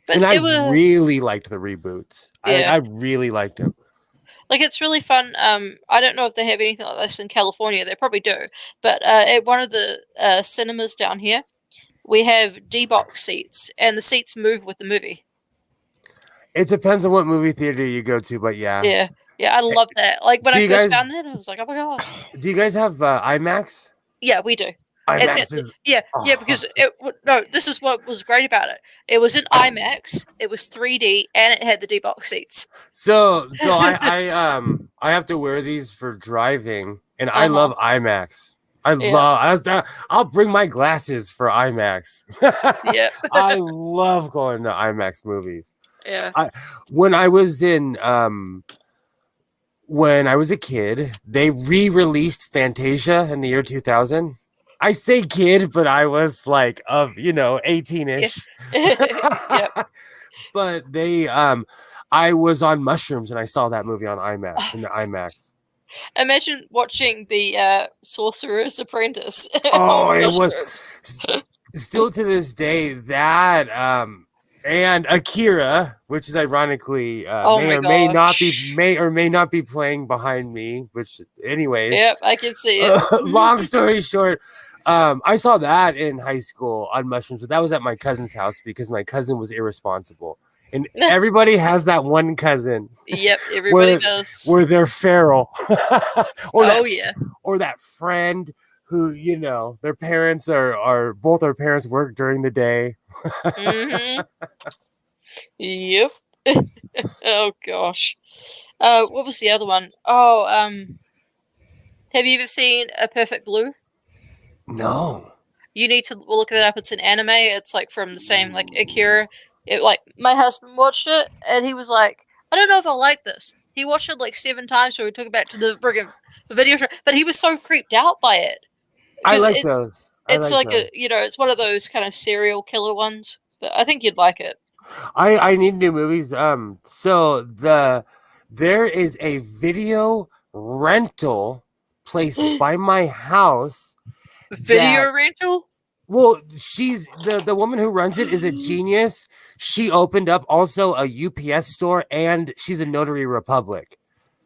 but And I it was really liked the reboots. Yeah. I really liked them. like it's really fun. I don't know if they have anything like this in California. They probably do, but at one of the cinemas down here, we have D-box seats, and the seats move with the movie. It depends on what movie theater you go to, but yeah. Yeah, yeah, I love that. Like when Do I you first guys- found that, I was like, oh my god. Do you guys have IMAX? Yeah, we do. IMAX is Yeah, because this is what was great about it. It was in IMAX, it was 3D, and it had the D-box seats. so I have to wear these for driving, and I Uh-huh. love IMAX. I'll bring my glasses for IMAX. Yeah, I love going to IMAX movies. yeah. When I was a kid, they re-released Fantasia in the year 2000. I say kid, but I was like 18ish. Yep. But they I was on mushrooms and I saw that movie on IMAX in the IMAX. Imagine watching the Sorcerer's Apprentice. Oh, on it mushrooms. was still to this day that and Akira, which is ironically Oh may my or may gosh. not be playing behind me, which anyways. Yep, I can see it. Long story short, I saw that in high school on mushrooms, but that was at my cousin's house because my cousin was irresponsible. And everybody has that one cousin Yep, everybody does. where they're feral. Oh yeah. Or that friend who, their parents are both our parents work during the day. Mm-hmm. Yep. Oh gosh. What was the other one? Oh, have you ever seen A Perfect Blue? No. You need to look it up. It's an anime. It's like from the same like Akira. My husband watched it and he was like, I don't know if I like this. He watched it like 7 times, so we took it back to the friggin' video show. But he was so creeped out by it. I 'Cause like those. It's it's one of those kind of serial killer ones. But I think you'd like it. I need new movies. So there is a video rental place by my house. Video rental? Well, she's the woman who runs it is a genius. She opened up also a UPS store and she's a Notary Republic.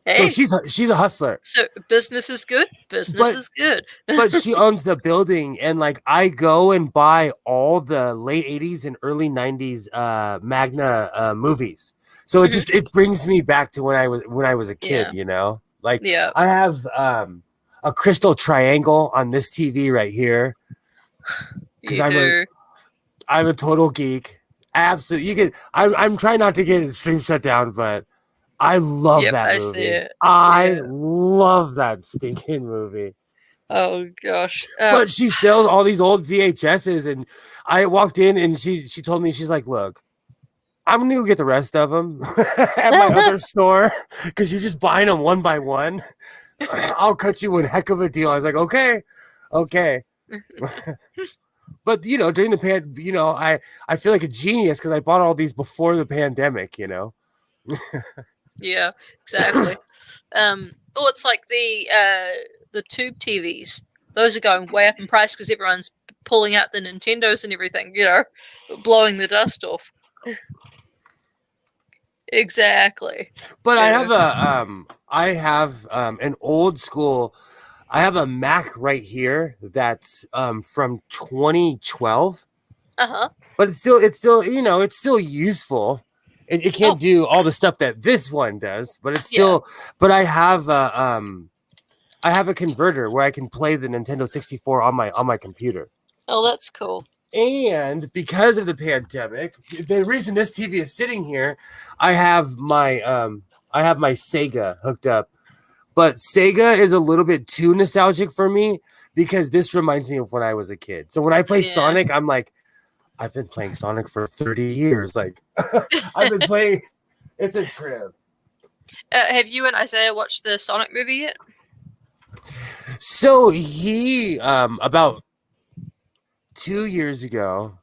Hey, So she's a hustler. so business is good. Business is good. But she owns the building, and like I go and buy all the late 80s and early 90s Magna movies. So it brings me back to when I was a kid, Like Yeah. I have a crystal triangle on this TV right here. Because I'm a total geek. Absolutely. I'm trying not to get the stream shut down, but I love that movie. I see it. I love that stinking movie. Oh gosh. But she sells all these old VHSs, and I walked in and she told me, she's like, look, I'm gonna go get the rest of them at my other store because you're just buying them one by one. I'll cut you one heck of a deal. I was like, okay. But during the I feel like a genius because I bought all these before the pandemic. Yeah, exactly. It's like the tube TVs. Those are going way up in price because everyone's pulling out the Nintendos and everything, blowing the dust off. Exactly. But I have an old school. I have a Mac right here that's from 2012. Uh-huh. But it's still useful. It can't do all the stuff that this one does, but it's still. But I have a converter where I can play the Nintendo 64 on my computer. Oh, that's cool. And because of the pandemic, the reason this TV is sitting here, I have my Sega hooked up But Sega is a little bit too nostalgic for me because this reminds me of when I was a kid. So when I play Yeah. Sonic, I'm like, I've been playing Sonic for 30 years. Like, I've been playing. It's a trip. Have you and Isaiah watched the Sonic movie yet? So he, about 2 years ago,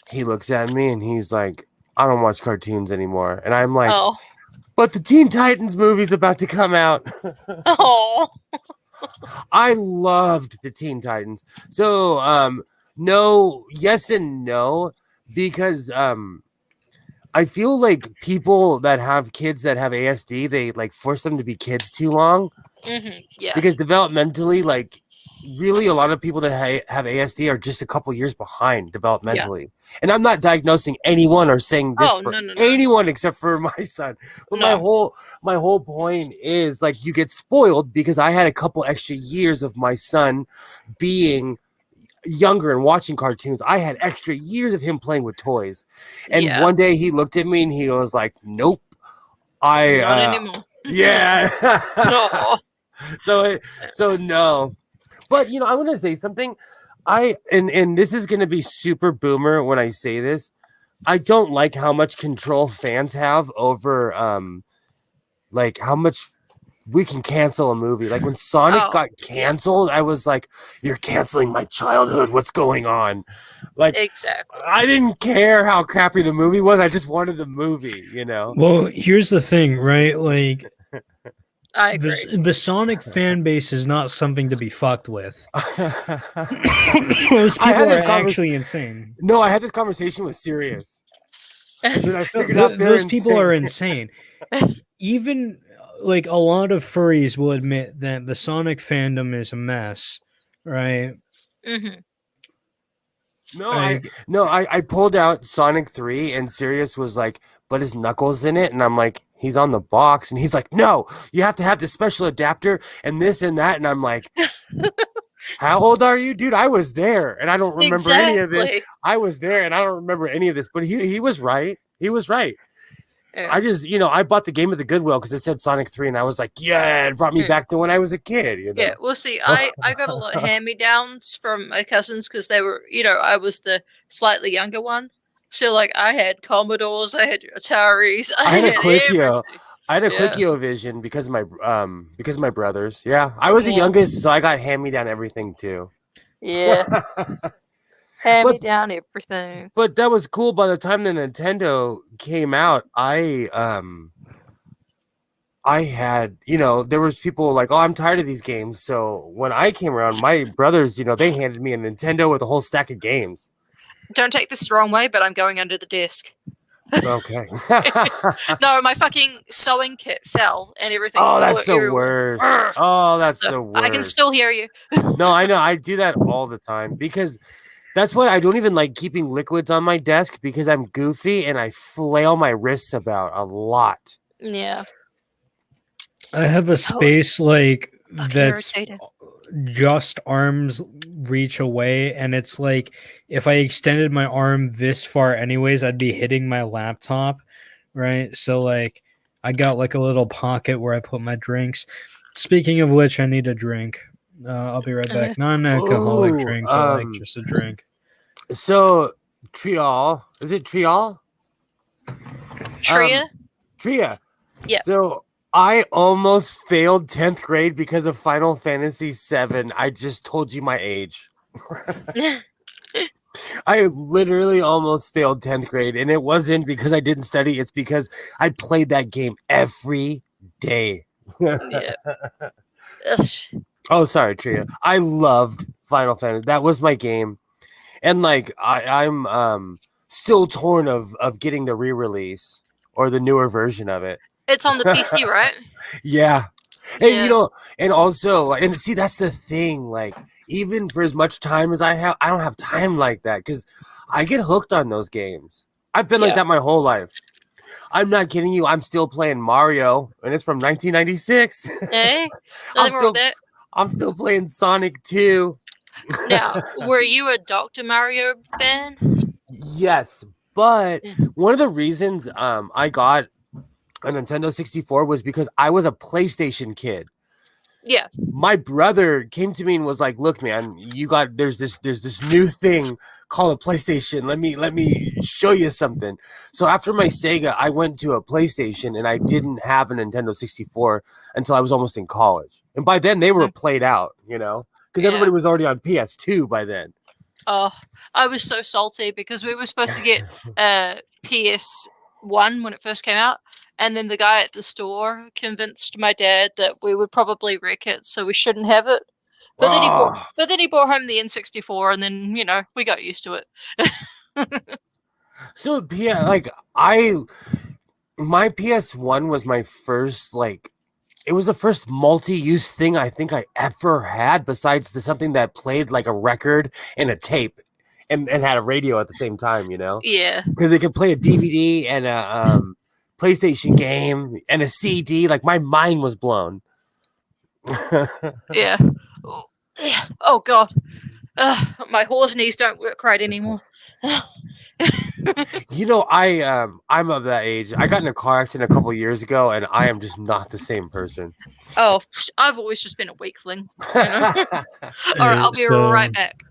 he looks at me and he's like, I don't watch cartoons anymore. And I'm like, Oh. but the Teen Titans movie's about to come out. Oh. I loved the Teen Titans. So, no, yes and no, because I feel like people that have kids that have ASD, they like force them to be kids too long. Yeah. Because developmentally, like, really a lot of people that have ASD are just a couple years behind developmentally. And I'm not diagnosing anyone or saying this for anyone except for my son. But my whole point is, like, you get spoiled because I had a couple extra years of my son being younger and watching cartoons. I had extra years of him playing with toys. And one day he looked at me and he was like, nope. Not anymore. Yeah. No. So no. But I want to say something. And this is going to be super boomer when I say this. I don't like how much control fans have over like how much we can cancel a movie. Like when Sonic got canceled, I was like, you're canceling my childhood. What's going on? Like, exactly. I didn't care how crappy the movie was. I just wanted the movie, Well, here's the thing, right? Like, I agree. The Sonic fan base is not something to be fucked with. Those people are actually insane. No, I had this conversation with Sirius. And I figured out those people are insane. Even like a lot of furries will admit that the Sonic fandom is a mess, right? No, I pulled out Sonic 3 and Sirius was like, but his Knuckles in it, and I'm like, he's on the box, and he's like, no, you have to have the special adapter and this and that, and I'm like, how old are you, dude? I was there, and I don't remember any of this. I was there, and I don't remember any of this. But he was right. He was right. Yeah. I just, I bought the game at the Goodwill because it said Sonic 3, and I was like, yeah, it brought me back to when I was a kid. Yeah, we'll see. I got a lot of hand-me-downs from my cousins because they were, I was the slightly younger one. So, like, I had Commodores, I had Ataris, I had a Coleco. I had a ColecoVision because of my brothers. Yeah, I was the youngest, so I got hand-me-down everything too. Yeah. Hand-me-down everything. But that was cool. By the time the Nintendo came out, I had, there was people like, oh, I'm tired of these games. So when I came around, my brothers, they handed me a Nintendo with a whole stack of games. Don't take this the wrong way, but I'm going under the desk. Okay. No, my fucking sewing kit fell and everything. Oh, that's the worst. Oh, that's the worst. I can still hear you. No, I know. I do that all the time because that's why I don't even like keeping liquids on my desk because I'm goofy and I flail my wrists about a lot. Yeah. I have a space like that's just arm's reach away, and it's like if I extended my arm this far anyways, I'd be hitting my laptop, right? So like I got like a little pocket where I put my drinks. Speaking of which, I need a drink. I'll be right back. Not an alcoholic drink, but like just a drink. So Trial, is it Trial? Tria? Tria. Yeah. So I almost failed 10th grade because of Final Fantasy VII. I just told you my age. I literally almost failed 10th grade, and it wasn't because I didn't study. It's because I played that game every day. Yeah. Oh, sorry, Tria. I loved Final Fantasy. That was my game. And like I'm still torn of getting the re-release or the newer version of it. It's on the PC, right? Yeah. And and also like, and see, that's the thing, like even for as much time as I have, I don't have time like that because I get hooked on those games. I've been like that my whole life. I'm not kidding you. I'm still playing Mario, and it's from 1996. Hey, I'm still playing Sonic 2. Now, were you a Dr. Mario fan? Yes, but one of the reasons I got a Nintendo 64 was because I was a PlayStation kid. Yeah. My brother came to me and was like, "Look, man, there's this new thing called a PlayStation. Let me show you something." So after my Sega, I went to a PlayStation, and I didn't have a Nintendo 64 until I was almost in college. And by then they were played out, because everybody was already on PS2 by then. Oh, I was so salty because we were supposed to get PS1 when it first came out, and then the guy at the store convinced my dad that we would probably wreck it, so we shouldn't have it. But then he brought home the N64, and then we got used to it. So yeah, my PS1 was my first it was the first multi-use thing I think I ever had, besides something that played like a record and a tape and had a radio at the same time, Yeah. because it could play a DVD and a PlayStation game and a CD. Like, my mind was blown. Yeah. Oh God. My horse knees don't work right anymore. I'm of that age. I got in a car accident a couple years ago, and I am just not the same person. Oh, I've always just been a weakling. All right, I'll be right back.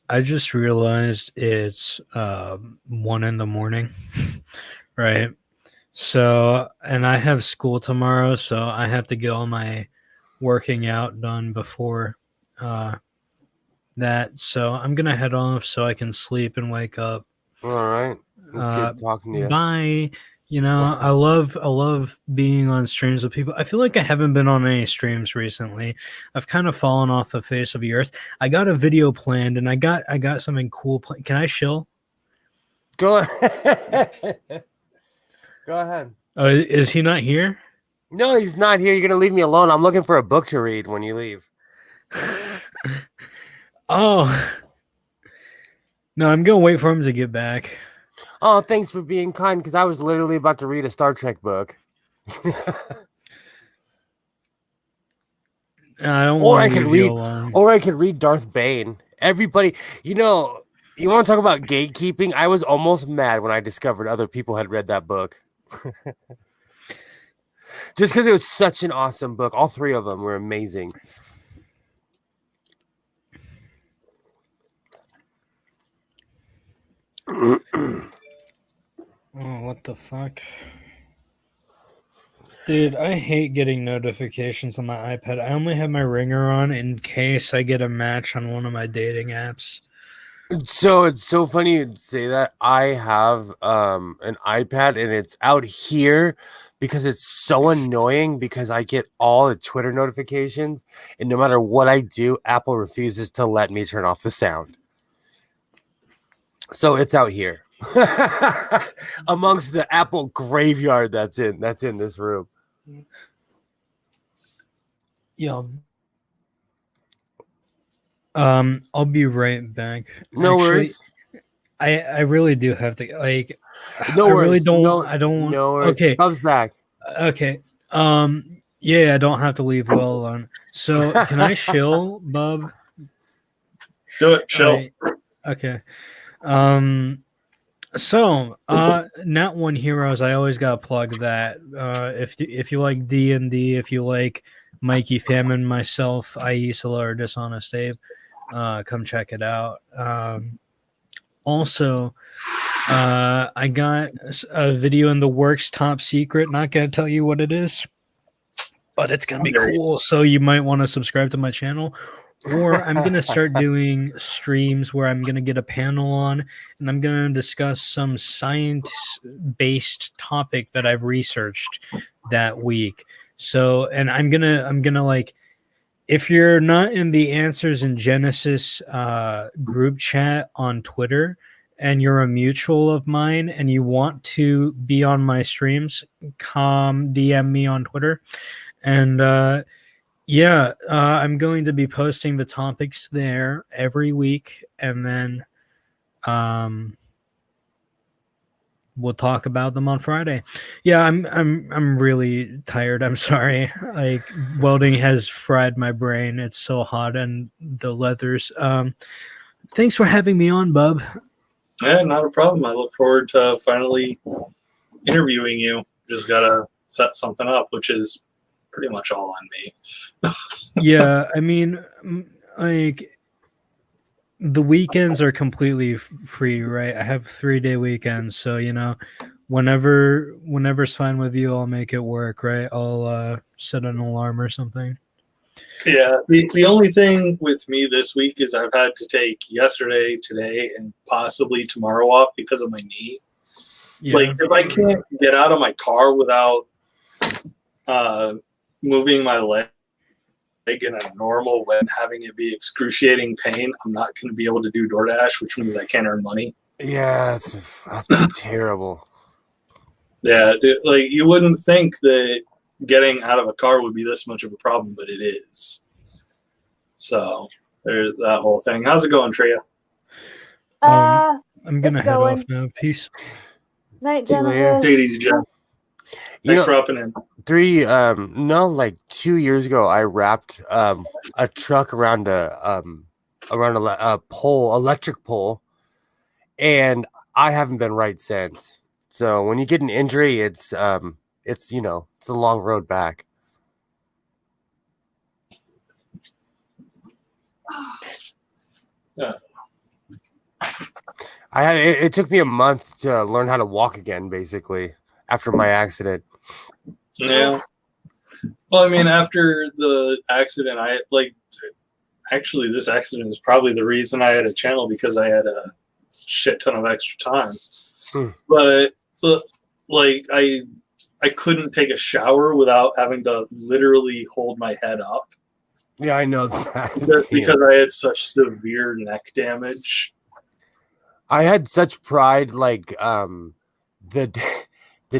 I just realized it's 1 a.m, right? So, and I have school tomorrow, so I have to get all my working out done before that. So I'm gonna head off so I can sleep and wake up. All right, let's get talking to you. Bye. I love being on streams with people. I feel like I haven't been on any streams recently. I've kind of fallen off the face of the earth. I got a video planned, and I got something cool. Can I shill? Go ahead. Go ahead. Is he not here? No, he's not here. You're gonna leave me alone. I'm looking for a book to read when you leave. Oh. No, I'm gonna wait for him to get back. Oh, thanks for being kind, because I was literally about to read a Star Trek book. I don't Or want I to could leave you read, alone. or I could read Darth Bane. Everybody, you want to talk about gatekeeping? I was almost mad when I discovered other people had read that book. Just because it was such an awesome book. All three of them were amazing. Oh, what the fuck? Dude, I hate getting notifications on my iPad. I only have my ringer on in case I get a match on one of my dating apps. So it's so funny you say that. I have an iPad, and it's out here because it's so annoying, because I get all the Twitter notifications, and no matter what I do, Apple refuses to let me turn off the sound. So it's out here. Amongst the Apple graveyard that's in this room. Yeah. I'll be right back. No worries. I really do have to, like, no I worries. really don't no, I don't want no worries. Okay. Comes back. Okay. Yeah, I don't have to leave Will alone. So can I shill, bub? Do it, chill. Right. Okay. So, Not One Heroes, I always gotta plug that. If you like D&D, if you like Mikey Famine, myself, Aisala, or Dishonest Abe, come check it out. Also, I got a video in the works, top secret. Not gonna tell you what it is, but it's gonna be cool. So you might want to subscribe to my channel. Or I'm going to start doing streams where I'm going to get a panel on, and I'm going to discuss some science-based topic that I've researched that week. So, and I'm going to like, if you're not in the Answers in Genesis group chat on Twitter, and you're a mutual of mine and you want to be on my streams, come DM me on Twitter. And, I'm going to be posting the topics there every week, and then we'll talk about them on Friday. Yeah, I'm really tired. I'm sorry. Like, welding has fried my brain. It's so hot, and the leathers. Thanks for having me on, bub. Yeah, not a problem. I look forward to finally interviewing you. Just gotta set something up, which is pretty much all on me. Yeah, I mean, like the weekends are completely free, right? I have 3-day weekends, so whenever's fine with you, I'll make it work, right? I'll set an alarm or something. Yeah, the only thing with me this week is I've had to take yesterday, today, and possibly tomorrow off because of my knee. Yeah. Like, if I can't get out of my car without moving my leg in a normal way and having it be excruciating pain, I'm not going to be able to do DoorDash, which means I can't earn money. Yeah, that's terrible. Yeah, like you wouldn't think that getting out of a car would be this much of a problem, but it is. So there's that whole thing. How's it going, Tria? I'm gonna it's head going. off now. Peace. Night, See you later. Genesis. Take it easy, Jen. You Thanks know, for hopping in. like 2 years ago, I wrapped a truck around a pole, electric pole, and I haven't been right since. So when you get an injury, it's a long road back. Yeah. It took me a month to learn how to walk again, basically, after my accident. Yeah. Well, I mean, after the accident, actually, this accident is probably the reason I had a channel, because I had a shit ton of extra time. But I couldn't take a shower without having to literally hold my head up. Yeah, I know that. Just because I had such severe neck damage. I had such pride, like the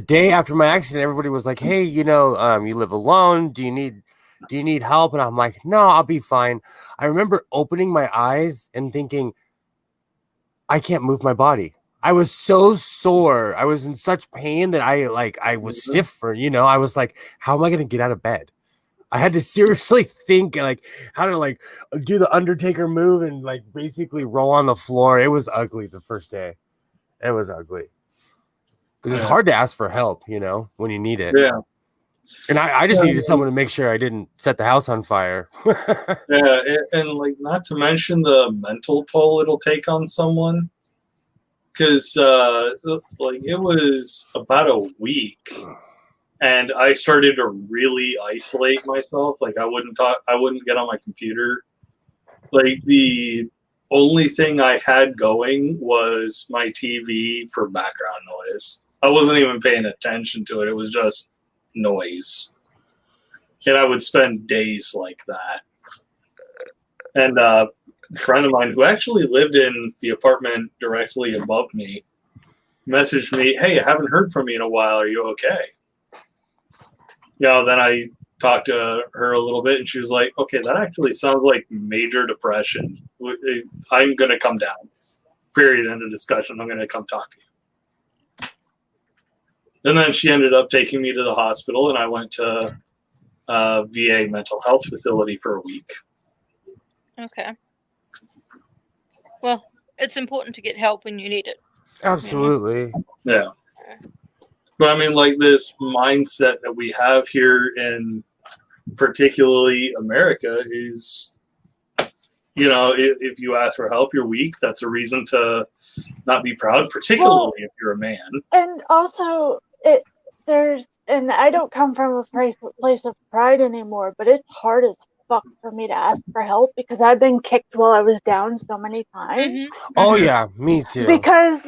day after my accident, everybody was like, "Hey, you live alone. Do you need help?" And I'm like, "No, I'll be fine." I remember opening my eyes and thinking, I can't move my body. I was so sore. I was in such pain that I was stiff for, I was like, how am I going to get out of bed? I had to seriously think how to do the Undertaker move and basically roll on the floor. It was ugly the first day. It was ugly. Because it's hard to ask for help, when you need it. Yeah. And I just needed someone to make sure I didn't set the house on fire. Yeah, and not to mention the mental toll it'll take on someone. Because it was about a week, and I started to really isolate myself. Like, I wouldn't talk, I wouldn't get on my computer. Like, the only thing I had going was my TV for background noise. I wasn't even paying attention to it. It was just noise. And I would spend days like that. And a friend of mine who actually lived in the apartment directly above me messaged me, "Hey, I haven't heard from you in a while. Are you okay?" Then I talked to her a little bit, and she was like, "Okay, that actually sounds like major depression. I'm going to come down. Period. End of discussion. I'm going to come talk to you." And then she ended up taking me to the hospital, and I went to a VA mental health facility for a week. Okay. Well, it's important to get help when you need it. Absolutely. Yeah. But I mean, this mindset that we have here in particularly America is, if you ask for help, you're weak. That's a reason to not be proud, particularly if you're a man. And also, and I don't come from a place of pride anymore, but it's hard as fuck for me to ask for help because I've been kicked while I was down so many times. Mm-hmm. Oh yeah, me too. Because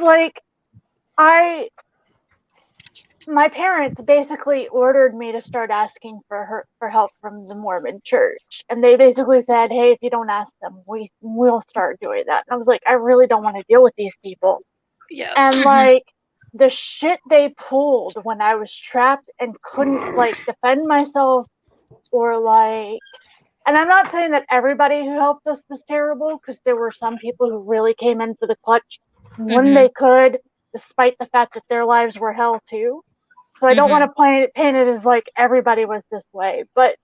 my parents basically ordered me to start asking for help from the Mormon church, and they basically said, "Hey, if you don't ask them, we'll start doing that." And I was like, I really don't want to deal with these people. Yeah. And the shit they pulled when I was trapped and couldn't defend myself, or and I'm not saying that everybody who helped us was terrible, because there were some people who really came in for the clutch when they could, despite the fact that their lives were hell too. So I don't want to paint it as everybody was this way, but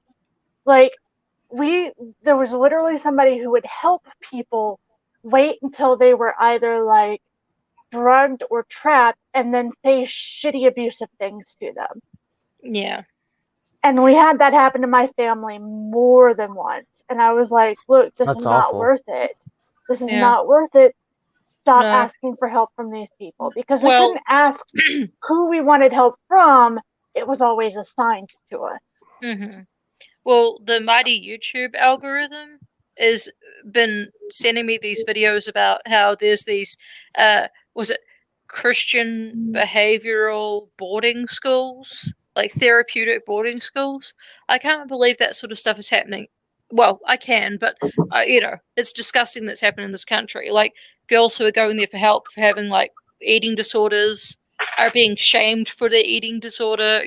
there was literally somebody who would help people wait until they were either drugged or trapped and then say shitty abusive things to them. Yeah. And we had that happen to my family more than once. And I was like, look, this That's is not awful. worth it. This is Yeah. not worth it. Stop No. asking for help from these people. Because we Well- couldn't ask who we wanted help from. It was always assigned to us. Mm-hmm. Well, the mighty YouTube algorithm has been sending me these videos about how there's these, was it Christian behavioral boarding schools, like therapeutic boarding schools? I can't believe that sort of stuff is happening. Well, I can, but it's disgusting that's happening in this country. Like girls who are going there for help for having like eating disorders are being shamed for their eating disorder.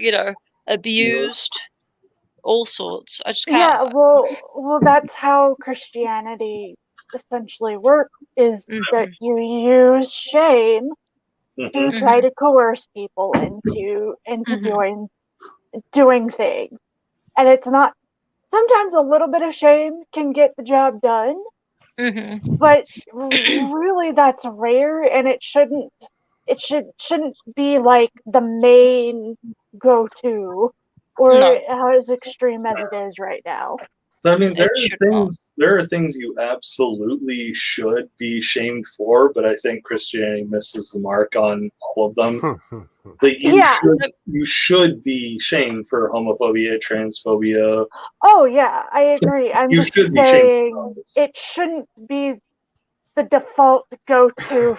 Abused. All sorts. I just can't. Yeah, well, that's how Christianity essentially works. Is that you use shame to try to coerce people into doing things, and it's not. Sometimes a little bit of shame can get the job done, but really that's rare, and it shouldn't be like the main go-to or as extreme as it is right now. So I mean, there are things you absolutely should be shamed for, but I think Christianity misses the mark on all of them. You should be shamed for homophobia, transphobia. Oh yeah, I agree. I'm You just should be saying shamed. it shouldn't be the default go-to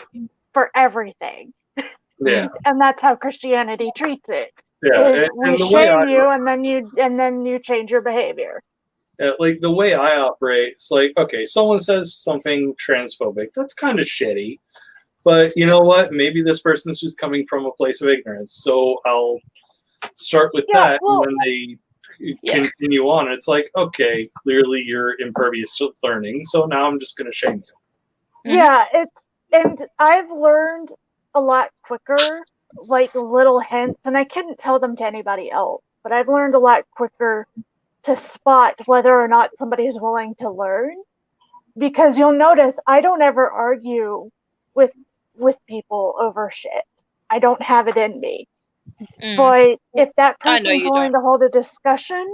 for everything. Yeah, and that's how Christianity treats it. yeah. We shame you, and then you change your behavior. Like the way I operate, it's like, okay, someone says something transphobic. That's kind of shitty. But you know what? Maybe this person's just coming from a place of ignorance. So I'll start with that, and then they continue on. It's like, okay, clearly you're impervious to learning. So now I'm just going to shame you. Yeah, and I've learned a lot quicker, like little hints, and I couldn't tell them to anybody else. But I've learned a lot quicker to spot whether or not somebody is willing to learn, because you'll notice I don't ever argue with people over shit. I don't have it in me. But if that person's willing to hold a discussion,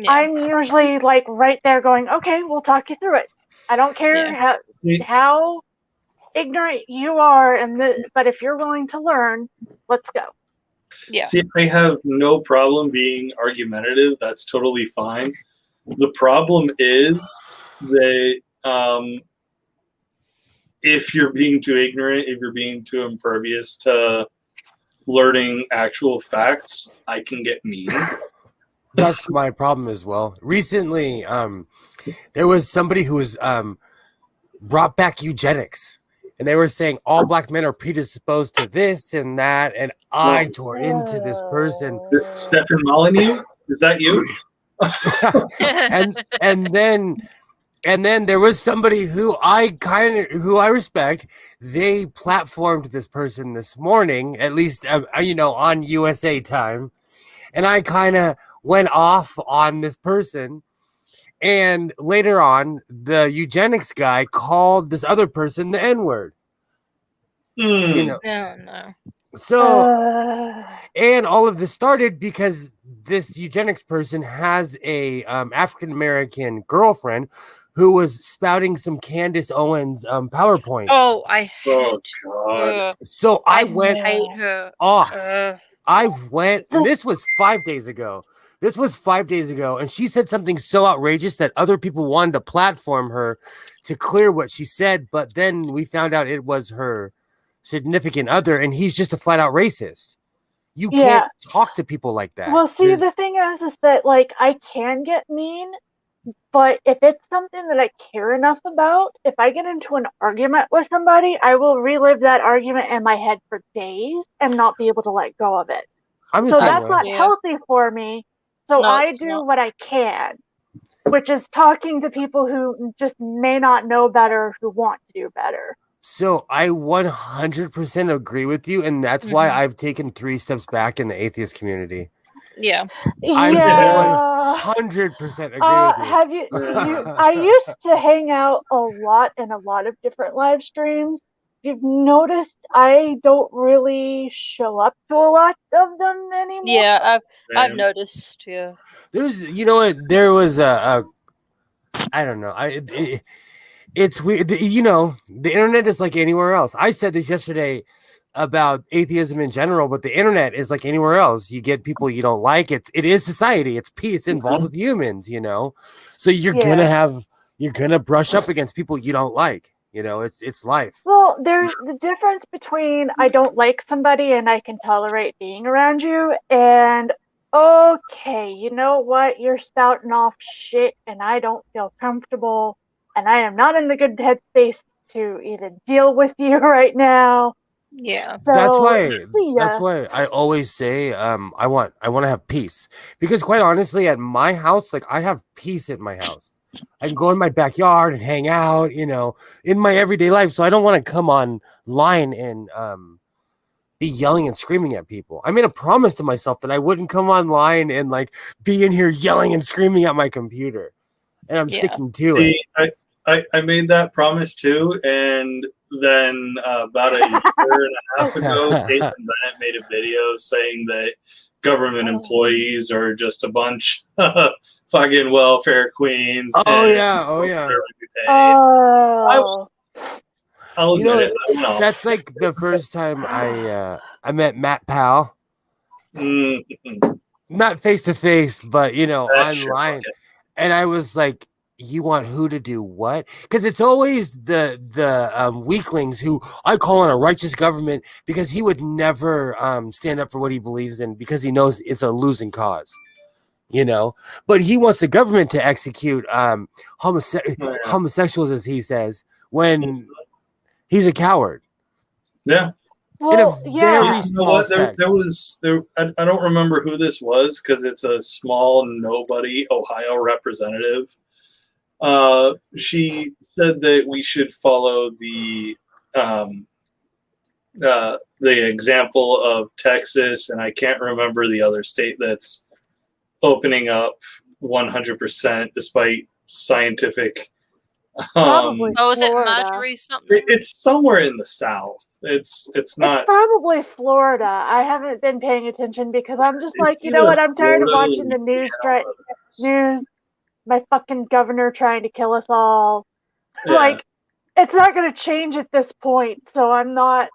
I'm usually like right there going, okay, we'll talk you through it. I don't care how ignorant you are, but if you're willing to learn, let's go. Yeah. See, I have no problem being argumentative. That's totally fine. The problem is that if you're being too ignorant, if you're being too impervious to learning actual facts, I can get mean. That's my problem as well. Recently, there was somebody who was brought back eugenics. And they were saying all black men are predisposed to this and that, and I tore into this person. Stephen Molyneux, is that you? and then there was somebody who I respect. They platformed this person this morning, at least on USA time, and I kind of went off on this person. And later on, the eugenics guy called this other person the N-word. No. So, and all of this started because this eugenics person has a African-American girlfriend who was spouting some Candace Owens PowerPoint. Oh, I hate God. So I went hate her. off. I went, and this was 5 days ago. And she said something so outrageous that other people wanted to platform her to clear what she said. But then we found out it was her significant other, and he's just a flat out racist. You can't talk to people like that. Well, see, the thing is that like I can get mean, but if it's something that I care enough about, if I get into an argument with somebody, I will relive that argument in my head for days and not be able to let go of it. So that's not healthy for me. So I do what I can, which is talking to people who just may not know better, who want to do better. So I 100% agree with you, and that's why I've taken 3 steps back in the atheist community. Yeah. I 100% agree with you. I used to hang out a lot in a lot of different live streams, you've noticed, I don't really show up to a lot of them anymore. Yeah, I've Same. noticed. Yeah. There's, you know what? There was I don't know. It's weird. You know, the internet is like anywhere else. I said this yesterday about atheism in general, but the internet is like anywhere else. You get people you don't like. It is society. It's peace. It's involved with humans. You know, so you're gonna brush up against people you don't like. You know, it's life. Well, there's the difference between I don't like somebody and I can tolerate being around you, and okay, you know what? You're spouting off shit and I don't feel comfortable, and I am not in the good headspace to even deal with you right now. Yeah. That's So, why see that's ya. why I always say I want to have peace, because quite honestly at my house, like, I have peace in my house. I can go in my backyard and hang out, you know, in my everyday life. So I don't want to come online and be yelling and screaming at people. I made a promise to myself that I wouldn't come online and like be in here yelling and screaming at my computer, and I'm Yeah. sticking to it. See, I made that promise too, and then about a year and a half ago, Caitlin Bennett made a video saying that government employees are just a bunch of fucking welfare queens. Oh and yeah, oh yeah. barely be paid. Oh, I'll You know, admit it. I don't know. that's like the first time I met Matt Powell. Mhm. Not face to face, but you know, That shit, online. okay. And I was like, you want who to do what? Because it's always the weaklings who I call on a righteous government, because he would never stand up for what he believes in, because he knows it's a losing cause, you know. But he wants the government to execute Yeah. homosexuals, as he says, when he's a coward. Yeah. well, in a yeah. very You know small what? sect. I don't remember who this was because it's a small nobody Ohio representative. She said that we should follow the example of Texas, and I can't remember the other state that's opening up 100% despite scientific. Probably Oh, is it Florida. Marjorie something? It's somewhere in the South. It's It's not. probably Florida. I haven't been paying attention because I'm just like, It's you know either what? I'm tired of Florida or watching the news. Louisiana. News. My fucking governor trying to kill us all. Yeah. Like, it's not going to change at this point. So I'm not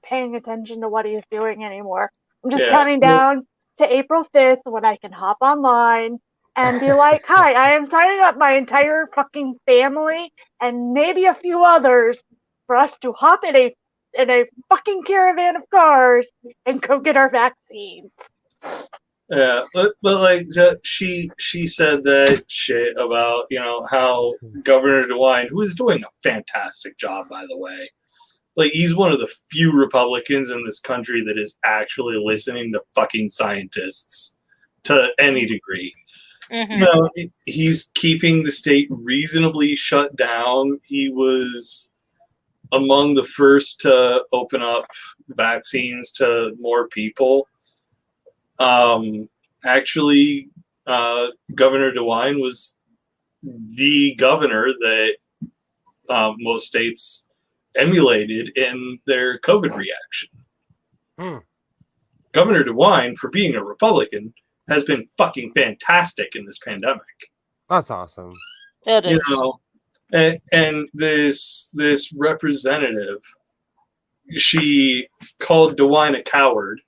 paying attention to what he's doing anymore. I'm just Yeah. counting down to April 5th when I can hop online and be like, hi, I am signing up my entire fucking family and maybe a few others for us to hop in a fucking caravan of cars and go get our vaccines. Yeah, but like she said that shit about, you know, how Governor DeWine, who is doing a fantastic job, by the way, like, he's one of the few Republicans in this country that is actually listening to fucking scientists to any degree. Mhm. You know, he's keeping the state reasonably shut down. He was among the first to open up vaccines to more people. Actually, Governor DeWine was the governor that most states emulated in their COVID reaction. Governor DeWine, for being a Republican, has been fucking fantastic in this pandemic. That's awesome. It You is. know, and this representative, she called DeWine a coward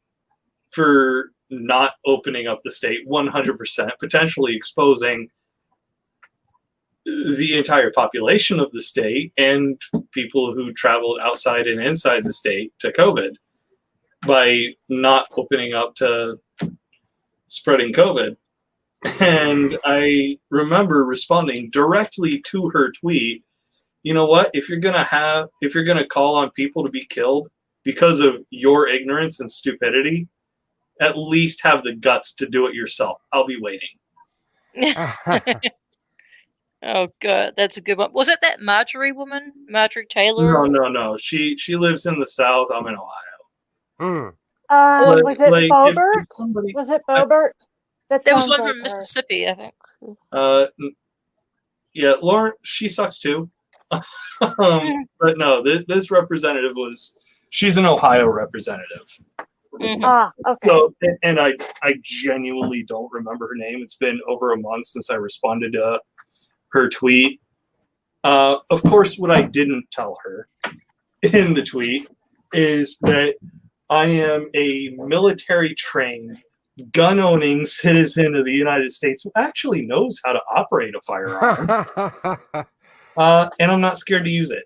for not opening up the state 100%, potentially exposing the entire population of the state and people who traveled outside and inside the state to COVID by not opening up to spreading COVID. And I remember responding directly to her tweet, you know what, if you're gonna call on people to be killed because of your ignorance and stupidity, at least have the guts to do it yourself. I'll be waiting. Oh, good. That's a good one. Was it that Marjorie woman? Marjorie Taylor? No. She lives in the South. I'm in Ohio. Or- Was it like, if Bobert? somebody- Was it Bobert? That There was sounds one like from her. Mississippi, I think. Yeah, Lauren, she sucks too. But no, this representative she's an Ohio representative. Ah, okay. So, and I genuinely don't remember her name. It's been over a month since I responded to her tweet. Of course, what I didn't tell her in the tweet is that I am a military trained, gun owning citizen of the United States who actually knows how to operate a firearm. And I'm not scared to use it.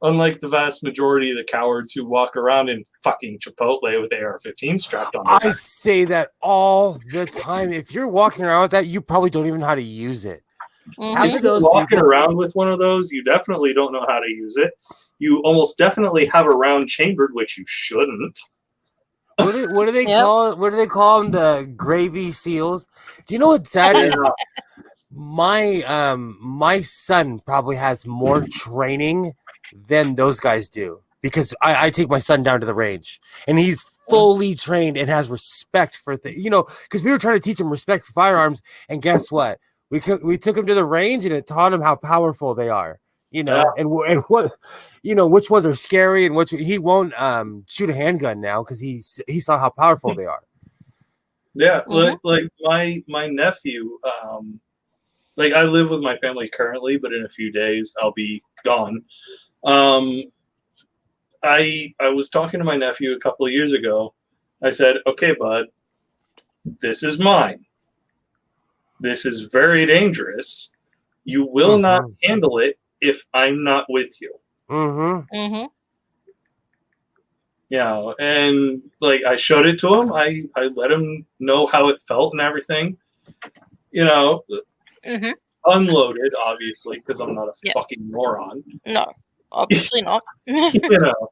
Unlike the vast majority of the cowards who walk around in fucking Chipotle with AR-15 strapped on their I back. say that all the time. If you're walking around with that, you probably don't even know how to use it. Half If of you're those walking people, around with one of those, you definitely don't know how to use it. You almost definitely have a round chambered, which you shouldn't. what do they Yep. call it? What do they call them? The gravy seals. Do you know what that is? My son probably has more training than those guys do because I take my son down to the range and he's fully trained and has respect for things. You know, because we were trying to teach him respect for firearms, and guess what? We took him to the range and it taught him how powerful they are. You know, and what, you know, which ones are scary and which he won't shoot a handgun now because he saw how powerful they are. Yeah, like my nephew, like I live with my family currently, but in a few days I'll be gone. I was talking to my nephew a couple of years ago. I said, "Okay, bud, this is mine. This is very dangerous. You will not handle it if I'm not with you." Mm-hmm. You know, and like I showed it to him. I let him know how it felt and everything. You know, unloaded, obviously, because I'm not a fucking moron. No, obviously not. You know,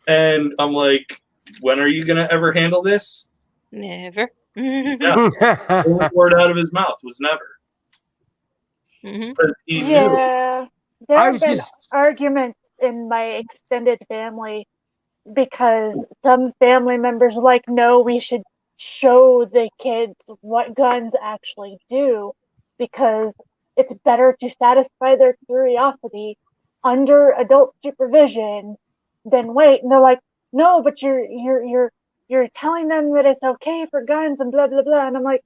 and I'm like, when are you gonna ever handle this? Never. Yeah, the only word out of his mouth was never. Because he knew. Yeah, there I have was been just- arguments in my extended family because some family members are like, no, we should show the kids what guns actually do because it's better to satisfy their curiosity under adult supervision than wait. And they're like, no, but you're telling them that it's okay for guns and blah blah blah. And I'm like,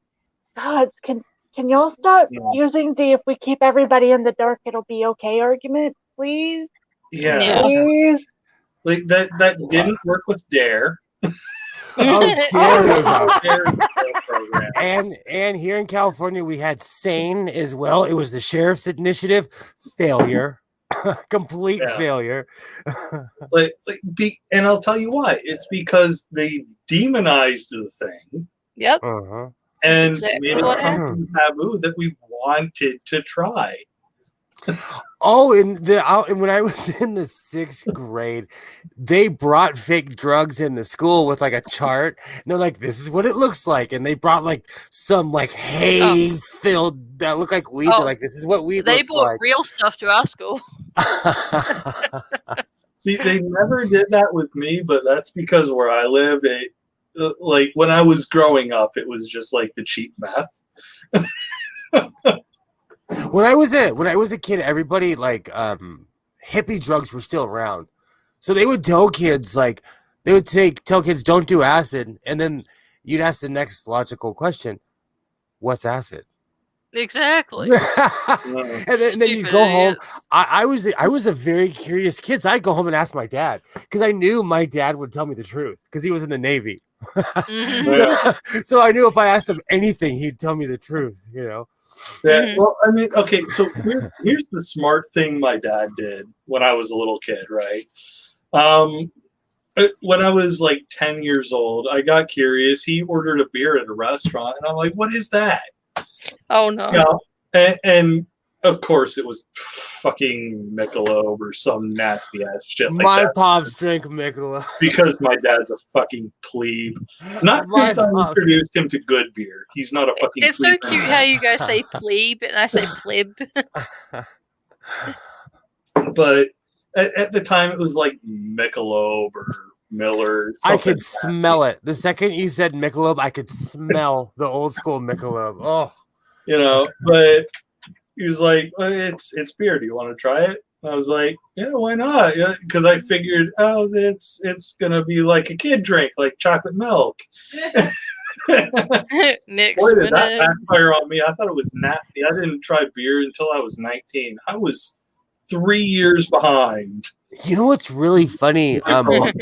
God, can y'all stop using the if we keep everybody in the dark it'll be okay argument, please? Yeah, Yeah. Please. like that didn't work with Dare. Oh, Dare is out. Dare is a program. And here in California, we had SANE as well. It was the sheriff's initiative. Failure. Complete failure. And I'll tell you why. It's because they demonized the thing Yep. and exactly made it what something taboo that we wanted to try. Oh, and when I was in the 6th grade, they brought fake drugs in the school with like a chart. And they're like, "This is what it looks like." And they brought like some like hay filled that looked like weed. They're like, "This is what weed They looks brought like." real stuff to our school. See, they never did that with me, but that's because where I live, like when I was growing up, it was just like the cheap meth. When I was a kid, everybody like hippie drugs were still around, so they would tell kids tell kids don't do acid, and then you'd ask the next logical question, "What's acid?" Exactly. and then you go home. I was a very curious kid, so I'd go home and ask my dad because I knew my dad would tell me the truth because he was in the Navy. So I knew if I asked him anything, he'd tell me the truth. You know. Yeah, well, I mean, okay, so here's the smart thing my dad did when I was a little kid, right? When I was like 10 years old, I got curious. He ordered a beer at a restaurant, and I'm like, what is that? Oh, no. You know, and of course, it was fucking Michelob or some nasty ass shit like My that. pops drank Michelob. Because my dad's a fucking plebe. Not since I introduced him to good beer. He's not a fucking It's plebe. so cute how you guys say plebe and I say pleb. But at the time, it was like Michelob or Miller. I could smell it. The second you said Michelob, I could smell the old school Michelob. Oh, you know, but he was like, it's beer. Do you want to try it? I was like, yeah, why not? Yeah, because I figured, it's gonna be like a kid drink, like chocolate milk. Next Boy, did that minute. backfire on me. I thought it was nasty. I didn't try beer until I was 19. I was 3 years behind. You know what's really funny? My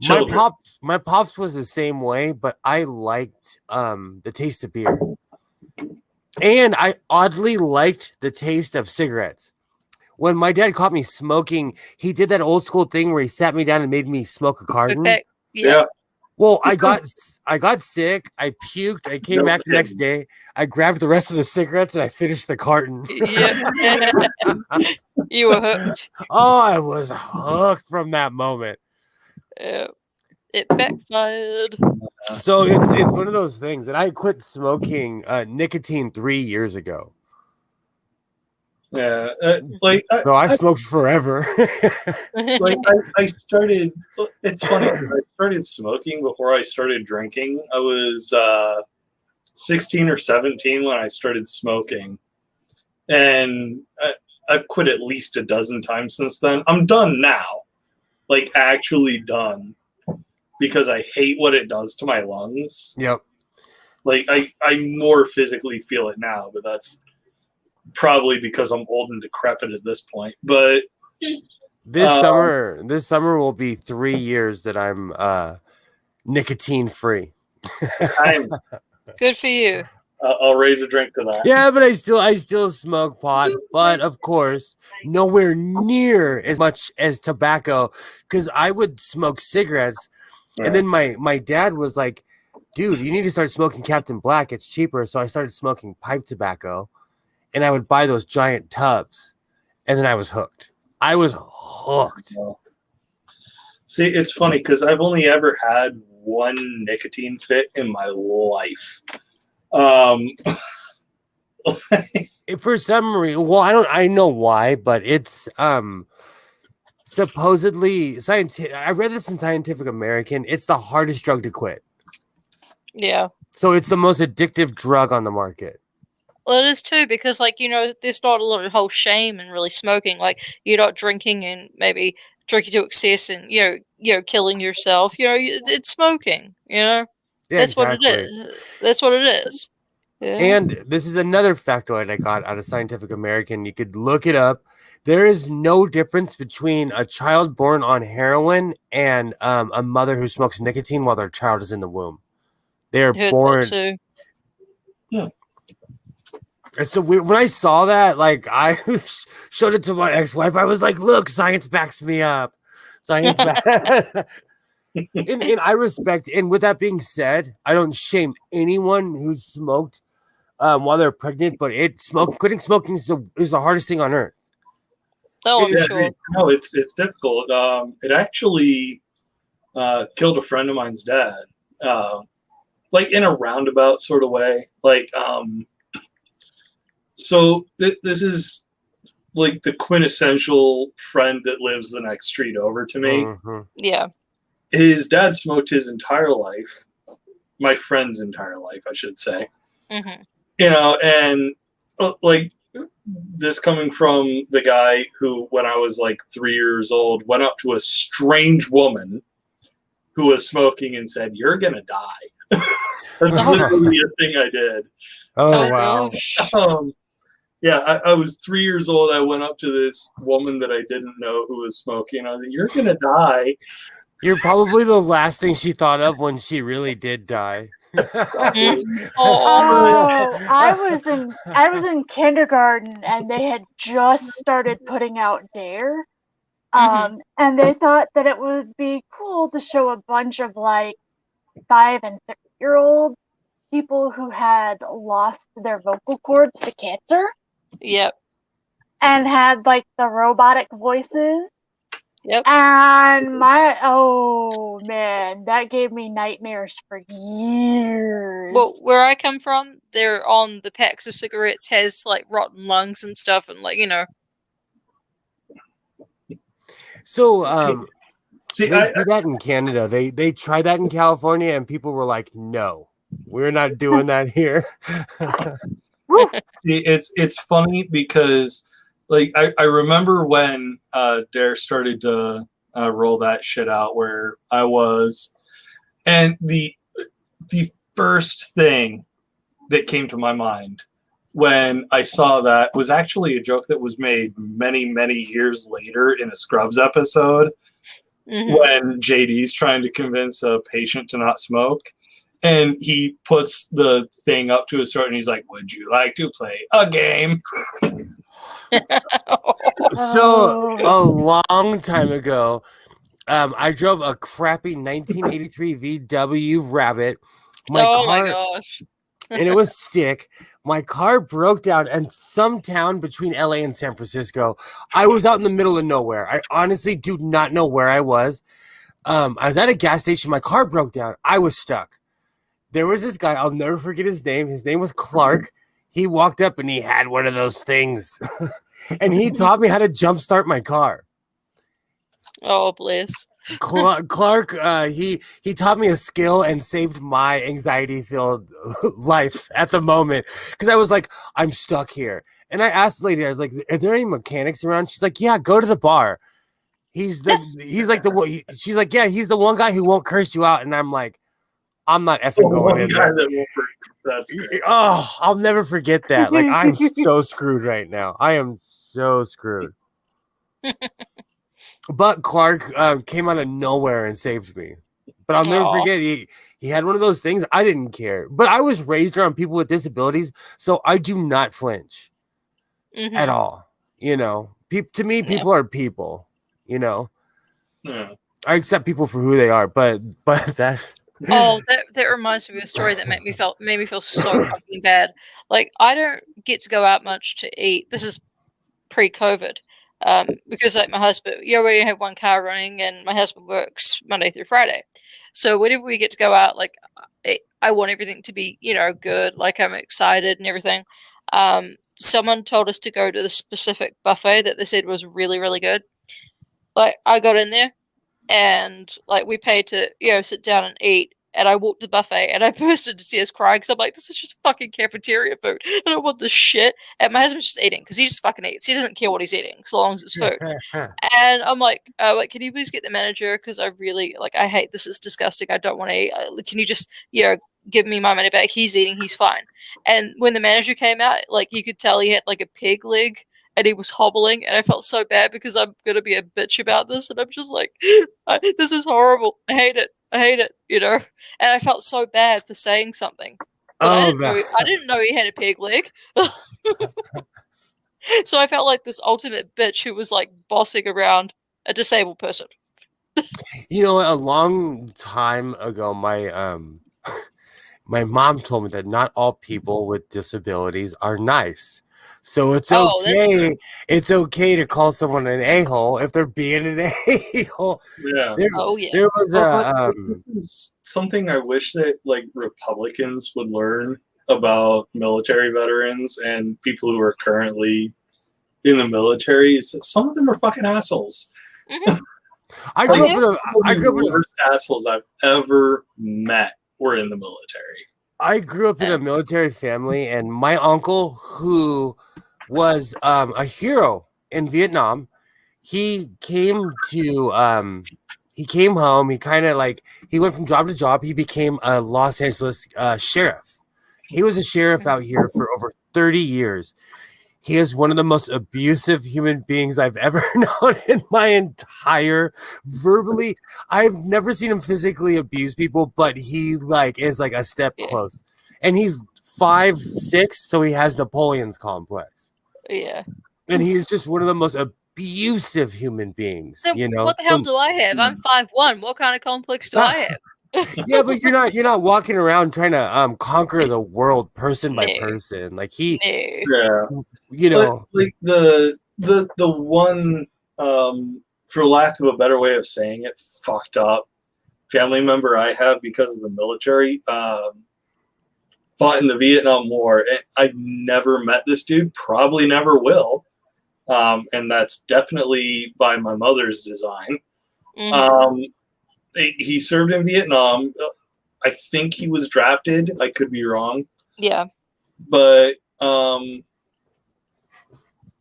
Children. pops was the same way, but I liked the taste of beer. And I oddly liked the taste of cigarettes. When my dad caught me smoking, he did that old school thing where he sat me down and made me smoke a carton. Okay. Yeah. Well, I got sick. I puked. I came No back the next kidding. day. I grabbed the rest of the cigarettes and I finished the carton. Yeah. You were hooked. Oh, I was hooked from that moment. Yeah. It backfired. So it's one of those things. And I quit smoking nicotine 3 years ago. Yeah. So I smoked forever. I started. It's funny. I started smoking before I started drinking. I was 16 or 17 when I started smoking, and I've quit at least a dozen times since then. I'm done now, like actually done, because I hate what it does to my lungs. Yep. Like I more physically feel it now, but that's probably because I'm old and decrepit at this point. But This summer will be 3 years that I'm nicotine free. Good for you. I'll raise a drink to that. Yeah, but I still smoke pot, but of course, nowhere near as much as tobacco, because I would smoke cigarettes, and then my dad was like, "Dude, you need to start smoking Captain Black. It's cheaper." So I started smoking pipe tobacco, and I would buy those giant tubs, and then I was hooked. I was hooked. See, it's funny because I've only ever had one nicotine fit in my life. For some reason, well, I know why, but it's supposedly scientific. I read this in Scientific American. It's the hardest drug to quit. Yeah. So it's the most addictive drug on the market. Well, it is too, because, like, there's not a lot of whole shame in really smoking. Like, you're not drinking and maybe drinking to excess and, killing yourself. It's smoking, Yeah, That's exactly. what it is. That's what it is. Yeah. And this is another factoid I got out of Scientific American. You could look it up. There is no difference between a child born on heroin and a mother who smokes nicotine while their child is in the womb. They're Heard born. that too. It's so weird. When I saw that, like, I showed it to my ex-wife. I was like, "Look, science backs me up. Science backs." and I respect. And with that being said, I don't shame anyone who's smoked while they're pregnant. But quitting smoking is the hardest thing on earth. Oh, I'm Yeah, sure. no, it's difficult. It actually killed a friend of mine's dad, like in a roundabout sort of way. Like, so this is like the quintessential friend that lives the next street over to me. Mm-hmm. Yeah. His dad smoked his entire life. My friend's entire life, I should say. Mm-hmm. And like this coming from the guy who, when I was like 3 years old, went up to a strange woman who was smoking and said, "You're gonna die." That's literally a thing I did. Oh wow! Gosh. Yeah, I was 3 years old. I went up to this woman that I didn't know who was smoking. I was like, "You're gonna die." You're probably the last thing she thought of when she really did die. Oh, I was in kindergarten and they had just started putting out Dare. And they thought that it would be cool to show a bunch of like 5 and 6-year-old people who had lost their vocal cords to cancer Yep. and had like the robotic voices. Yep. And oh man, that gave me nightmares for years. Well, where I come from, they're on the packs of cigarettes has like rotten lungs and stuff, and like So See, they do that in Canada. They tried that in California, and people were like, "No, we're not doing that here." it's funny because like I remember when Dare started to roll that shit out where I was, and the first thing that came to my mind when I saw that was actually a joke that was made many years later in a Scrubs episode when JD's trying to convince a patient to not smoke. And he puts the thing up to his throat and he's like, "Would you like to play a game?" So a long time ago, I drove a crappy 1983 VW Rabbit. My gosh. And it was stick. My car broke down in some town between LA and San Francisco. I was out in the middle of nowhere. I honestly do not know where I was. I was at a gas station. My car broke down. I was stuck. There was this guy. I'll never forget his name. His name was Clark. He walked up and he had one of those things. And he taught me how to jumpstart my car. Oh, bless. Clark, he taught me a skill and saved my anxiety-filled life at the moment because I was like, I'm stuck here. And I asked the lady, I was like, "Are there any mechanics around?" She's like, "Yeah, go to the bar. She's like, "Yeah, he's the one guy who won't curse you out." And I'm like, I'm not effing going in there. That's great. Oh, I'll never forget that. Like, I'm so screwed right now. I am so screwed. But Clark came out of nowhere and saved me. But I'll never forget, he had one of those things. I didn't care. But I was raised around people with disabilities, so I do not flinch at all. You know, to me, people are people, you know. Yeah. I accept people for who they are, but that... Oh, that reminds me of a story that made me feel so fucking bad. Like, I don't get to go out much to eat. This is pre-COVID. Because like my husband, we only have one car running, and my husband works Monday through Friday. So whenever we get to go out, like I want everything to be, good. Like I'm excited and everything. Someone told us to go to the specific buffet that they said was really, really good. Like I got in there, and like we paid to sit down and eat. And I walked to the buffet and I burst into tears crying because I'm like, this is just fucking cafeteria food. I don't want this shit. And my husband's just eating because he just fucking eats. He doesn't care what he's eating so long as it's food. And I'm like, can you please get the manager? Because I really, I hate this. Is disgusting. I don't want to eat. Can you just, give me my money back? He's eating. He's fine. And when the manager came out, you could tell he had a pig leg. And he was hobbling, and I felt so bad because I'm gonna be a bitch about this, and I'm just like, this is horrible. I hate it, And I felt so bad for saying something. I didn't know he had a pig leg. So I felt like this ultimate bitch who was bossing around a disabled person. A long time ago, my mom told me that not all people with disabilities are nice. So it's okay. It's okay to call someone an a-hole if they're being an a-hole. Yeah. There was this is something I wish that Republicans would learn about military veterans and people who are currently in the military. Is that some of them are fucking assholes. I grew up in the worst assholes I've ever met were in the military. I grew up in a military family, and my uncle, who was a hero in Vietnam, he came home. He kind of he went from job to job. He became a Los Angeles sheriff. He was a sheriff out here for over 30 years. He is one of the most abusive human beings I've ever known in my entire verbally. I've never seen him physically abuse people, but he is a step close. And he's 5'6", so he has Napoleon's complex. Yeah. And he's just one of the most abusive human beings. Then what the hell do I have? I'm 5'1". What kind of complex do I have? Yeah, but you're not walking around trying to conquer the world person by person. But, the one for lack of a better way of saying it, fucked up family member I have because of the military fought in the Vietnam War. And I never met this dude, probably never will. And that's definitely by my mother's design. He served in Vietnam. I think he was drafted. I could be wrong. Yeah. But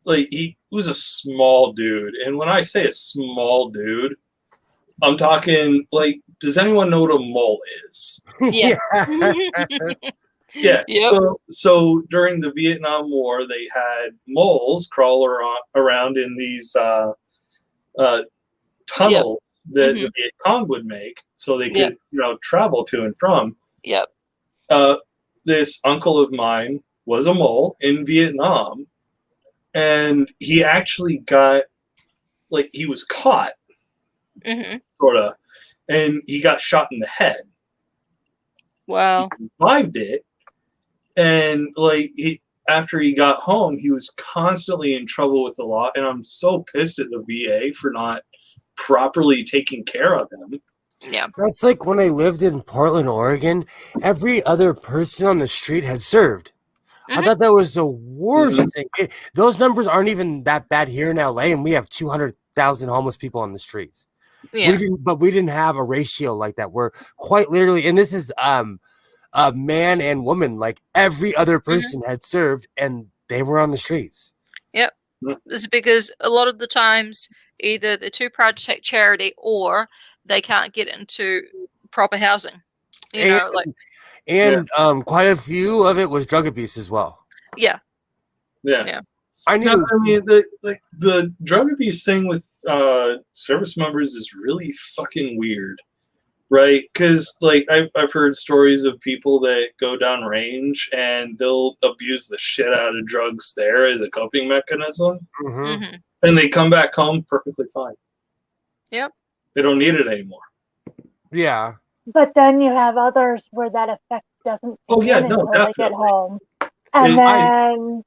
like he was a small dude, and when I say a small dude, I'm talking like, does anyone know what a mole is? Yeah. Yeah. Yep. So during the Vietnam War, they had moles crawl around in these tunnels that the Viet Cong would make, so they could travel to and from. Yep. This uncle of mine was a mole in Vietnam, and he actually got, like, he was caught, sort of, and he got shot in the head. Wow. He survived it, and like after he got home, he was constantly in trouble with the law, and I'm so pissed at the VA for not properly taking care of him. Yeah. That's like when I lived in Portland, Oregon. Every other person on the street had served. I thought that was the worst thing. Those numbers aren't even that bad here in LA, and we have 200,000 homeless people on the streets. Yeah. We didn't have a ratio like that. We're quite literally, and this is a man and woman. Like every other person had served, and they were on the streets. Yep. It's because a lot of the times either they're too proud to take charity or they can't get into proper housing. Quite a few of it was drug abuse as well. Yeah. I knew. No, I mean, the drug abuse thing with service members is really fucking weird, right? Because like I've heard stories of people that go down range and they'll abuse the shit out of drugs there as a coping mechanism, and they come back home perfectly fine. Yep. They don't need it anymore. Yeah. But then you have others where that effect doesn't begin until they get home, and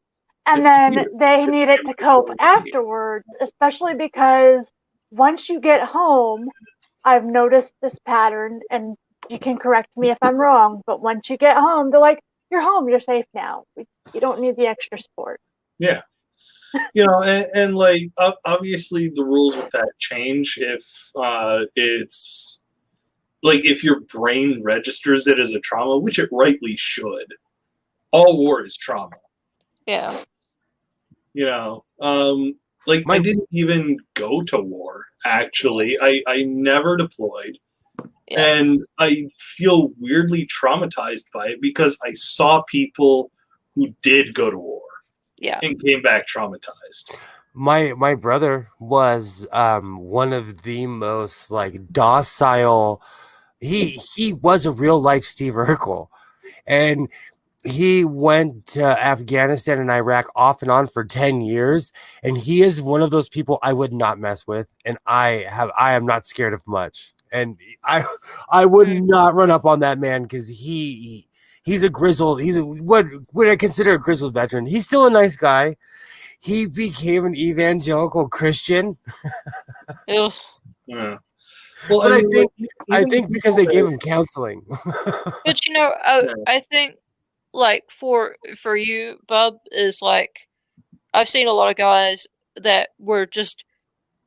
then they need it to cope afterwards. Especially because once you get home, I've noticed this pattern, and you can correct me if I'm wrong. But once you get home, they're like, "You're home. You're safe now. You don't need the extra support." Yeah. And like obviously the rules with that change if it's like if your brain registers it as a trauma, which it rightly should. All war is trauma. Yeah. Like I didn't even go to war, actually. I never deployed. Yeah. And I feel weirdly traumatized by it because I saw people who did go to war. Yeah. And came back traumatized. My brother was one of the most like docile. He was a real life Steve Urkel, and he went to Afghanistan and Iraq off and on for 10 years, and he is one of those people I would not mess with, and I am not scared of much, and I would not run up on that man because he's a grizzled, what would I consider a grizzled veteran. He's still a nice guy. He became an evangelical Christian. Yeah. Well, but I think because they gave him counseling. But I think like for you, Bub, is like I've seen a lot of guys that were just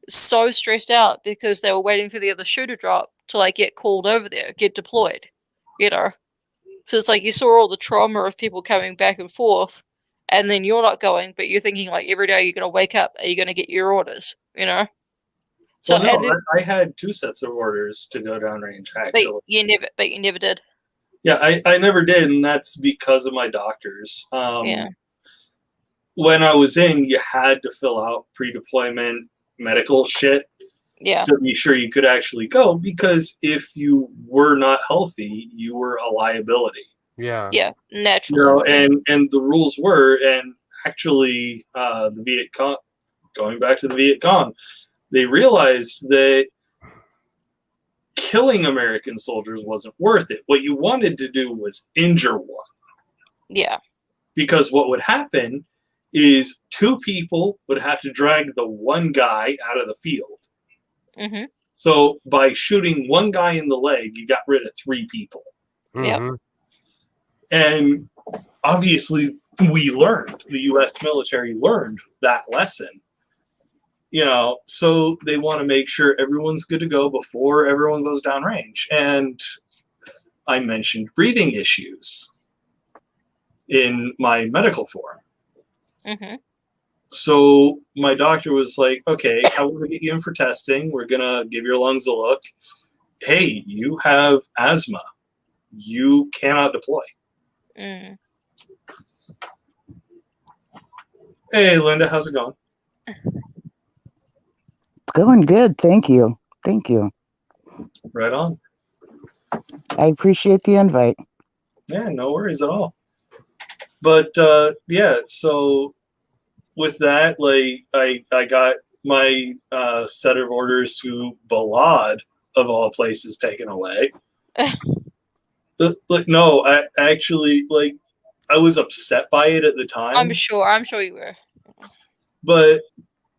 so stressed out because they were waiting for the other shoe to drop to like get called over there, get deployed, So it's like you saw all the trauma of people coming back and forth, and then you're not going, but you're thinking like every day you're going to wake up, are you going to get your orders, So well, no, I had 2 sets of orders to go downrange. Actually, but you never did. Yeah, I never did, and that's because of my doctors. When I was in, you had to fill out pre-deployment medical shit to be sure you could actually go, because if you were not healthy, you were a liability. Yeah. Yeah, naturally. And the rules were, and actually the Viet Cong, going back to the Viet Cong, they realized that killing American soldiers wasn't worth it. What you wanted to do was injure one. Yeah. Because what would happen is 2 people would have to drag the one guy out of the field. So by shooting one guy in the leg, you got rid of 3 people. Yeah. And obviously we learned, the U.S. military learned that lesson. So they want to make sure everyone's good to go before everyone goes downrange. And I mentioned breathing issues in my medical form. So my doctor was like, okay, I want to get you in for testing. We're going to give your lungs a look. Hey, you have asthma. You cannot deploy. Mm. Hey, Linda, how's it going? It's going good. Thank you. Thank you. Right on. I appreciate the invite. Yeah, no worries at all. But yeah, so with that, like I got my set of orders to Balad of all places taken away. Like no, I actually like I was upset by it at the time. I'm sure you were. But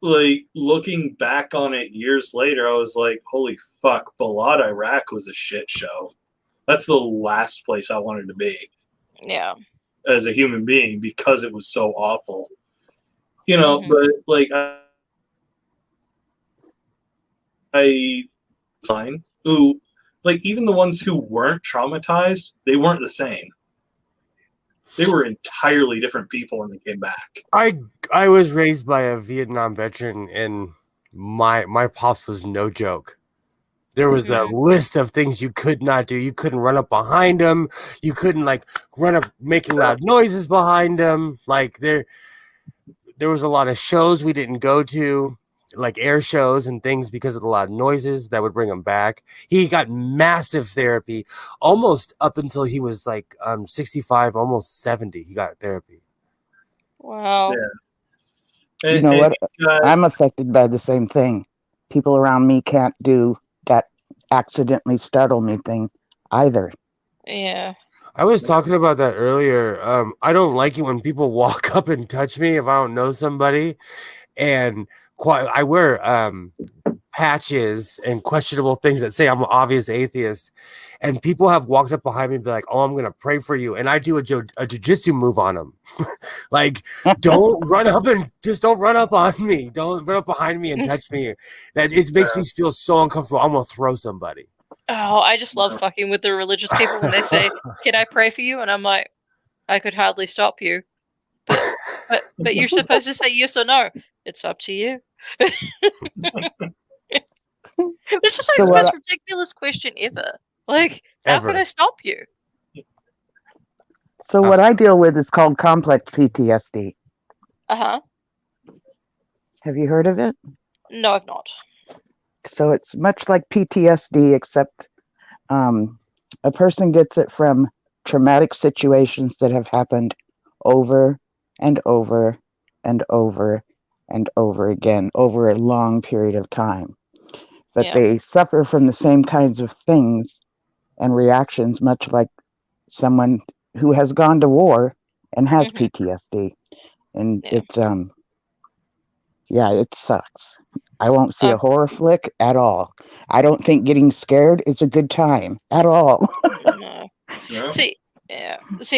like looking back on it years later, I was like, holy fuck, Balad Iraq was a shit show. That's the last place I wanted to be. Yeah. As a human being because it was so awful. You know, but like I sign who like even the ones who weren't traumatized, they weren't the same. They were entirely different people when they came back. I was raised by a Vietnam veteran, and my pops was no joke. There was a list of things you could not do. You couldn't run up behind him. You couldn't like run up making loud noises behind him. Like there was a lot of shows we didn't go to, like air shows and things because of the loud noises that would bring him back. He got massive therapy almost up until he was like 65, almost 70. He got therapy. Wow. Yeah. You know what? I'm affected by the same thing. People around me can't do that accidentally startle me thing either. Yeah. I was talking about that earlier. I don't like it when people walk up and touch me if I don't know somebody. And I wear patches and questionable things that say I'm an obvious atheist. And people have walked up behind me and be like, oh, I'm going to pray for you. And I do a jiu-jitsu move on them. Like, don't run up on me. Don't run up behind me and touch me. That it makes me feel so uncomfortable. I'm going to throw somebody. Oh, I just love fucking with the religious people when they say, "Can I pray for you?" And I'm like, I could hardly stop you. But you're supposed to say yes or no. It's up to you. It's just like the most ridiculous question ever. Like, how could I stop you? So what I deal with is called complex PTSD. Uh-huh. Have you heard of it? No, I've not. So it's much like PTSD, except a person gets it from traumatic situations that have happened over and over and over and over again over a long period of time. But they suffer from the same kinds of things and reactions, much like someone who has gone to war and has PTSD. And it's it sucks. I won't see a horror flick at all. I don't think getting scared is a good time at all. No. See,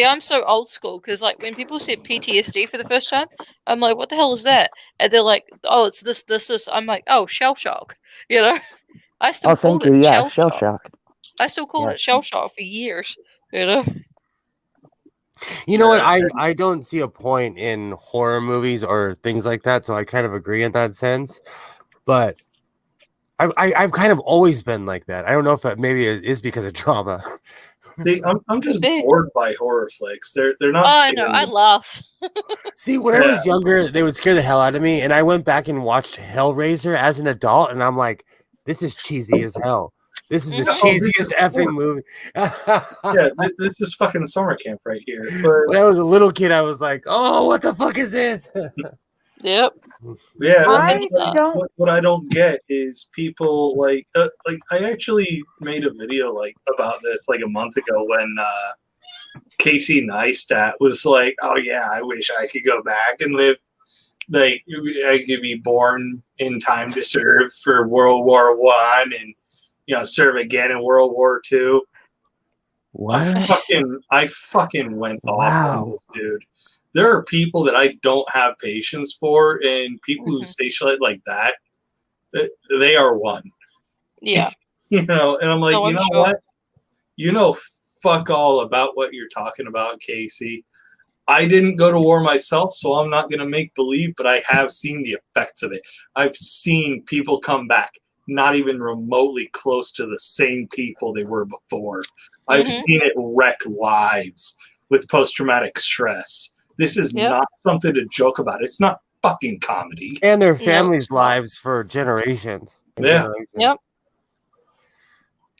I'm so old school because, like, when people said PTSD for the first time, I'm like, what the hell is that? And they're like, oh, it's this. I'm like, oh, shell shock. You know, I still called it shell shock. I still called it shell shock for years. You know. You know what? I don't see a point in horror movies or things like that, so I kind of agree in that sense. But I've kind of always been like that. I don't know if maybe it is because of trauma. See, I'm just bored by horror flicks. They're not. Oh, I know. I laugh. See, when I was younger, they would scare the hell out of me, and I went back and watched Hellraiser as an adult, and I'm like, this is cheesy as hell. This is the cheesiest effing movie. This is fucking summer camp right here. But when I was a little kid, I was like, oh, what the fuck is this? Yep. Yeah, don't. What I don't get is people like I actually made a video like about this like a month ago when Casey Neistat was like, "Oh yeah, I wish I could go back and live like I could be born in time to serve for World War I and serve again in World War II." What? I fucking went off on this dude. There are people that I don't have patience for, and people who say shit like that, they are one. Yeah. And I'm like, what? Fuck all about what you're talking about, Casey. I didn't go to war myself, so I'm not going to make believe, but I have seen the effects of it. I've seen people come back, not even remotely close to the same people they were before. I've seen it wreck lives with post-traumatic stress. This is not something to joke about. It's not fucking comedy. And their families' lives for generations. Yep.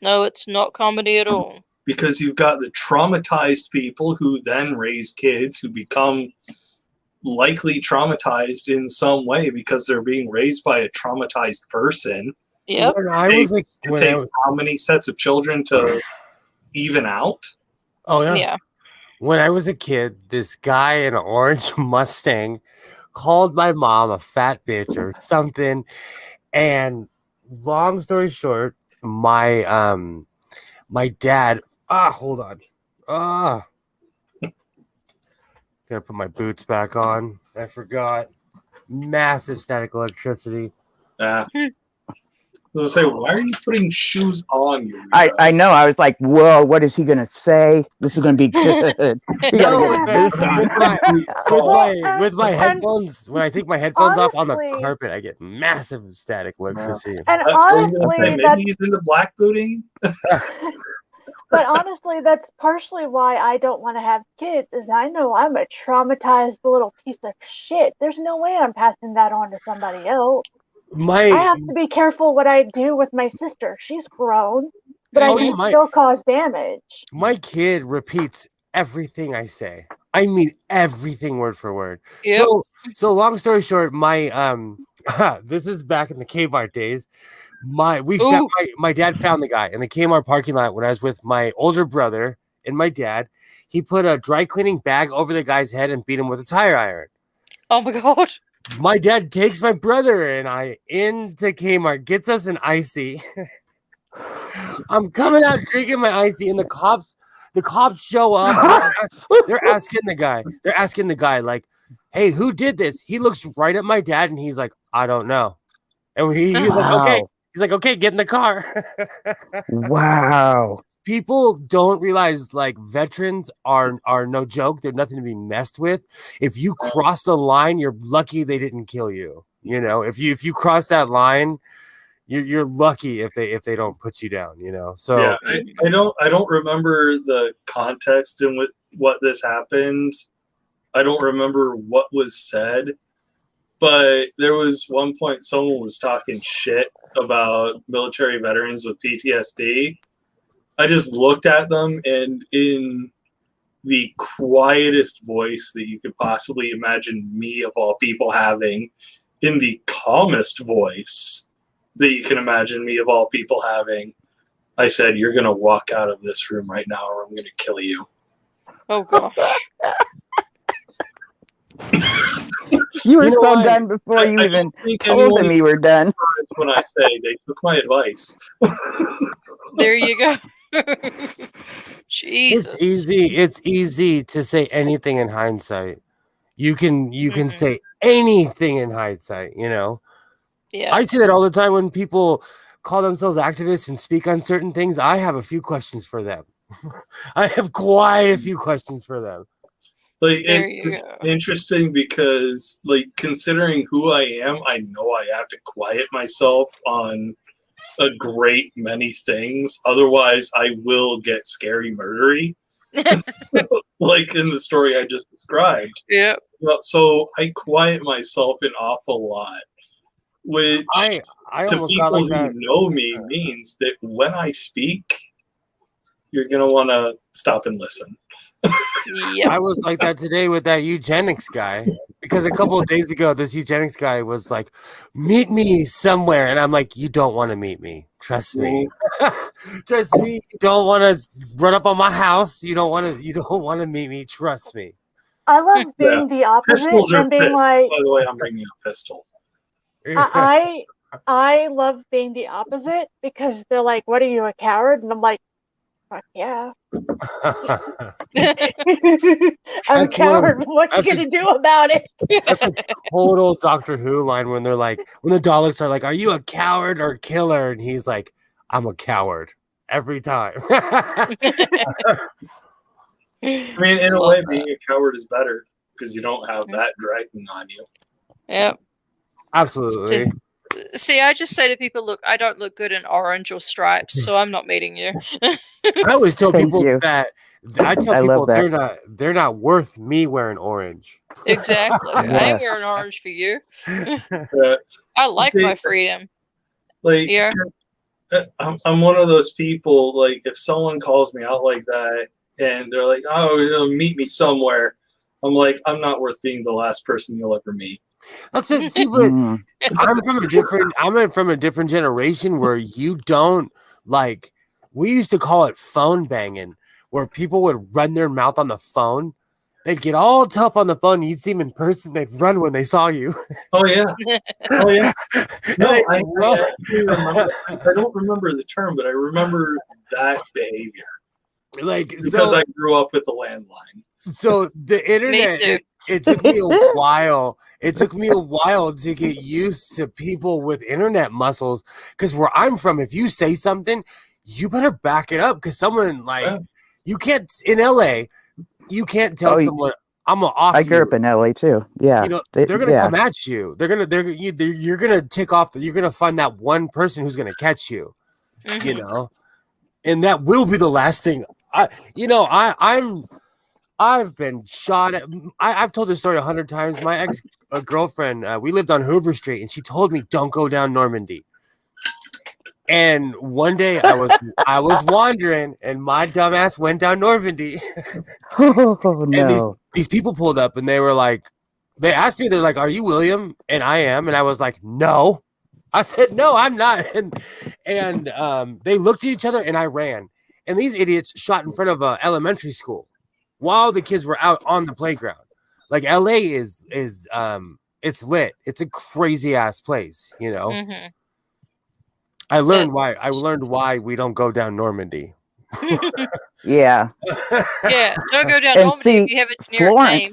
No, it's not comedy at all. Because you've got the traumatized people who then raise kids who become likely traumatized in some way because they're being raised by a traumatized person. Yep. It takes how many sets of children to even out? Oh, yeah. Yeah. When I was a kid, this guy in an orange Mustang called my mom a fat bitch or something. And long story short, my dad, hold on. Gotta put my boots back on. I forgot. Massive static electricity. Yeah. I was gonna say, why are you putting shoes on you? I know. I was like, whoa, what is he gonna say? This is gonna be good. You gotta get this on. with my headphones, when I take my headphones off on the carpet, I get massive static electricity. And honestly, maybe he's into black booting. But honestly, that's partially why I don't want to have kids, is I know I'm a traumatized little piece of shit. There's no way I'm passing that on to somebody else. I have to be careful what I do with my sister. She's grown, but I can still cause damage. My kid repeats everything I say. I mean everything word for word. Yep. So long story short, my this is back in the Kmart days. My dad found the guy in the Kmart parking lot when I was with my older brother and my dad. He put a dry cleaning bag over the guy's head and beat him with a tire iron. Oh my god. My dad takes my brother and I into Kmart, gets us an icy. I'm coming out drinking my icy, and the cops show up. They're asking the guy, like, hey, who did this? He looks right at my dad and he's like, I don't know. And he's like, okay. He's like, okay, get in the car. Wow. People don't realize, like, veterans are no joke. They're nothing to be messed with. If you cross the line, you're lucky they didn't kill you. You know, if you cross that line, you're lucky if they don't put you down. You know, so yeah, I don't remember the context in what this happened. I don't remember what was said, but there was one point someone was talking shit about military veterans with PTSD. I just looked at them, and in the quietest voice that you could possibly imagine me, of all people, having, in the calmest voice that you can imagine me, of all people, having, I said, you're going to walk out of this room right now or I'm going to kill you. Oh, gosh. You were so done before you even told them you were done. When I say they took my advice. There you go. Jesus. It's easy to say anything in hindsight. You can say anything in hindsight, you know. Yeah. I see that all the time when people call themselves activists and speak on certain things. I have a few questions for them. I have quite a few questions for them. Like, it's interesting because, like, considering who I am, I know I have to quiet myself on a great many things. Otherwise, I will get scary murdery. Like in the story I just described. Yeah. So I quiet myself an awful lot, which I to people who know me means that when I speak, you're going to want to stop and listen. Yep. I was like that today with that eugenics guy, because a couple of days ago, this eugenics guy was like, meet me somewhere. And I'm like, you don't want to meet me. Trust me. Trust me. You don't want to run up on my house. You don't want to meet me. Trust me. I love being the opposite and being like, by the way, I'm bringing up pistols. I love being the opposite because they're like, what are you, a coward? And I'm like, fuck yeah. I'm a coward. What you gonna do about it? That's a total Doctor Who line when they're like, when the Daleks are like, are you a coward or killer? And he's like, I'm a coward every time. I mean, in a Love way, that. being a coward is better because you don't have that dragging on you. Yep. Absolutely. See, I just say to people, look, I don't look good in orange or stripes, so I'm not meeting you. I always tell Thank people you. that I love that. they're not worth me wearing orange. Exactly. I ain't Yes. wearing orange for you. Uh, I like they- my freedom. like, Yeah. I'm one of those people. Like, if someone calls me out like that and they're like, "Oh, meet me somewhere," I'm like, I'm not worth being the last person you'll ever meet. That's it. See, but Mm. I'm from a different generation where you don't like. We used to call it phone banging, where people would run their mouth on the phone. They'd get all tough on the phone. You'd see them in person. They'd run when they saw you. Oh yeah, oh yeah. No, They I run. actually remember. I don't remember the term, but I remember that behavior Like because so. I grew up with the landline. So the internet, too. it took me a while. It took me a while to get used to people with internet muscles. Because where I'm from, if you say something, you better back it up. Because someone Yeah. you can't in LA, you can't tell Oh, someone I'm gonna off I grew you. up in LA too. Yeah. You know they're gonna yeah. come at you. You're gonna tick off. You're gonna find that one person who's gonna catch you. Mhm. You know, and that will be the last thing. I've been shot at. I've told this story 100 times. My ex girlfriend, we lived on Hoover Street, and she told me, "Don't go down Normandy." And one day I was wandering, and my dumbass went down Normandy. Oh And no. these people pulled up, and they were like, they asked me, they're like, "Are you William?" And I am, and I was like, "No." I said, "No, I'm not." And they looked at each other, and I ran. And these idiots shot in front of an elementary school while the kids were out on the playground. Like LA is it's lit. It's a crazy ass place, you know. Mhm. I learned why we don't go down Normandy. Yeah. Yeah, don't go down And Normandy if see, you have a generic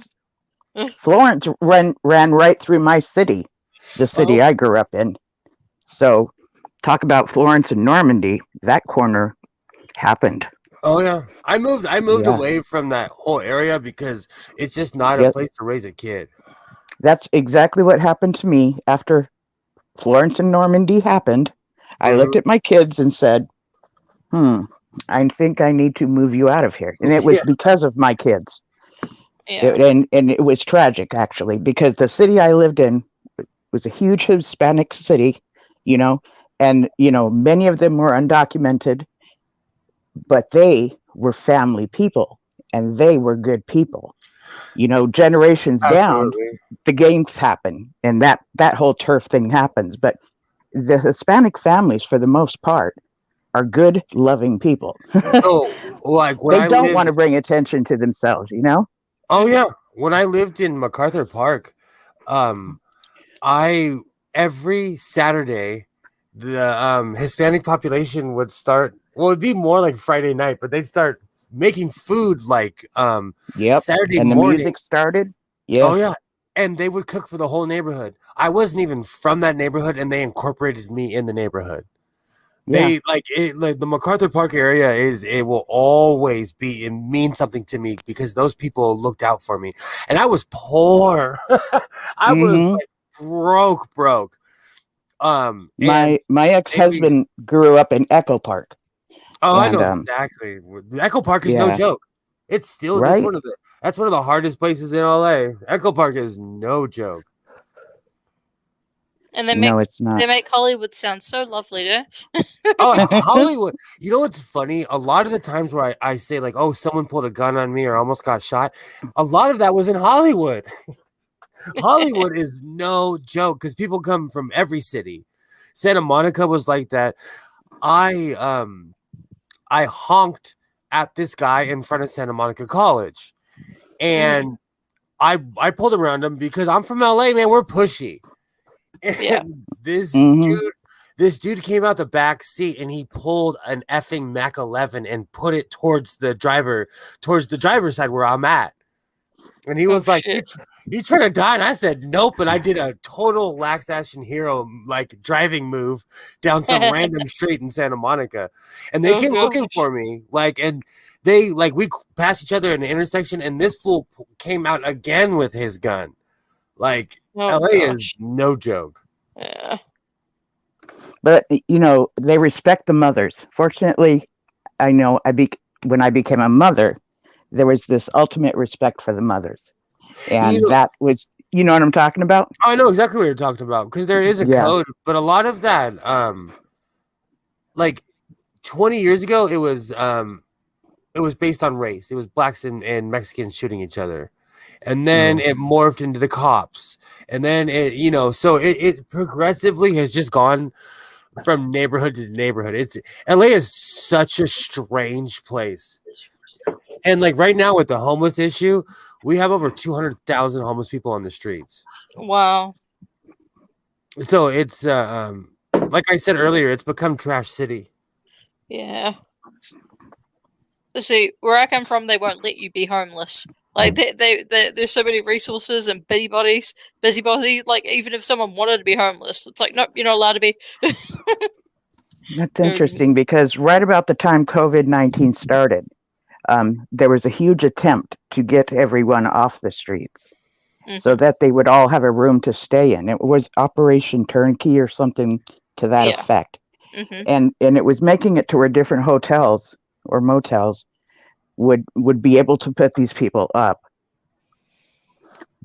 name. Florence ran right through my city, the city I grew up in. So talk about Florence and Normandy. That corner happened. Oh yeah. I moved Yeah. away from that whole area because it's just not a Yep. place to raise a kid. That's exactly what happened to me after Florence and Normandy happened. I looked at my kids and said, I think I need to move you out of here. And it was Yeah. because of my kids. Yeah. And it was tragic, actually, because the city I lived in was a huge Hispanic city, you know, and, you know, many of them were undocumented, but they were family people and they were good people. You know, generations down, Absolutely. the gangs happen and that whole turf thing happens. But the Hispanic families, for the most part, are good, loving people. So like when They I don't lived, want to bring attention to themselves, you know? oh yeah, when I lived in MacArthur Park, I every Saturday the Hispanic population would start, well, it'd be more like Friday night, but they'd start making food like Yep. Saturday And the morning. music started. Oh Yes. yeah. And they would cook for the whole neighborhood. I wasn't even from that neighborhood, and they incorporated me in the neighborhood. Yeah. They like the MacArthur Park area it will always be, it means something to me because those people looked out for me. And I was poor. I was Mhm. like broke. And My ex-husband grew up in Echo Park. I know And exactly. Echo Park is no yeah. joke. It's still Right? that's one of the hardest places in LA. Echo Park is no joke. And they No, it's not. make Hollywood sound so lovely, too. Oh, Hollywood. You know what's funny? A lot of the times where I say like, oh, someone pulled a gun on me or almost got shot, a lot of that was in Hollywood. Hollywood is no joke because people come from every city. Santa Monica was like that. I honked at this guy in front of Santa Monica College, and I pulled around him because I'm from LA, man. We're pushy. Yeah. And this Mhm. dude came out the back seat and he pulled an effing Mac 11 and put it towards the driver's side where I'm at. And he was like, shit. you trying to die? And I said, nope. And I did a total lax action hero like driving move down some random street in Santa Monica. And they came looking for me. And they we passed each other in the intersection, and this fool came out again with his gun. LA is no joke. Yeah. But they respect the mothers. Fortunately, I know when I became a mother, there was this ultimate respect for the mothers, and that was, you know what I'm talking about? I know exactly what you're talking about, because there is a code, but a lot of that, 20 years ago, it was based on race. It was blacks and Mexicans shooting each other, and then it morphed into the cops, and then it progressively has just gone from neighborhood to neighborhood. LA is such a strange place. And right now with the homeless issue, we have over 200,000 homeless people on the streets. Wow. So it's like I said earlier, it's become trash city. Yeah. See, where I come from, they won't let you be homeless. There's so many resources and busybodies. Even if someone wanted to be homeless, it's nope, you're not allowed to be. That's interesting, because right about the time COVID-19 started, there was a huge attempt to get everyone off the streets so that they would all have a room to stay in. It was Operation Turnkey or something to that effect. And it was making it to where different hotels or motels would be able to put these people up.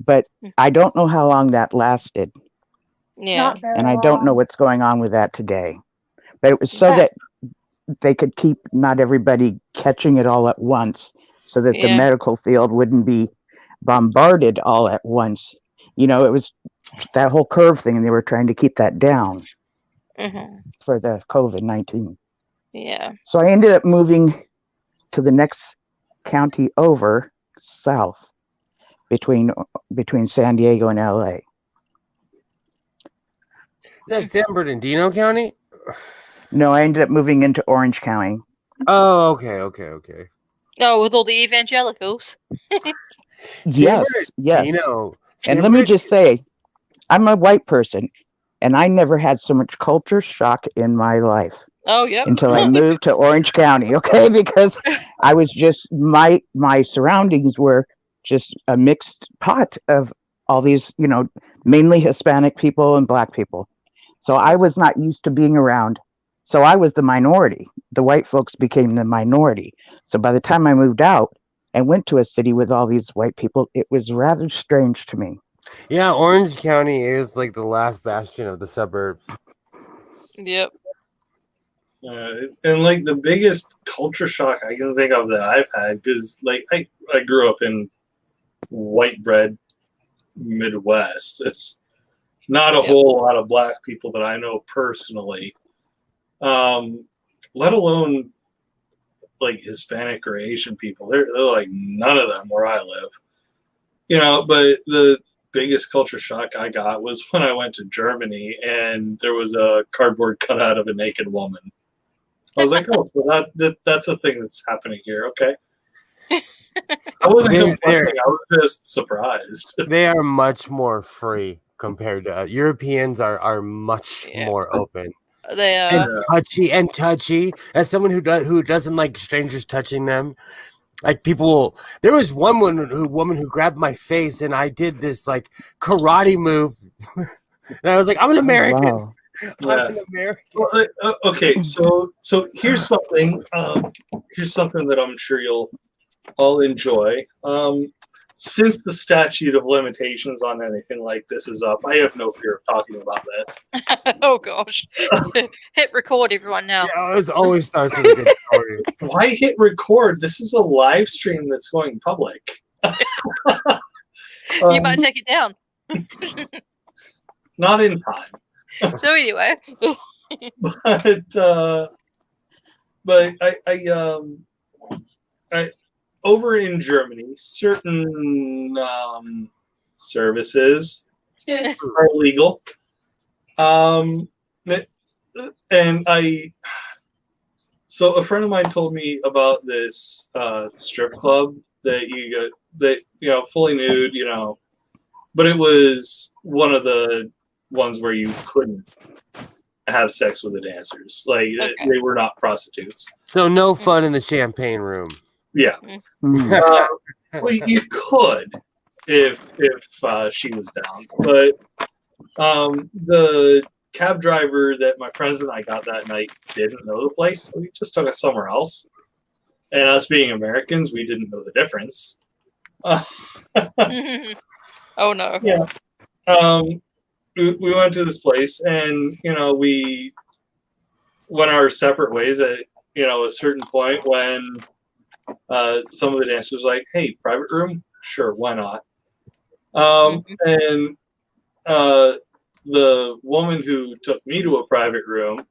But I don't know how long that lasted. Yeah. And I don't know what's going on with that today. But it was so that they could keep not everybody catching it all at once, so that the medical field wouldn't be bombarded all at once. It was that whole curve thing, and they were trying to keep that down for the COVID-19. Yeah. So I ended up moving to the next county over, south, between San Diego and LA. Is that San Bernardino County? No, I ended up moving into Orange County. Oh, okay. Oh, with all the evangelicals. Yes. And let me just say, I'm a white person, and I never had so much culture shock in my life. Oh, yeah. Until I moved to Orange County, okay? Because I was just, my surroundings were just a mixed pot of all these, mainly Hispanic people and Black people. So I was not used to being around. So I was the minority. The white folks became the minority. So by the time I moved out and went to a city with all these white people, it was rather strange to me. Yeah, Orange County is the last bastion of the suburbs. Yep. And the biggest culture shock I can think of that I've had, because I grew up in white bread Midwest. It's not a whole lot of Black people that I know personally, let alone Hispanic or Asian people. They're none of them where I live. But the biggest culture shock I got was when I went to Germany and there was a cardboard cutout of a naked woman. I was like, oh, so that's a thing that's happening here. Okay. I wasn't complaining. I was just surprised. They are much more free compared to Europeans. Are much more open. They are and touchy. As someone who doesn't like strangers touching them, people. There was one woman who grabbed my face, and I did this karate move, and I was like, I'm an American. Wow. I'm an American. Well, okay, so here's something. Here's something that I'm sure you'll all enjoy. Since the statute of limitations on anything like this is up, I have no fear of talking about that. Oh gosh. Hit record, everyone, now. Yeah, it always starts with a good story. Why hit record? This is a live stream that's going public. You might take it down. Not in time. So anyway. but I over in Germany, certain services are legal. So a friend of mine told me about this strip club that that, fully nude, but it was one of the ones where you couldn't have sex with the dancers. Like they were not prostitutes. So no fun in the champagne room. Yeah. Mm. Well, you could if she was down, but the cab driver that my friends and I got that night didn't know the place. So he just took us somewhere else. And us being Americans, we didn't know the difference. Oh no. Yeah. We went to this place, and we went our separate ways at a certain point when some of the dancers were like, "Hey, private room? Sure, why not?" And the woman who took me to a private room,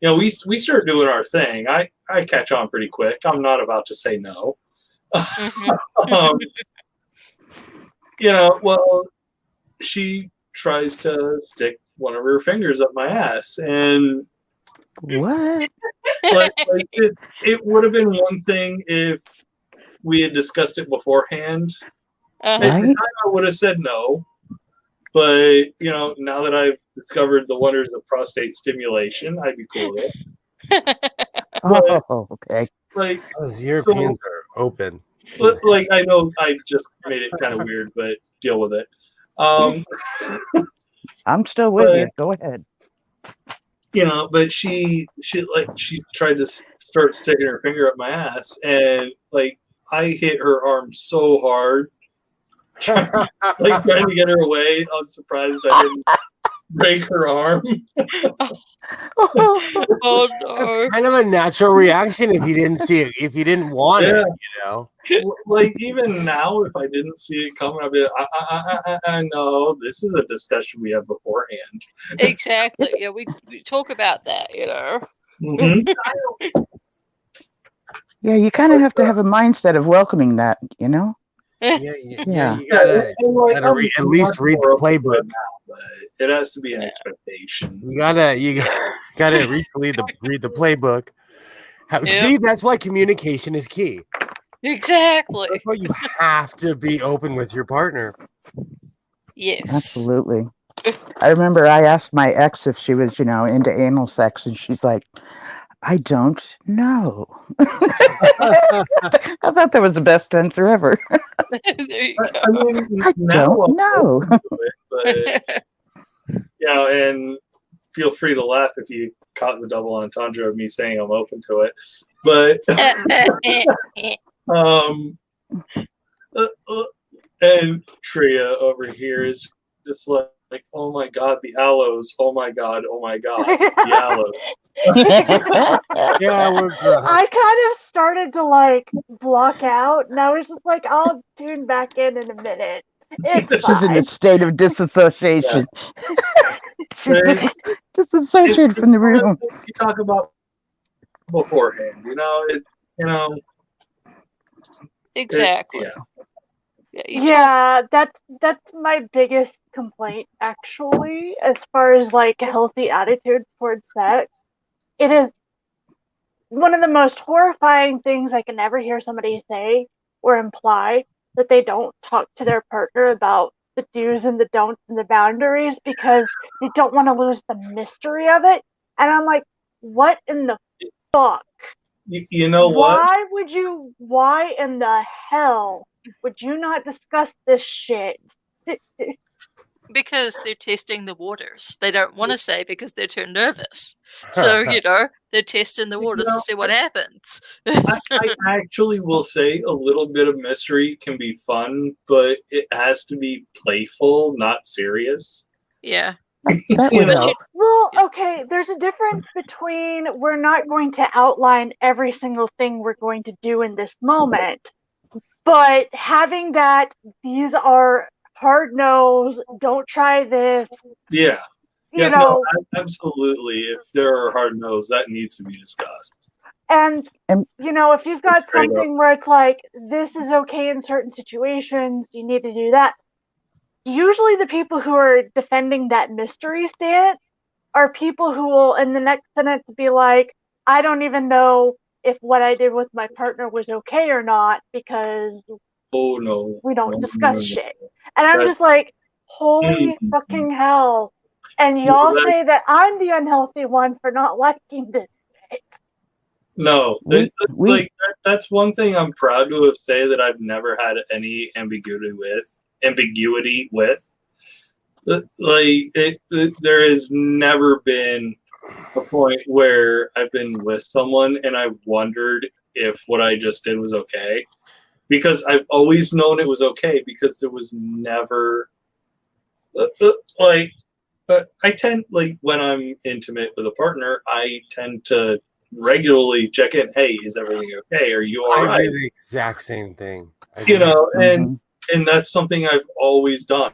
we start doing our thing. I catch on pretty quick. I'm not about to say no. Well, she tries to stick one of her fingers up my ass, and What? it would have been one thing if we had discussed it beforehand. At the time, I would have said no. But now that I've discovered the wonders of prostate stimulation, I'd be cool with it. Oh, okay. Like, those Europeans are open. Like, I know I just made it kind of weird, but deal with it. I'm still with you. Go ahead. But she tried to start sticking her finger up my ass, and like I hit her arm so hard, trying to get her away. I'm surprised I didn't break her arm. Oh no. It's kind of a natural reaction if you didn't see it, if you didn't want it, Like, even now, if I didn't see it coming, I'd be like, I know this is a discussion we have beforehand. Exactly. Yeah, we talk about that, Yeah, you kind of have to have a mindset of welcoming that, Yeah. Yeah. You gotta at least read the playbook. But it has to be an expectation. You gotta at least read the playbook. See, that's why communication is key. Exactly. That's why you have to be open with your partner. Yes. Absolutely. I remember I asked my ex if she was, into anal sex, and she's like, I don't know. I thought that was the best answer ever. There you go. I mean, I don't know. But, and feel free to laugh if you caught the double entendre of me saying I'm open to it. But and Tria over here is just like, oh my god, the aloes, oh my god, the aloes. I kind of started to block out, and I was just like, I'll tune back in a minute. It's She's in a state of disassociation. She's disassociated from the room. You talk about beforehand, Exactly. Yeah, that's my biggest complaint, actually, as far as a healthy attitude towards sex. It is one of the most horrifying things I can ever hear somebody say or imply, that they don't talk to their partner about the do's and the don'ts and the boundaries because they don't want to lose the mystery of it. And I'm like, what in the fuck? You know what? Why in the hell would you not discuss this shit? Because they're testing the waters. They don't want to say because they're too nervous. So, they're testing the waters to see what happens. I actually will say a little bit of mystery can be fun, but it has to be playful, not serious. Yeah. That would help. Well, okay, there's a difference between we're not going to outline every single thing we're going to do in this moment, but having that these are hard no's, don't try this. Yeah. No, absolutely. If there are hard no's, that needs to be discussed. And if you've got something where it's like, this is okay in certain situations, you need to do that. Usually the people who are defending that mystery stance are people who will, in the next sentence, be like, I don't even know if what I did with my partner was okay or not, because oh no, We don't no, discuss no, no. shit. And I'm That- just like, holy Mm. fucking hell. And No, y'all that's- say that I'm the unhealthy one for not liking this shit. No, We- we- that's one thing I'm proud to have say that I've never had any ambiguity with. There has never been a point where I've been with someone and I wondered if what I just did was okay, because I've always known it was okay, because there was never I tend, like, when I'm intimate with a partner, I tend to regularly check in. Hey, is everything okay? Are you all I right? do the exact same thing. You know, Mhm. and that's something I've always done.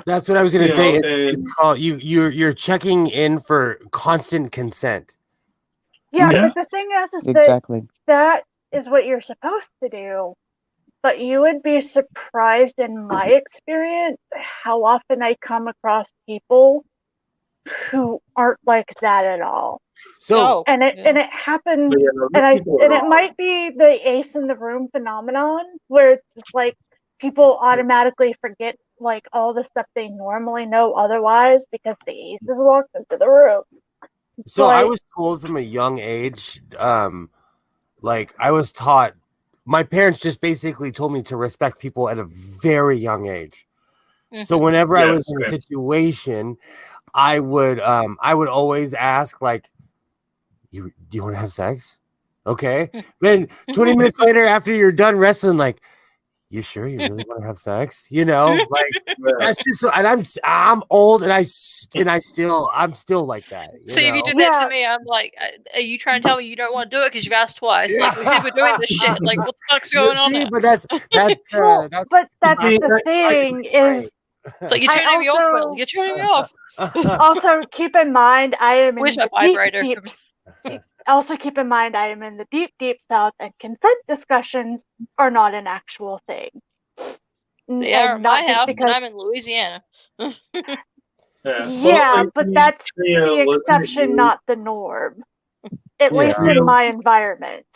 That's what I was going to You say. know, and- It's called you're checking in for constant consent. Yeah, Yeah. but the thing is that Exactly. that is what you're supposed to do. But you would be surprised in my experience how often I come across people who aren't like that at all. So Oh, And it yeah. and it happens But yeah, no, and I people are and it wrong. might be the ace in the room phenomenon where it's just like people automatically forget like all the stuff they normally know otherwise because the ace has walked into the room. So I But- was told from a young age, like I was taught, my parents just basically told me to respect people at a very young age. So whenever I Yeah, was in a same. situation, I would always ask, like, do you want to have sex? Okay. Then 20 minutes later, after you're done wrestling, like, you sure you really want to have sex? You know, like Yeah. that's just, and I'm old, and I'm still like that. See, if you know? did that Yeah. to me, I'm like, are you trying to tell me you don't want to do it because you've asked twice? Like, we said we're doing this shit. Like, what the fuck's going on See, here? but that's Well, but that's See, the thing is It's like, you're I turning me off, also- Will. You're turning me off. also keep in mind I am Where's in my the vibrator? deep also keep in mind I am in the deep south and consent discussions are not an actual thing. They are And at my not just house, and because I'm in Louisiana. Yeah, yeah, Well, but I mean, that's Tria, the wasn't it exception, you- not the norm. At Yeah. least in my environment.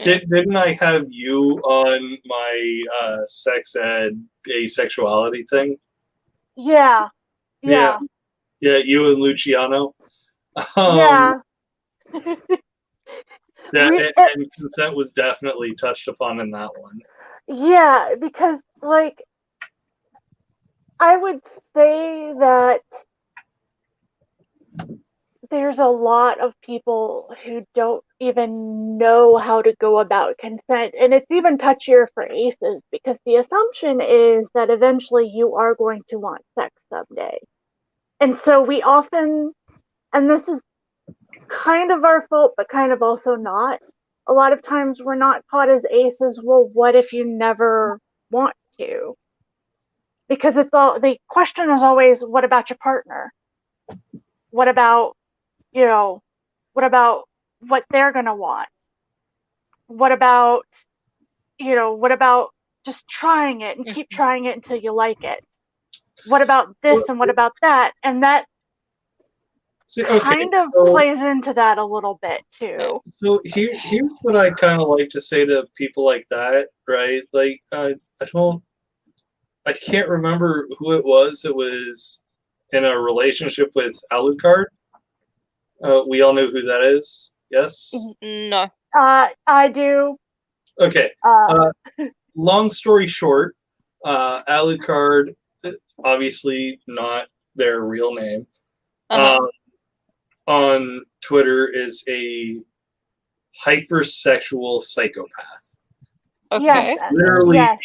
Didn't I have you on my sex ed asexuality thing? Yeah. Yeah. Yeah, you and Luciano. Yeah. Yeah, We- and consent was definitely touched upon in that one. Yeah, because like I would say that there's a lot of people who don't even know how to go about consent, and it's even touchier for aces because the assumption is that eventually you are going to want sex someday. And so we often, and this is kind of our fault but kind of also not, a lot of times we're not taught as aces, well, what if you never want to? Because it's all, the question is always, what about your partner? What about, what about what they're going to want? What about, what about just trying it and keep trying it until you like it? What about this and what about that? And that kind of plays into that a little bit too. So here's what I kind of like to say to people like that, right? Like I can't remember who it was that was in a relationship with Alucard. We all know who that is. Yes. No. I do. Okay. Long story short, Alucard, obviously not their real name, on Twitter is a hypersexual psychopath. Okay. Yes. Literally, Yes.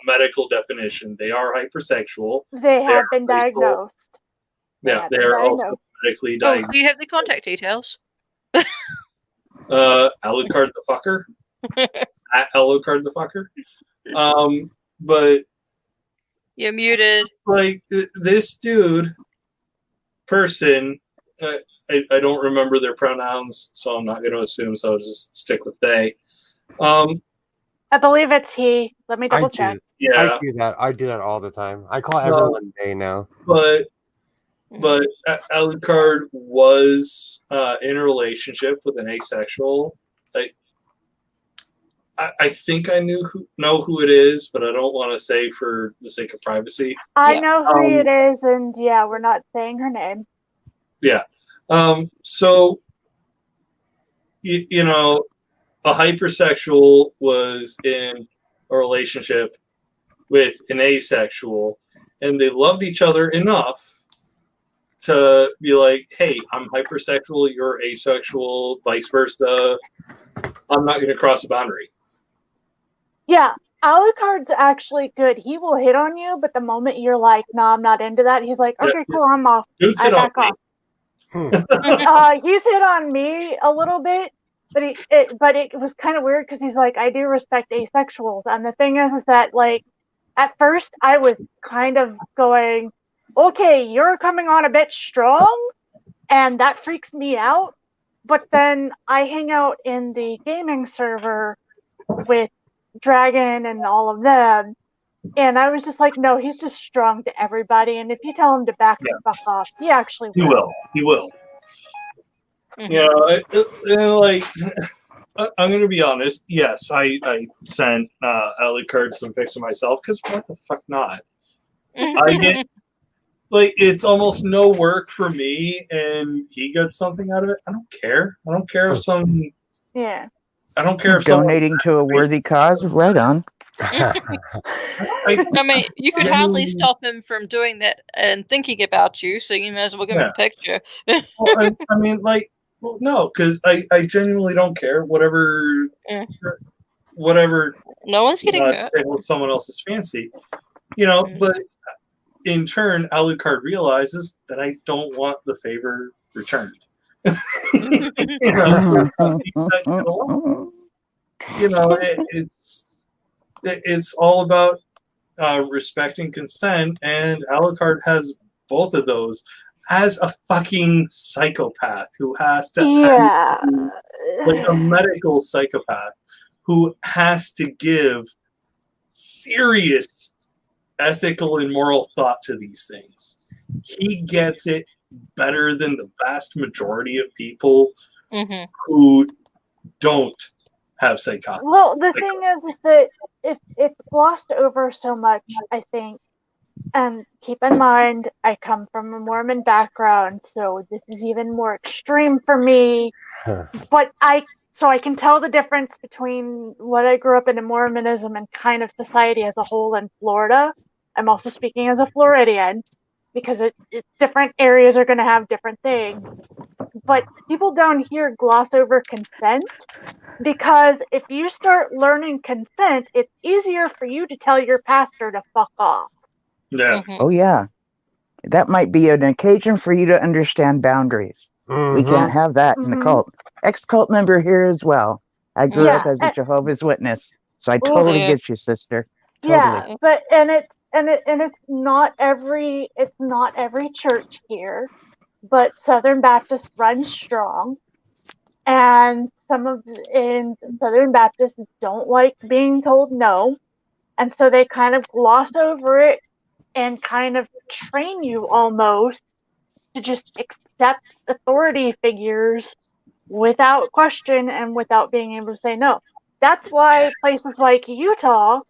medical definition. They are hypersexual. They have been also- diagnosed. Yeah, they are also medically Oh, diagnosed. do you have the contact details? Alucard the fucker. At Alucard the fucker. But You're muted. like this person, I don't remember their pronouns, so I'm not going to assume. So I'll just stick with they. I believe it's he. Let me double check. Yeah, I do that all the time. I call everyone they now. but Alucard was in a relationship with an asexual. I think I know who it is, but I don't want to say for the sake of privacy. I Yeah. know who it is, and yeah, we're not saying her name. Yeah. So you know, a hypersexual was in a relationship with an asexual, and they loved each other enough to be like, hey, I'm hypersexual, you're asexual, vice versa. I'm not going to cross a boundary. Yeah, Alucard's actually good. He will hit on you, but the moment you're like, "No, I'm not into that," he's like, Yeah, "Okay, cool, I'm off." Who's I hit on back me? off. He's hit on me a little bit, but it was kind of weird because he's like, "I do respect asexuals," and the thing is that like, at first I was kind of going, "Okay, you're coming on a bit strong," and that freaks me out. But then I hang out in the gaming server with Dragon and all of them, and I was just like, no, he's just strong to everybody, and if you tell him to back the fuck off, he actually He will. He will. Mhm. You know, like, I'm going to be honest. Yes, I sent Alucard some pics of myself because what the fuck not? I get like it's almost no work for me, and he gets something out of it. I don't care. I don't care if some. Yeah. I don't care if someone. Donating to a worthy cause, right on. I mean, you could hardly stop him from doing that and thinking about you, so you may as well give him Yeah. a picture. Well, I mean, like, well, no, because I genuinely don't care. Whatever. No one's getting hurt. With someone else's fancy, But in turn, Alucard realizes that I don't want the favor returned. It's all about respecting consent, and Alucard has both of those as a fucking psychopath who has to like a medical psychopath who has to give serious ethical and moral thought to these things. He gets it better than the vast majority of people who don't have psychopathy. Well, the thing is that it's glossed over so much, I think. And keep in mind, I come from a Mormon background, so this is even more extreme for me. But I can tell the difference between what I grew up in Mormonism and kind of society as a whole in Florida. I'm also speaking as a Floridian because different areas are going to have different things. But people down here gloss over consent because if you start learning consent, it's easier for you to tell your pastor to fuck off. Yeah. Oh, yeah. That might be an occasion for you to understand boundaries. We can't have that in the cult. Ex-cult member here as well. I grew up as a Jehovah's Witness, so I totally get you, sister. Totally. Yeah, but it's not every church here, but Southern Baptists run strong, and Southern Baptists don't like being told no, and so they kind of gloss over it and kind of train you almost to just accept authority figures without question and without being able to say no. That's why places like Utah,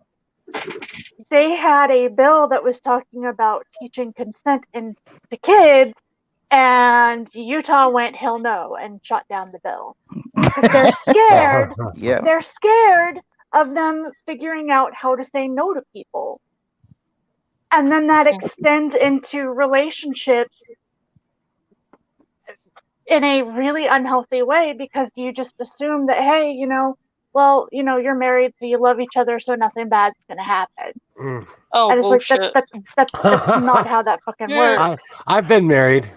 they had a bill that was talking about teaching consent to kids, and Utah went hell no and shut down the bill because they're scared. They're scared of them figuring out how to say no to people, and then that extends into relationships in a really unhealthy way because you just assume that, hey, you're married, so you love each other, so nothing bad's gonna happen. Oh, and it's bullshit. Like that's not how that fucking works. I've been married.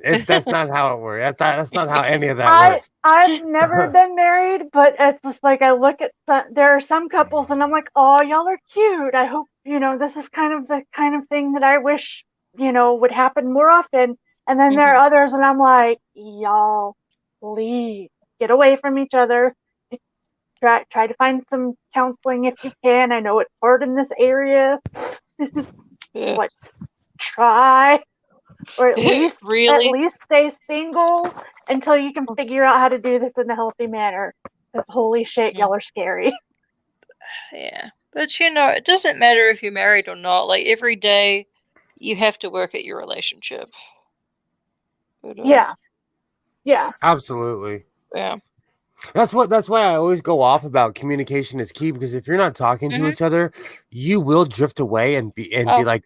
That's not how it works. That's not how any of that works. I've never been married, but it's just like I look at there are some couples and I'm like, oh, y'all are cute. I hope this is kind of the kind of thing that I wish would happen more often. And then there are others, and I'm like, y'all, please get away from each other. Try to find some counseling if you can. I know it's hard in this area. But try, or at least stay single until you can figure out how to do this in a healthy manner. Because holy shit, y'all are scary. Yeah. But it doesn't matter if you're married or not. Like every day you have to work at your relationship. But, Yeah. Absolutely. Yeah. That's why I always go off about communication is key, because if you're not talking to Mhm. each other, you will drift away and be Oh. like,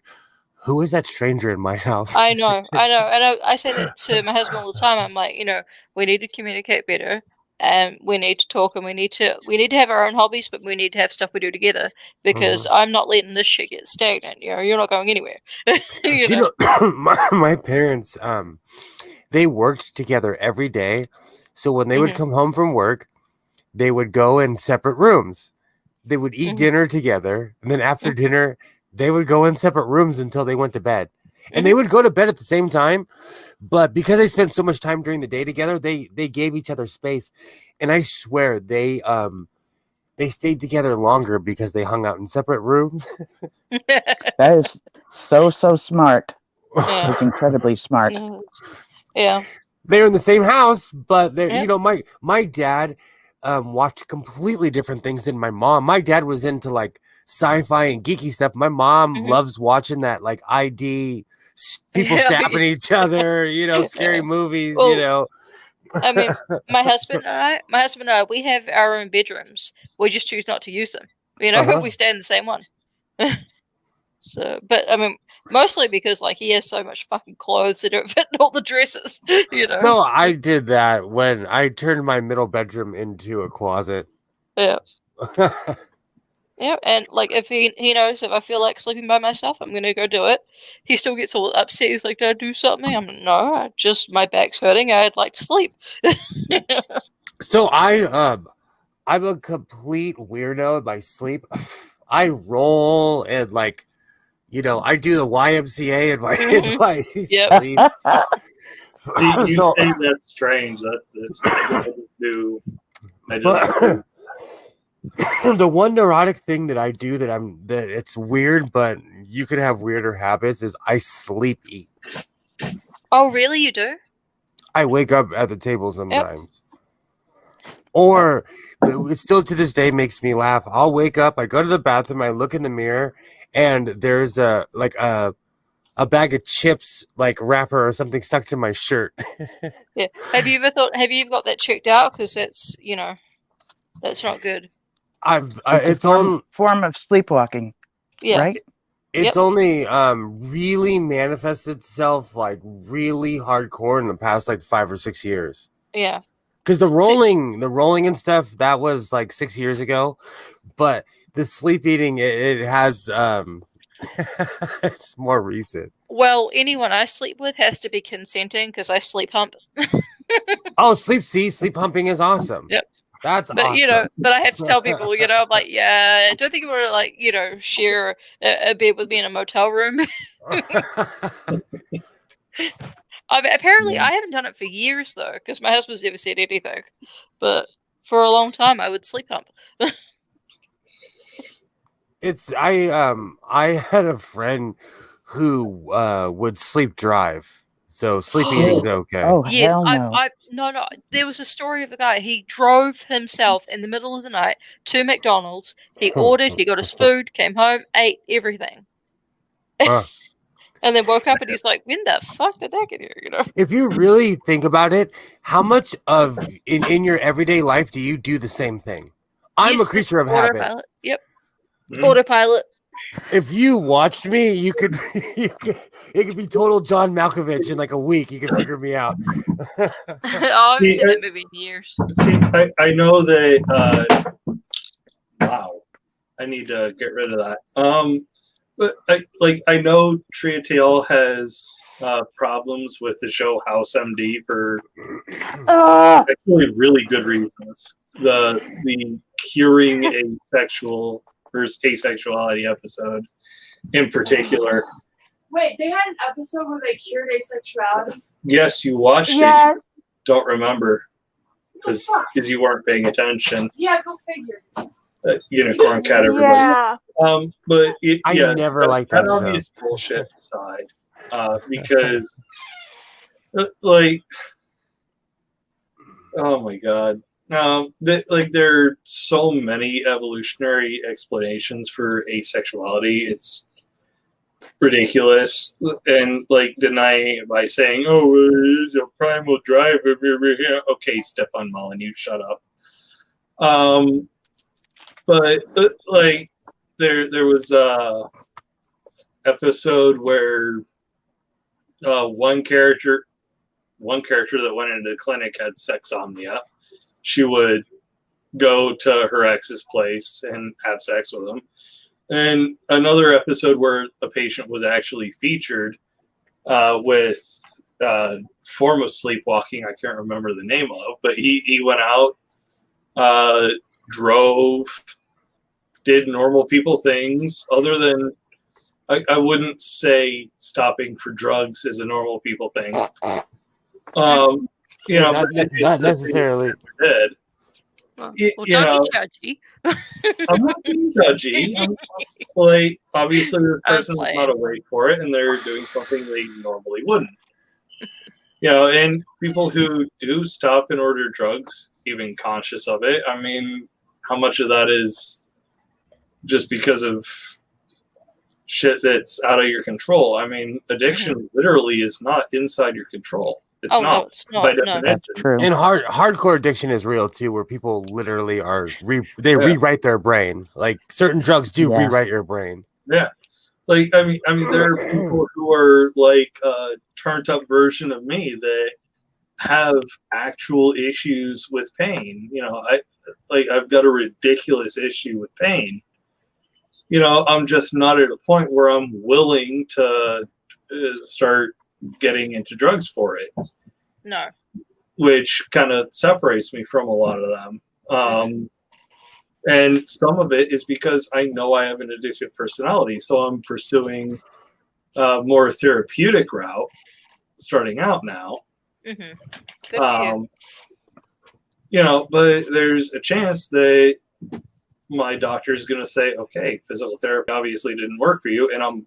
who is that stranger in my house? I know. And I say that to my husband all the time. I'm like, we need to communicate better, and we need to talk, and we need to have our own hobbies, but we need to have stuff we do together, because I'm not letting this shit get stagnant. You're not going anywhere. You know, my parents, they worked together every day. So when they would Mhm. come home from work, they would go in separate rooms. They would eat Mhm. dinner together. And then after dinner, they would go in separate rooms until they went to bed. And they would go to bed at the same time. But because they spent so much time during the day together, they gave each other space. And I swear they stayed together longer because they hung out in separate rooms. That is so smart. Yeah. It's incredibly smart. Yeah. They're in the same house, but they're Yep. my dad watched completely different things than my mom. My dad was into like sci-fi and geeky stuff. My mom Mhm. loves watching that like people Yeah. stabbing each other, scary Yeah. movies, Well, I mean, my husband and I, we have our own bedrooms. We just choose not to use them. Uh-huh. We stay in the same one. So, but I mean, mostly because like he has so much fucking clothes that don't fit in all the dresses. No, I did that when I turned my middle bedroom into a closet. Yeah. Yeah, and like if he knows if I feel like sleeping by myself, I'm gonna go do it. He still gets all upset. He's like, "Did I do something?" I'm like, "No, my back's hurting. I'd like to sleep." So I'm a complete weirdo in my sleep. I roll and like, I do the YMCA in my Yep. sleep. You So- say that's strange. That's it. I just do. But the one neurotic thing that I do that it's weird, but you could have weirder habits, is I sleep eat. Oh, really? You do? I wake up at the table sometimes. Or it still to this day makes me laugh. I'll wake up, I go to the bathroom, I look in the mirror, and there's a bag of chips, like wrapper or something, stuck to my shirt. Yeah. Have you ever got that checked out? Because that's that's not good. It's a form of sleepwalking. Yeah. Right? It's only really manifested itself like really hardcore in the past like 5 or 6 years. Yeah. Because the rolling and stuff, that was like 6 years ago. But the sleep eating, it has it's more recent. Well, anyone I sleep with has to be consenting because I sleep hump. Oh, sleep humping is awesome. Yep. That's But awesome. but I have to tell people, I'm like, yeah, I don't think you want to like, share a bed with me in a motel room. I mean, apparently I haven't done it for years though, because my husband's never said anything. But for a long time, I would sleep hump. I had a friend who would sleep drive, so sleep eating's okay. Oh, Yes, hell no. no. There was a story of a guy. He drove himself in the middle of the night to McDonald's. He ordered. He got his food. Came home. Ate everything. And then woke up and he's like, "When the fuck did that get here?" If you really think about it, how much of in your everyday life do you do the same thing? I'm a Yes, creature of autopilot. habit. Yep. Autopilot. If you watched me, it could be total John Malkovich in like a week. You can figure me out. Oh, I haven't seen that movie in years. See, I know that. Wow, I need to get rid of that. But I know Tria Tail has problems with the show House MD for actually really good reasons. The curing asexuality episode in particular. Wait, they had an episode where they cured asexuality? Yes, you watched it. Don't remember because you weren't paying attention. Yeah, go figure. Unicorn cat, everybody. Yeah. But I never liked that on show. these bullshit aside, because like, oh my god, There are so many evolutionary explanations for asexuality. It's ridiculous, and like denying it by saying, "Oh, it's a primal drive." Okay, Stefan Molyneux, shut up. But like there was a episode where one character that went into the clinic had sexomnia. She would go to her ex's place and have sex with him. And another episode where a patient was actually featured with form of sleepwalking. I can't remember the name of, but he went out, drove, did normal people things other than I wouldn't say stopping for drugs is a normal people thing. Not necessarily. Did. Well, You don't be judgy. I'm not being judgy. Like, obviously, the person's not awake for it, and they're doing something they normally wouldn't. And people who do stop and order drugs, even conscious of it, I mean, how much of that is just because of shit that's out of your control? I mean, addiction literally is not inside your control. It's not. No, it's not. By No. definition. That's true. And hardcore addiction is real too, where people literally are rewrite their brain. Like certain drugs do rewrite your brain. Yeah. Like I mean, there are people who are like a turned up version of me that have actual issues with pain. I've got a ridiculous issue with pain. I'm just not at a point where I'm willing to start getting into drugs for it. No. Which kind of separates me from a lot of them. And some of it is because I know I have an addictive personality. So I'm pursuing a more therapeutic route starting out now. Mm-hmm. Good for you. But there's a chance that my doctor is going to say, okay, physical therapy obviously didn't work for you. And I'm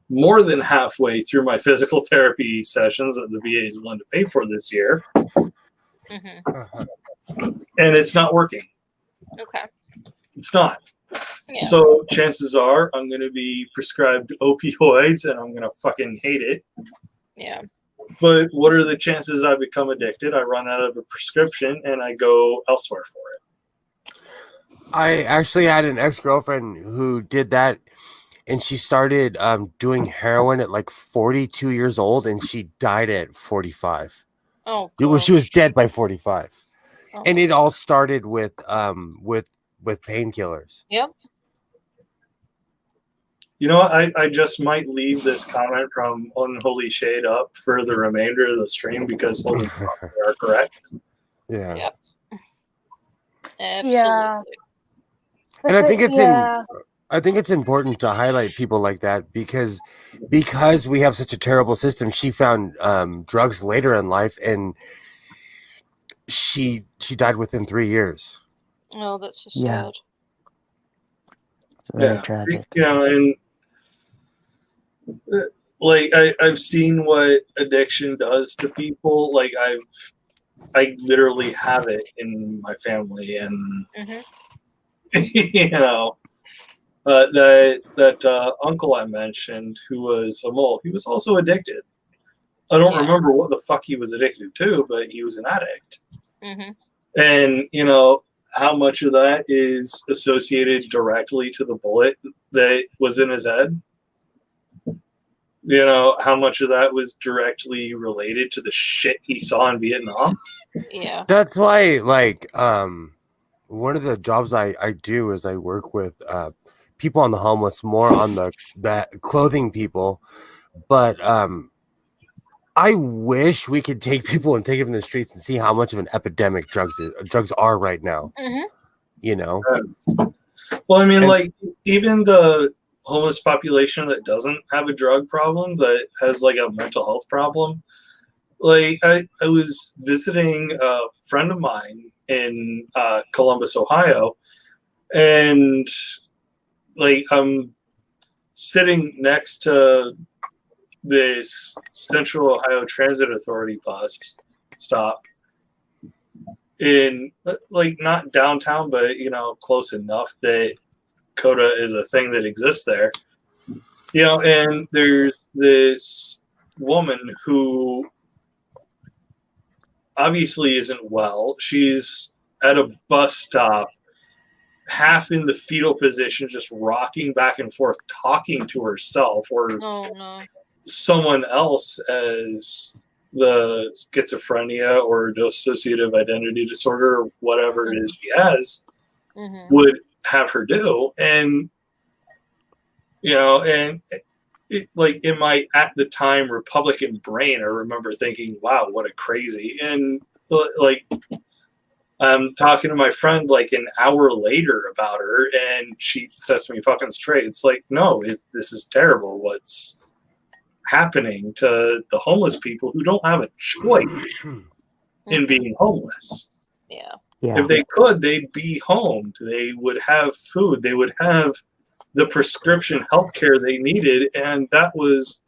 more than halfway through my physical therapy sessions that the VA is willing to pay for this year. And it's not working. Okay. It's not. Yeah. So chances are I'm going to be prescribed opioids and I'm going to fucking hate it. Yeah. But what are the chances I become addicted? I run out of a prescription and I go elsewhere for it. I actually had an ex-girlfriend who did that, and she started doing heroin at like 42 years old, and she died at 45. Oh, she was dead by 45. Oh. And it all started with painkillers. Yep. You know what? I just might leave this comment from Unholy Shade up for the remainder of the stream because holy fuck, they are correct. Yeah. Yep. Absolutely. Yeah. And I think it's important to highlight people like that because we have such a terrible system. She found drugs later in life, and she died within 3 years. Oh, that's so Yeah. sad. It's very tragic. And like I've seen what addiction does to people. Like I literally have it in my family, and that uncle I mentioned who was a mole, he was also addicted. I don't remember what the fuck he was addicted to, but he was an addict. And how much of that is associated directly to the bullet that was in his head? How much of that was directly related to the shit he saw in Vietnam? Yeah. That's why, like, one of the jobs I do is I work with people on the homeless, more on the clothing people. But I wish we could take people and take them to the streets and see how much of an epidemic drugs are right now. Well, I mean, like, even the homeless population that doesn't have a drug problem, that has like a mental health problem. Like, I was visiting a friend of mine in Columbus, Ohio, and like I'm sitting next to this Central Ohio Transit Authority bus stop, in like not downtown, but close enough that Coda is a thing that exists there. And there's this woman who obviously isn't well. She's at a bus stop, half in the fetal position, just rocking back and forth, talking to herself or someone else as the schizophrenia or dissociative identity disorder, or whatever it is she has, would have her do. And and like in my at the time Republican brain, I remember thinking, wow, what a crazy. And like I'm talking to my friend like an hour later about her, and she sets me fucking straight. It's like, no, this is terrible what's happening to the homeless people who don't have a choice in being homeless. Yeah. If they could, they'd be homed. They would have food. They would have the prescription health care they needed. And that was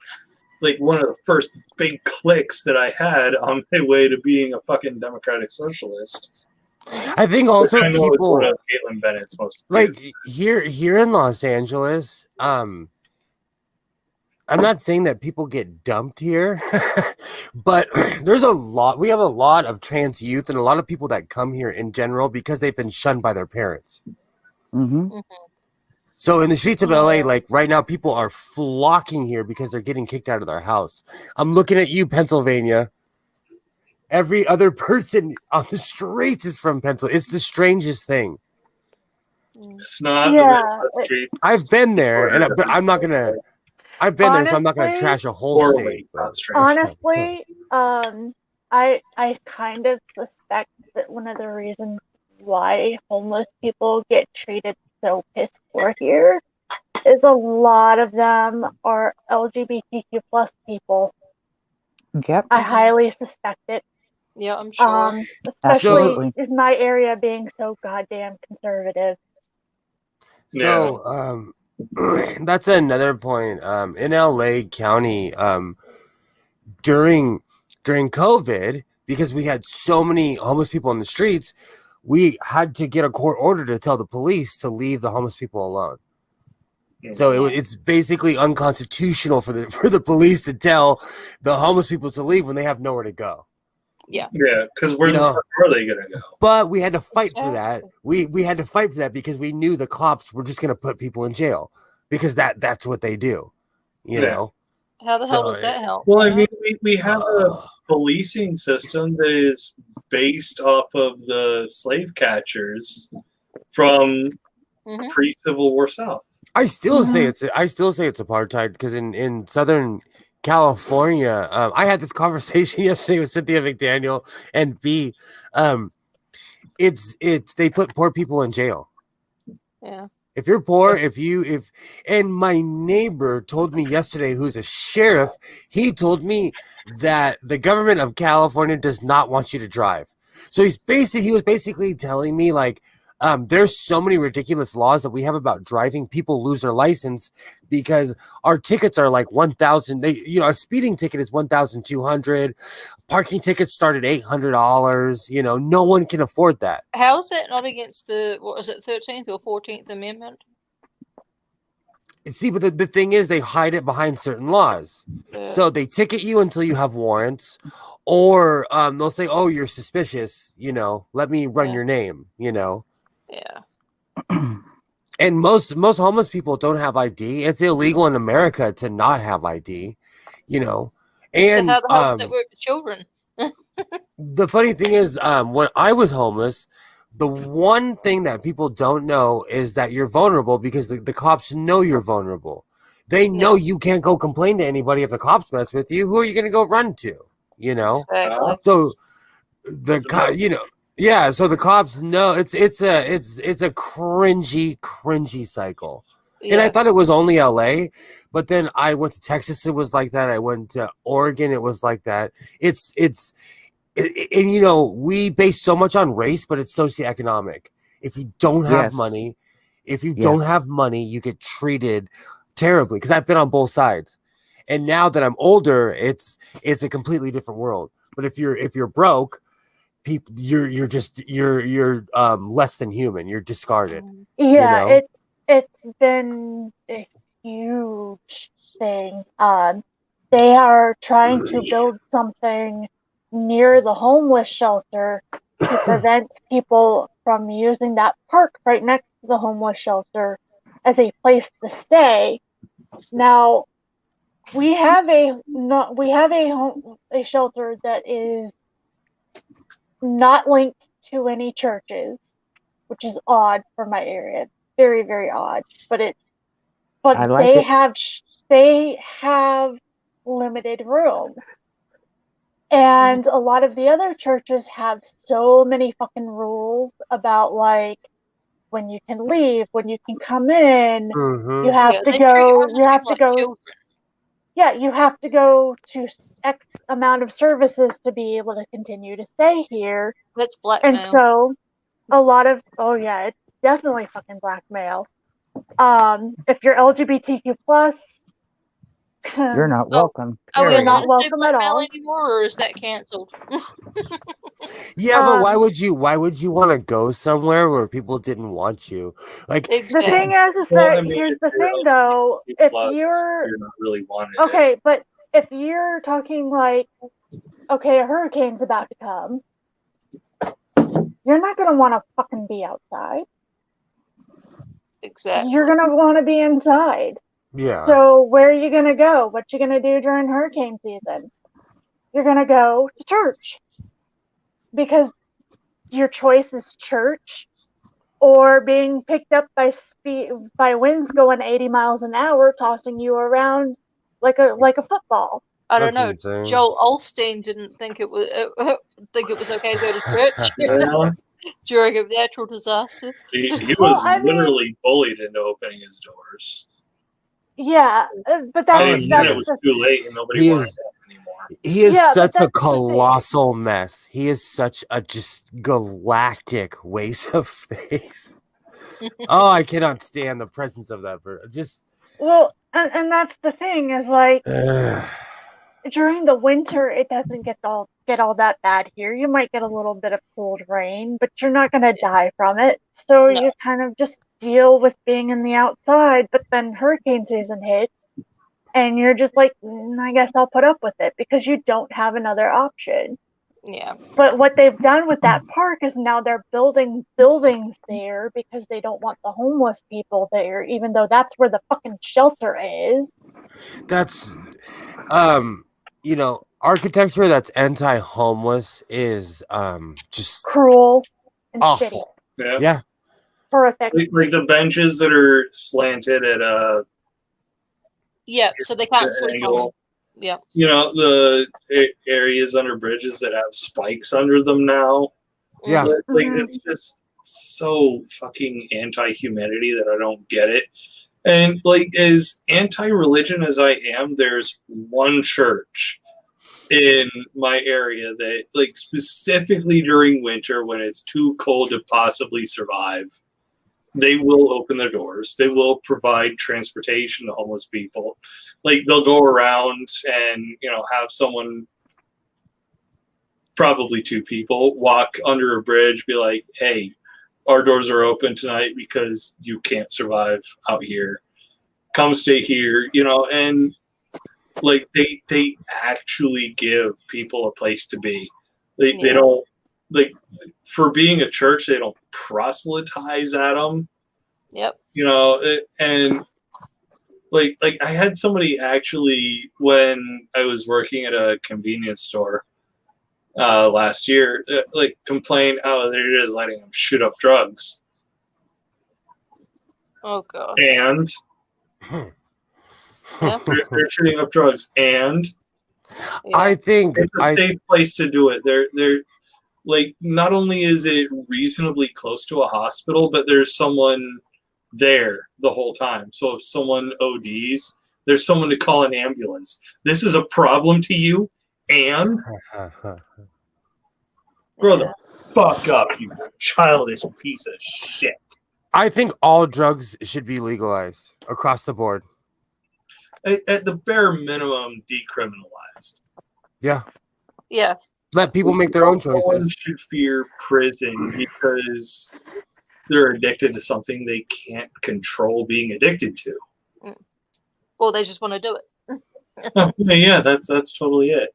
like one of the first big clicks that I had on my way to being a fucking democratic socialist. I think also I know people it's one of Caitlin Bennett's most like here in Los Angeles. I'm not saying that people get dumped here, but there's a lot. We have a lot of trans youth and a lot of people that come here in general because they've been shunned by their parents. So in the streets of LA, like right now, people are flocking here because they're getting kicked out of their house. I'm looking at you, Pennsylvania. Every other person on the streets is from Pennsylvania. It's the strangest thing. It's not. The streets. I've been there, but I'm not gonna. I've been there, so I'm not gonna trash a whole state. Honestly, I kind of suspect that one of the reasons why homeless people get treated so piss poor here is a lot of them are LGBTQ plus people. Yep. I highly suspect it. Yeah, I'm sure. Especially in my area being so goddamn conservative. So, that's another point. In LA County, during COVID, because we had so many homeless people in the streets, we had to get a court order to tell the police to leave the homeless people alone. So it's basically unconstitutional for the police to tell the homeless people to leave when they have nowhere to go. Yeah, because where are they gonna go? But we had to fight for that. We had to fight for that because we knew the cops were just gonna put people in jail because that's what they do. You know. How the hell does that help? Well, I mean, we have a policing system that is based off of the slave catchers from pre-Civil War South. I still say it's apartheid because in Southern California, I had this conversation yesterday with Cynthia McDaniel and B. It's they put poor people in jail. Yeah. If you're poor, and my neighbor told me yesterday, who's a sheriff, he told me that the government of California does not want you to drive. So he was basically telling me like, there's so many ridiculous laws that we have about driving. People lose their license because our tickets are like 1,000. A speeding ticket is 1,200. Parking tickets start at $800. No one can afford that. How is that not against the 13th or 14th Amendment? See, but the thing is, they hide it behind certain laws. Yeah. So they ticket you until you have warrants, or they'll say, "Oh, you're suspicious. Let me run your name." Yeah. And most homeless people don't have ID. It's illegal in America to not have ID, And so how the hell does it work for children? The funny thing is, when I was homeless, the one thing that people don't know is that you're vulnerable because the cops know you're vulnerable. They know you can't go complain to anybody if the cops mess with you. Who are you going to go run to? Exactly. So yeah, so the cops know it's a cringy cycle. Yeah. And I thought it was only LA, but then I went to Texas, it was like that. I went to Oregon, it was like that. And we base so much on race, but it's socioeconomic. If you don't have money, don't have money, you get treated terribly. Because I've been on both sides. And now that I'm older, it's a completely different world. But if you're broke, people you're less than human. You're discarded. Yeah, You know? it's been a huge thing. They are trying to build something near the homeless shelter to prevent people from using that park right next to the homeless shelter as a place to stay. Now, we have a shelter that is not linked to any churches, which is odd for my area. Very, very odd. But I like it. they have limited room. And a lot of the other churches have so many fucking rules about like when you can leave, when you can come in. Mhm. You have to they treat go. homeless You have people to like go. children. Yeah, you have to go to X amount of services to be able to continue to stay here. That's And blackmail. so a lot of it's definitely fucking blackmail. If you're LGBTQ plus, You're not welcome. Are we You're Period. not allowed to say welcome at blackmail all. anymore, or is that canceled? Yeah, but why Um, would you want to go somewhere where people didn't want you? Like the Exactly. thing is Well, that I mean, here's if the you're thing though. LGBT+, If you're not really wanted. okay, but if you're talking like, okay, a hurricane's about to come, you're not gonna want to fucking be outside. Exactly. You're gonna want to be inside. yeah. So where are you gonna go? What you gonna do during hurricane season? You're gonna go to church because your choice is church or being picked up by winds going 80 miles an hour, tossing you around like a football. I don't That's know. insane. Joel Olstein didn't think it was okay to go to church Yeah. during a natural disaster. He Well, was I mean, literally bullied into opening his doors. yeah, but Oh, And then it was too late and nobody he wanted is- that anymore. He is Yeah, but such a that's the thing. colossal mess. He is such a just galactic waste of space. Oh, I cannot stand the presence of that person. Just Well, and that's the thing is like during the winter it doesn't get all that bad here. You might get a little bit of cold rain, but you're not gonna die from it. So No. you kind of just deal with being in the outside. But then hurricane season hits, and you're just like, I guess I'll put up with it because you don't have another option. Yeah. But what they've done with that park is now they're building buildings there because they don't want the homeless people there, even though that's where the fucking shelter is. that's architecture that's anti-homeless is just Cruel and shitty. awful. Yeah. Yeah. Horrific. Like the benches that are slanted at a Yeah, so they can't sleep on them. angle. Yeah. You know, the areas under bridges that have spikes under them now. Yeah. Like Mhm. it's just so fucking anti-humanity that I don't get it. And like as anti-religion as I am, there's one church in my area that like specifically during winter when it's too cold to possibly survive, they will open their doors. They will provide transportation to homeless people. Like they'll go around and, have someone, probably two people, walk under a bridge, be like, hey, our doors are open tonight because you can't survive out here. Come stay here, and like they actually give people a place to be. They don't, like, for being a church, they don't proselytize at them. Yep. And like I had somebody actually when I was working at a convenience store last year, like complain, oh, they're just letting them shoot up drugs. Oh gosh. And Yeah. they're shooting up drugs, and Yeah. I think it's a safe place to do it. They're like, not only is it reasonably close to a hospital, but there's someone there the whole time. So if someone ODs, there's someone to call an ambulance. This is a problem to you, and grow the fuck up, you childish piece of shit. I think all drugs should be legalized across the board. At the bare minimum, decriminalized. Yeah. Yeah. Let people make their own No one choices. should fear prison because they're addicted to something they can't control being addicted to. Or they just want to do it. Yeah, that's totally it.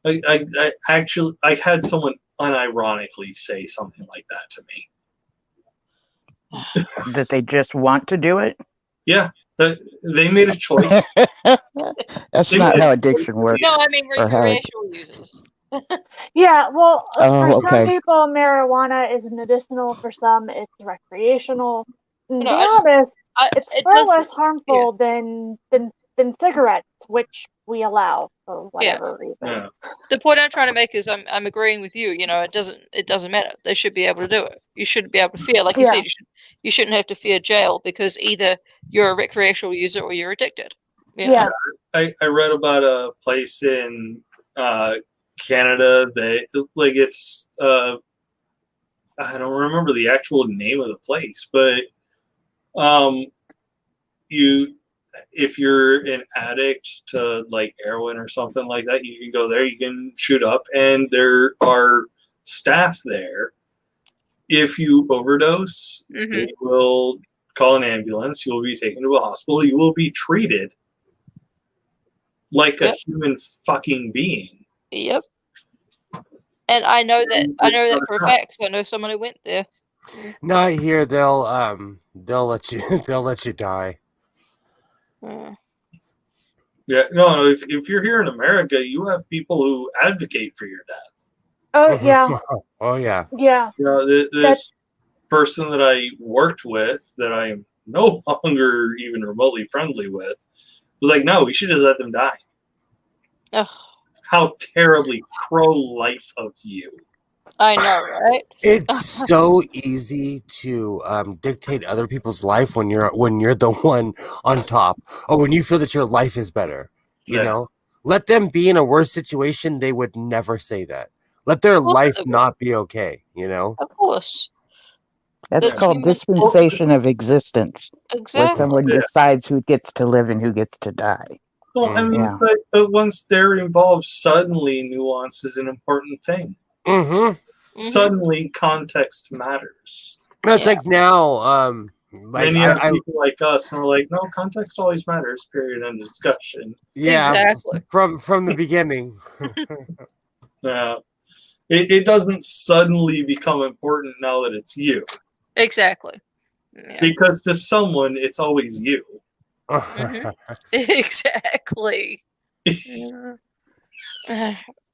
I actually had someone unironically say something like that to me. That they just want to do it. Yeah, they made a choice. That's not how addiction works. No, I mean or how it- recreational users. Yeah, well, for Oh, some okay. people, marijuana is medicinal. For some, it's recreational. And to No, be I just- honest, it's it far does- less harmful than cigarettes, which we allow for whatever reason. Yeah. The point I'm trying to make is I'm agreeing with you. You know, it doesn't matter. They should be able to do it. You shouldn't be able to fear, like you Yeah. said, you shouldn't have to fear jail because either you're a recreational user or you're addicted. You know? Yeah. I read about a place in Canada that like it's I don't remember the actual name of the place, but if you're an addict to like heroin or something like that, you can go there, you can shoot up, and there are staff there. If you overdose, they will call an ambulance, you will be taken to a hospital, you will be treated like a human fucking being. Yep. And I know that for a fact. So I know someone who went there. Not here. They'll let you die. Yeah, no. If you're here in America, you have people who advocate for your death. Oh yeah. Oh yeah. Yeah. You know, this person that I worked with, that I am no longer even remotely friendly with, was like, "No, we should just let them die." Ugh. How terribly pro-life of you! I know, right? It's so easy to dictate other people's life when you're the one on top, or when you feel that your life is better. You know, let them be in a worse situation. They would never say that. Let their life not be okay. You know. Of course. That's called dispensation of existence, Exactly. where someone decides who gets to live and who gets to die. Well, I mean, Yeah. but once they're involved, suddenly nuance is an important thing. Suddenly, context matters. No, it's like now. Many people like us, and we're like, no, context always matters. Period. End of discussion. Yeah, exactly. From the beginning. Yeah, it doesn't suddenly become important now that it's you. Exactly. Yeah. Because to someone, it's always you. Exactly.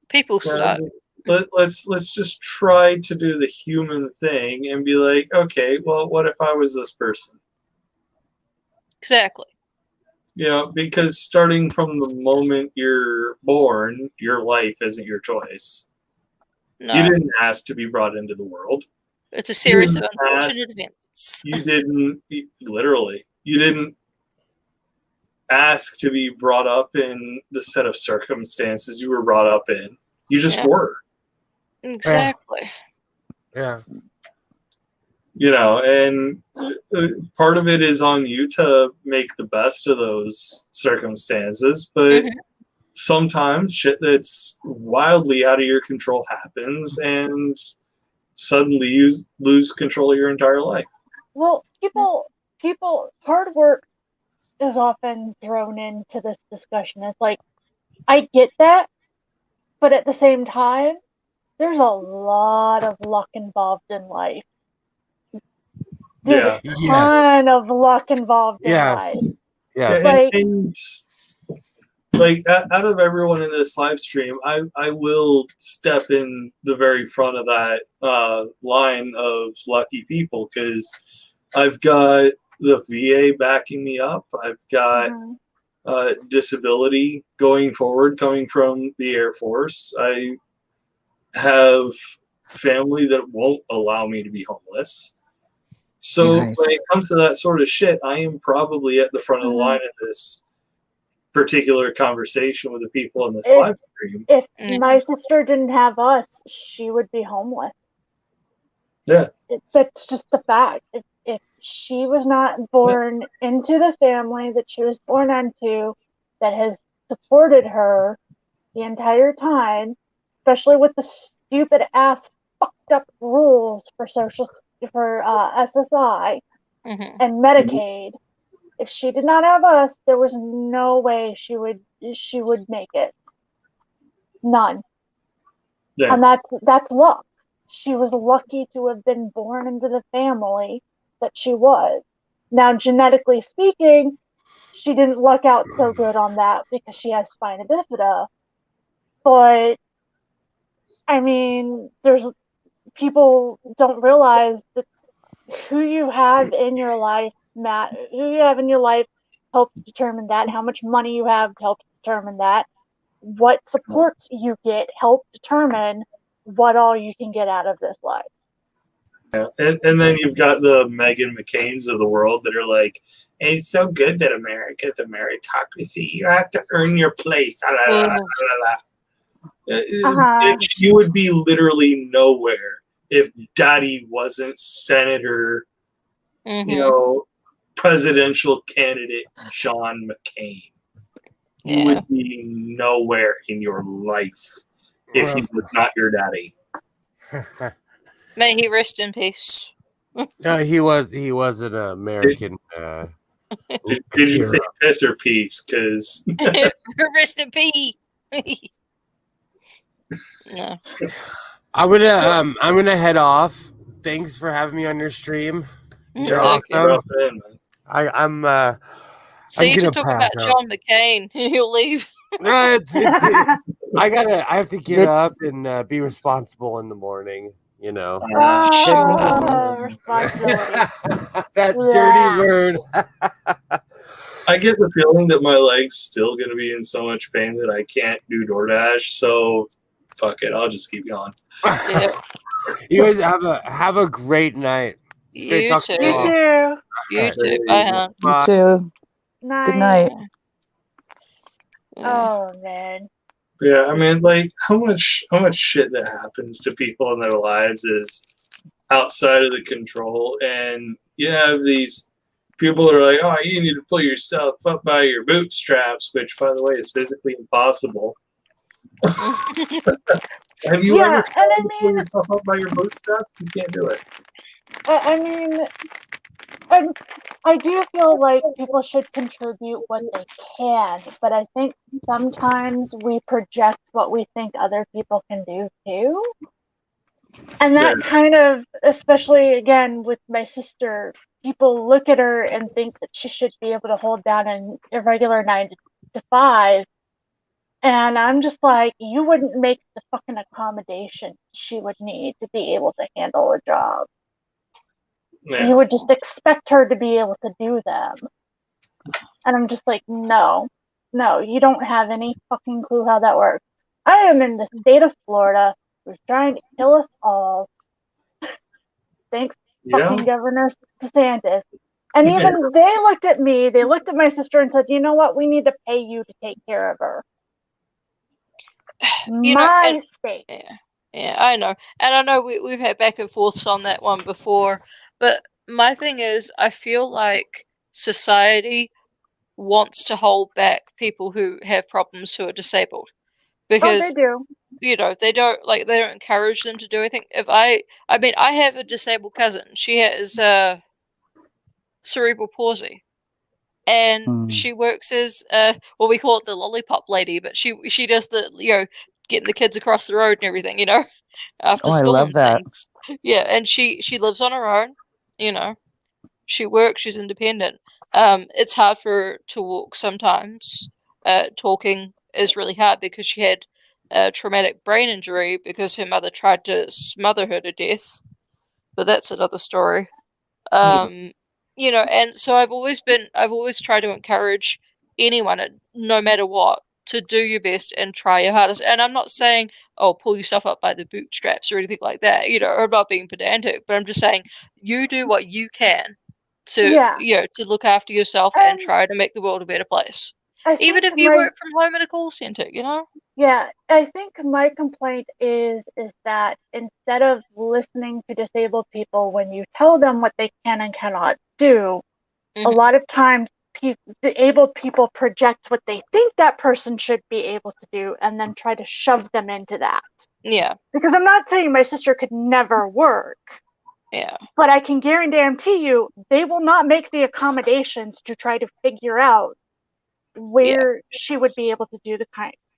People suck. Let's just try to do the human thing and be like, okay, well, what if I was this person? Exactly. Because starting from the moment you're born, your life isn't your choice. No. You didn't ask to be brought into the world. It's a series of unfortunate events. You didn't ask to be brought up in the set of circumstances you were brought up in. You just were. Exactly. Yeah. And part of it is on you to make the best of those circumstances, but sometimes shit that's wildly out of your control happens, and suddenly you lose control of your entire life. Well, people, hard work is often thrown into this discussion. It's like, I get that, but at the same time, there's a lot of luck involved in life. There's a ton of luck involved in life. Yeah, and out of everyone in this live stream, I will step in the very front of that line of lucky people, because I've got the VA backing me up. I've got disability going forward, coming from the Air Force. I have family that won't allow me to be homeless. So when it comes to that sort of shit, I am probably at the front of the line in this particular conversation with the people in this live stream. If my sister didn't have us, she would be homeless. Yeah. That's just the fact. If she was not born into the family that she was born into, that has supported her the entire time, especially with the stupid ass fucked up rules for SSI and Medicaid. If she did not have us, there was no way she would make it. None. Yeah. And that's luck. She was lucky to have been born into the family that she was. Now, genetically speaking, she didn't luck out so good on that because she has spina bifida. But I mean, there's people don't realize that who you have in your life, Matt, who you have in your life helps determine that. How much money you have helps determine that. What supports you get help determine what all you can get out of this life. Yeah. And then you've got the Meghan McCains of the world that are like, it's so good that America's a meritocracy. You have to earn your place. And she would be literally nowhere if Daddy wasn't Senator, presidential candidate John McCain. You would be nowhere in your life if he was not your daddy. May he rest in peace. He was an American. Did you say piss or peace? Because rest in peace. No. I'm gonna head off. Thanks for having me on your stream. You're awesome. I'm So you gonna just talk about John McCain and he'll leave. I have to get up and be responsible in the morning, Responsibility. That dirty word. I get the feeling that my leg's still going to be in so much pain that I can't do DoorDash. So, fuck it. I'll just keep going. Yeah. You guys have a great night. You too. You too. Bye, hon. You too. Night. Good night. Oh man. Yeah, I mean, like how much shit that happens to people in their lives is outside of the control, and you have these people that are like, oh, you need to pull yourself up by your bootstraps, which, by the way, is physically impossible. Have you ever tried to pull yourself up by your bootstraps? You can't do it. I mean, I do feel like people should contribute what they can, but I think sometimes we project what we think other people can do too. And that kind of, especially again with my sister, people look at her and think that she should be able to hold down an irregular 9 to 5. And I'm just like, you wouldn't make the fucking accommodation she would need to be able to handle a job. Yeah. You would just expect her to be able to do them. And I'm just like, no, you don't have any fucking clue how that works. I am in the state of Florida who's trying to kill us all. Thanks, fucking Governor DeSantis. And even they looked at me, they looked at my sister and said, you know what, we need to pay you to take care of her. My state. Yeah, I know. And I know we've had back and forths on that one before. But my thing is, I feel like society wants to hold back people who have problems who are disabled. Because they do. They don't encourage them to do anything. I have a disabled cousin. She has cerebral palsy. And she works as we call it the lollipop lady, but she does the getting the kids across the road and everything, after school. I love that. Things. Yeah, and she lives on her own, she works, she's independent. It's hard for her to walk sometimes. Talking is really hard because she had a traumatic brain injury because her mother tried to smother her to death. But that's another story. And so I've always tried to encourage anyone, no matter what, to do your best and try your hardest. And I'm not saying, pull yourself up by the bootstraps or anything like that, or I'm not being pedantic, but I'm just saying you do what you can to look after yourself and try to make the world a better place. Even if you work from home in a call center, Yeah, I think my complaint is that instead of listening to disabled people when you tell them what they can and cannot do, a lot of times the able people project what they think that person should be able to do and then try to shove them into that. Yeah. Because I'm not saying my sister could never work. Yeah. But I can guarantee you, they will not make the accommodations to try to figure out where she would be able to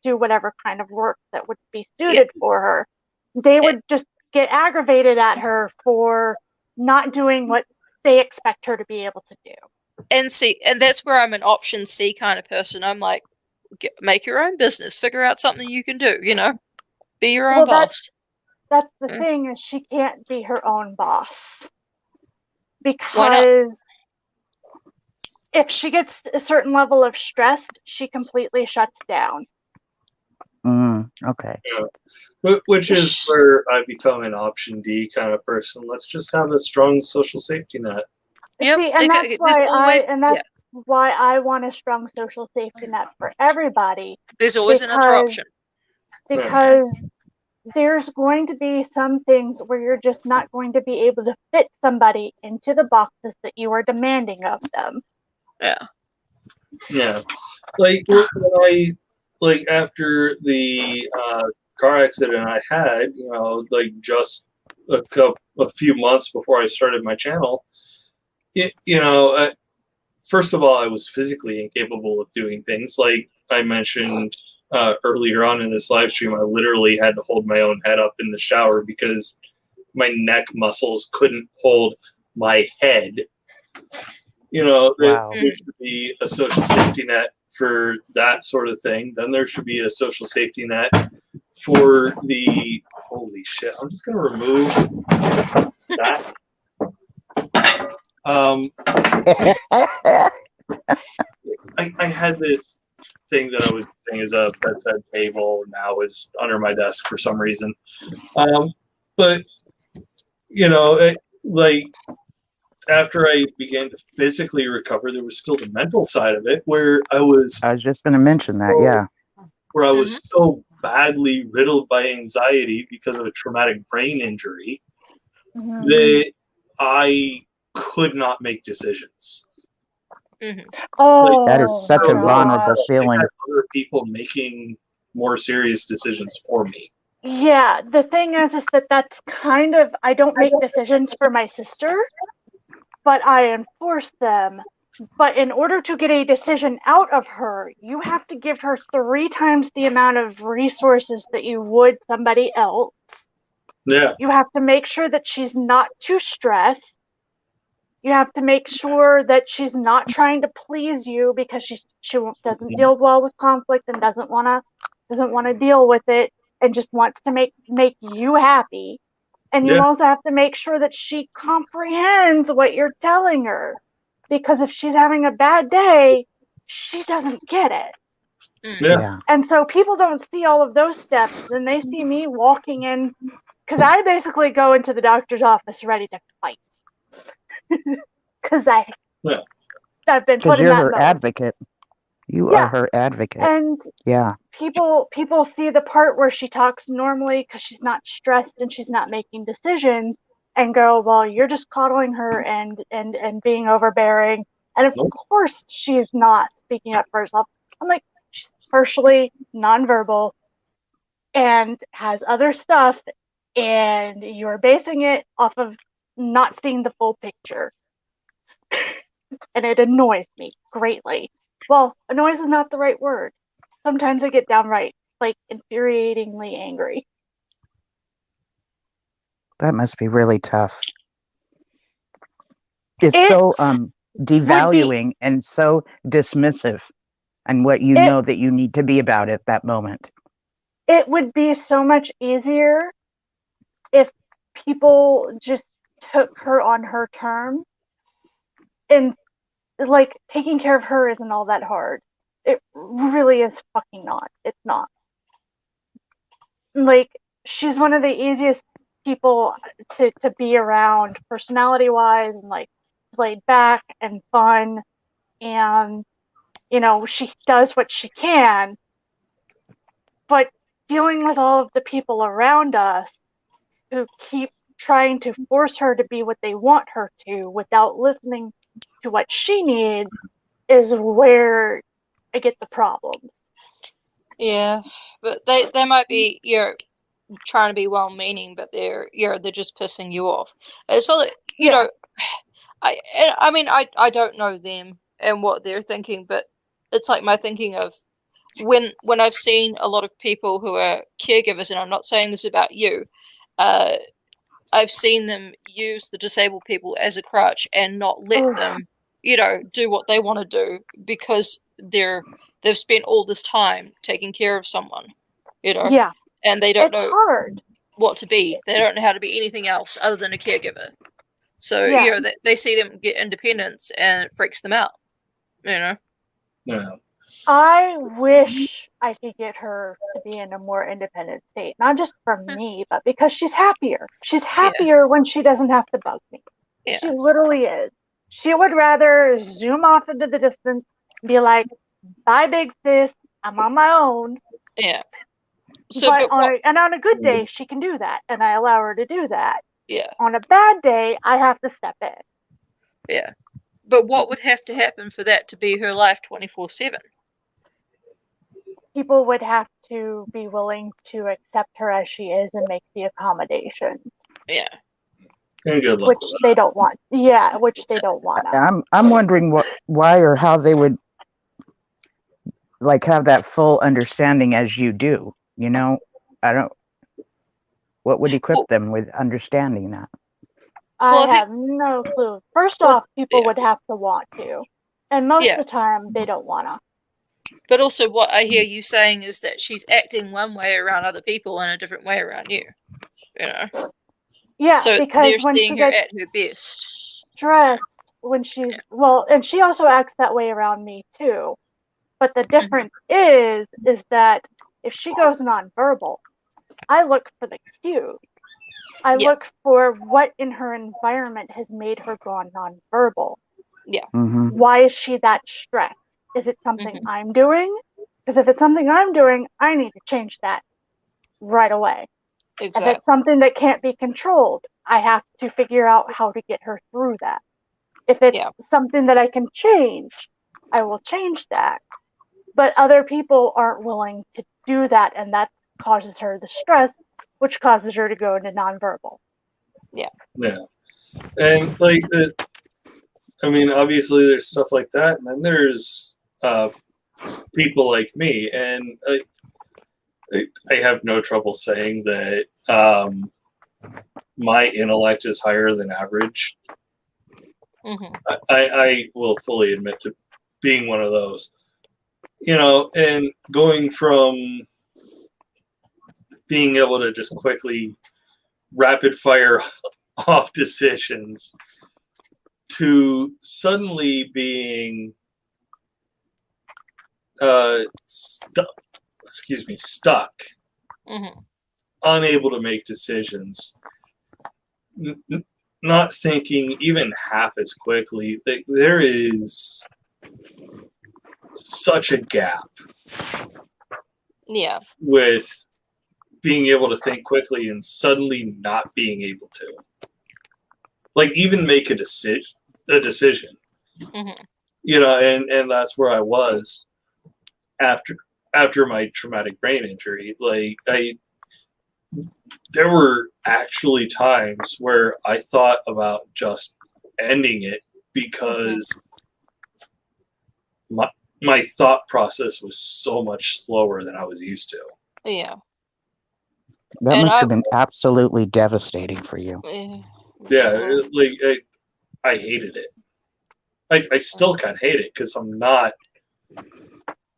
do whatever kind of work that would be suited for her. They would just get aggravated at her for not doing what they expect her to be able to do. And that's where I'm an option C kind of person. I'm like, make your own business, figure out something you can do, be your own boss. That's the thing, is she can't be her own boss. Why not? Because if she gets a certain level of stress, she completely shuts down. Okay. Yeah. Which is where I become an option D kind of person. Let's just have a strong social safety net. Yep. See, and that's why I want a strong social safety net for everybody. There's always another option. Because there's going to be some things where you're just not going to be able to fit somebody into the boxes that you are demanding of them. Yeah. Yeah. Like when after the car accident I had, just a few months before I started my channel, first of all, I was physically incapable of doing things. Like I mentioned earlier on in this live stream, I literally had to hold my own head up in the shower because my neck muscles couldn't hold my head. There should be a social safety net for that sort of thing. Then there should be a social safety net for the holy shit. I'm just gonna remove that. I had this thing that I was using as a bedside table, now is under my desk for some reason. But after I began to physically recover, there was still the mental side of it where I was just going to mention that, where I was so badly riddled by anxiety because of a traumatic brain injury that I could not make decisions. Oh, that is such a vulnerable feeling. I had other people making more serious decisions for me. Yeah, the thing is that that's kind of, I don't make decisions for my sister, but I enforce them. But in order to get a decision out of her, you have to give her 3 times the amount of resources that you would somebody else. Yeah. You have to make sure that she's not too stressed. You have to make sure that she's not trying to please you because she doesn't deal well with conflict and doesn't want to deal with it and just wants to make you happy. And you also have to make sure that she comprehends what you're telling her, because if she's having a bad day, she doesn't get it. Yeah. And so people don't see all of those steps, and they see me walking in, because I basically go into the doctor's office ready to fight. Because I've been put in you're that her mode. advocate. You are her advocate. And people see the part where she talks normally because she's not stressed and she's not making decisions, and go, well, you're just coddling her and being overbearing. And of course she's not speaking up for herself. I'm like, she's partially nonverbal and has other stuff, and you're basing it off of not seeing the full picture. And it annoys me greatly. Well, annoys is not the right word. Sometimes I get downright, infuriatingly angry. That must be really tough. It's so devaluing and so dismissive and what you know that you need to be about at that moment. It would be so much easier if people just took her on her terms, and taking care of her isn't all that hard. It really is fucking not. It's not. She's one of the easiest people to be around, personality wise, and laid back and fun, and she does what she can. But dealing with all of the people around us who keep trying to force her to be what they want her to without listening to what she needs is where I get the problems. Yeah, but they might be trying to be well-meaning, but they're just pissing you off. So that, you know, I mean, I don't know them and what they're thinking, but it's like my thinking of when I've seen a lot of people who are caregivers, and I'm not saying this about you, I've seen them use the disabled people as a crutch and not let them, do what they want to do because they've spent all this time taking care of someone, Yeah. and they don't It's know hard. what to be. They don't know how to be anything else other than a caregiver. So, Yeah. they see them get independence and it freaks them out, Yeah. I wish I could get her to be in a more independent state, not just for me, but because she's happier. She's happier when she doesn't have to bug me. Yeah. She literally is. She would rather zoom off into the distance and be like, bye, big sis, I'm on my own. Yeah. So, on a good day, she can do that, and I allow her to do that. Yeah. On a bad day, I have to step in. Yeah. But what would have to happen for that to be her life 24/7? People would have to be willing to accept her as she is and make the accommodations. Yeah. And good luck Which with they don't want. Yeah, which they don't want. I'm wondering why or how they would like have that full understanding as you do. You know, what would equip them with understanding that? I have no clue. First off, people would have to want to. And most of the time, they don't want to. But also what I hear you saying is that she's acting one way around other people and a different way around you. Yeah, so because when she gets at her best. stressed, when she's, and she also acts that way around me too. But the difference is that if she goes nonverbal, I look for the cues. I look for what in her environment has made her go nonverbal. Yeah. Mm-hmm. Why is she that stressed? Is it something I'm doing? Because if it's something I'm doing, I need to change that right away. Exactly. If it's something that can't be controlled, I have to figure out how to get her through that. If it's something that I can change, I will change that. But other people aren't willing to do that, and that causes her the stress, which causes her to go into nonverbal. Yeah. Yeah. And like, I mean, obviously there's stuff like that, and then there's people like me, and I have no trouble saying that my intellect is higher than average. I will fully admit to being one of those. And going from being able to just quickly rapid fire off decisions to suddenly being stuck, unable to make decisions, not thinking even half as quickly. There is such a gap with being able to think quickly and suddenly not being able to, like, even make a decision. And that's where I was after my traumatic brain injury. Like, there were actually times where I thought about just ending it because my thought process was so much slower than I was used to. Yeah. That must have been absolutely devastating for you. Yeah, like I hated it. Like, I still kind of hate it because I'm not,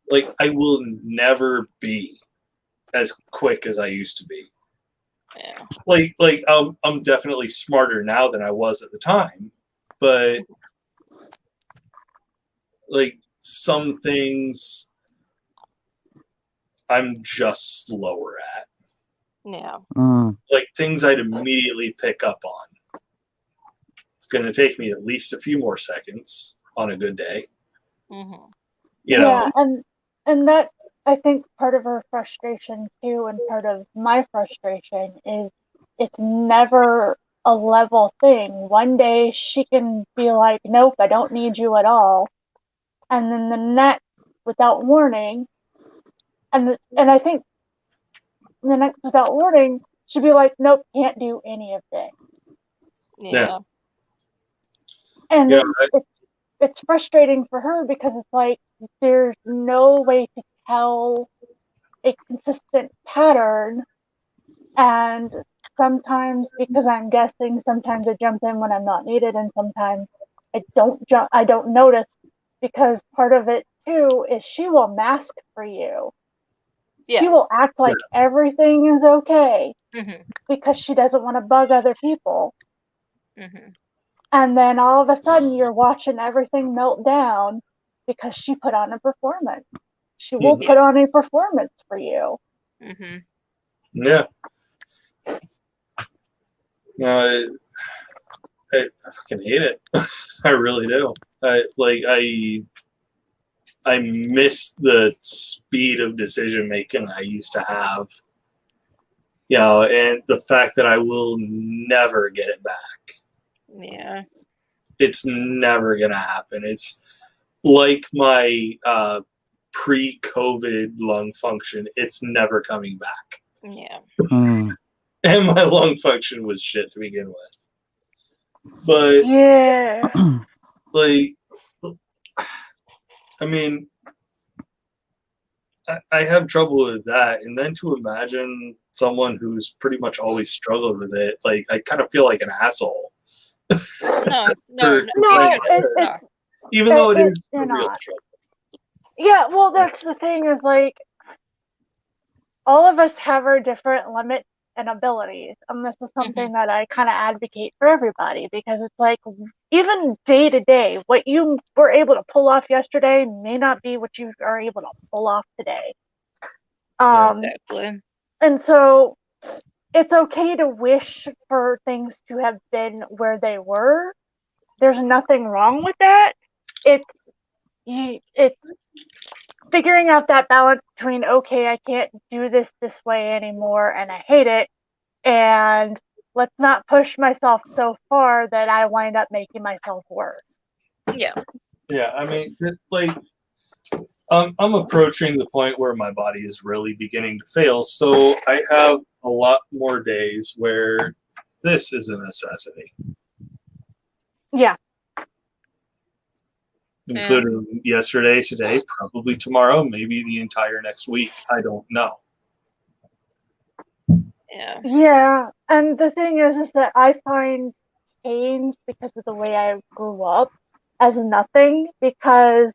like, I will never be as quick as I used to be. Yeah. Like I'm definitely smarter now than I was at the time, but like some things I'm just slower at. Yeah. Like things I'd immediately pick up on. It's going to take me at least a few more seconds on a good day. Yeah, and that, I think, part of her frustration too, and part of my frustration is it's never a level thing. One day she can be like, nope, I don't need you at all. And then the next, without warning, and I think the next without warning, she'd be like, "Nope, can't do any of this." Yeah. And Yeah, it's frustrating for her because it's like there's no way to tell a consistent pattern, and sometimes because I'm guessing, sometimes I jump in when I'm not needed, and sometimes I don't notice, because part of it too is she will mask for you. She Yeah. will act like everything is okay Mm-hmm. because she doesn't want to bug other people. Mm-hmm. And then all of a sudden you're watching everything melt down because she put on a performance. She will put on a performance for you. Mm-hmm. Yeah. No, I fucking hate it. I really do. I miss the speed of decision making I used to have. You know, and the fact that I will never get it back. Yeah. It's never gonna happen. It's like my pre-COVID lung function. It's never coming back. Yeah. Mm. And my lung function was shit to begin with. But Yeah. like, I mean, I have trouble with that. And then to imagine someone who's pretty much always struggled with it, like, I kind of feel like an asshole. No, No, even though it is you're a real not. struggle. Yeah, well, that's the thing is like all of us have our different limits and abilities, and this is something that I kind of advocate for everybody, because it's like even day to day, what you were able to pull off yesterday may not be what you are able to pull off today. Exactly. And so it's okay to wish for things to have been where they were. There's nothing wrong with that. It's figuring out that balance between, okay, I can't do this way anymore and I hate it, and let's not push myself so far that I wind up making myself worse. Yeah. Yeah, I mean, like, I'm approaching the point where my body is really beginning to fail, so I have a lot more days where this is a necessity. Yeah. Including yesterday, today, probably tomorrow, maybe the entire next week. I don't know. Yeah. Yeah, and the thing is that I find canes, because of the way I grew up, as nothing, because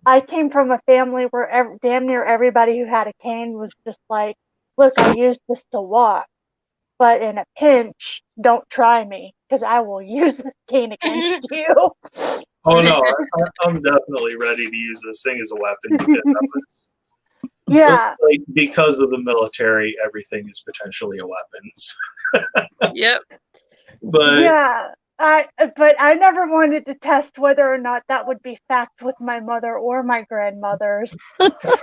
I came from a family where damn near everybody who had a cane was just like, look, I use this to walk, but in a pinch, don't try me, because I will use this cane against you. Oh no, I'm definitely ready to use this thing as a weapon, because yeah, like, because of the military, everything is potentially a weapon. Yep. But yeah, but I never wanted to test whether or not that would be fact with my mother or my grandmothers.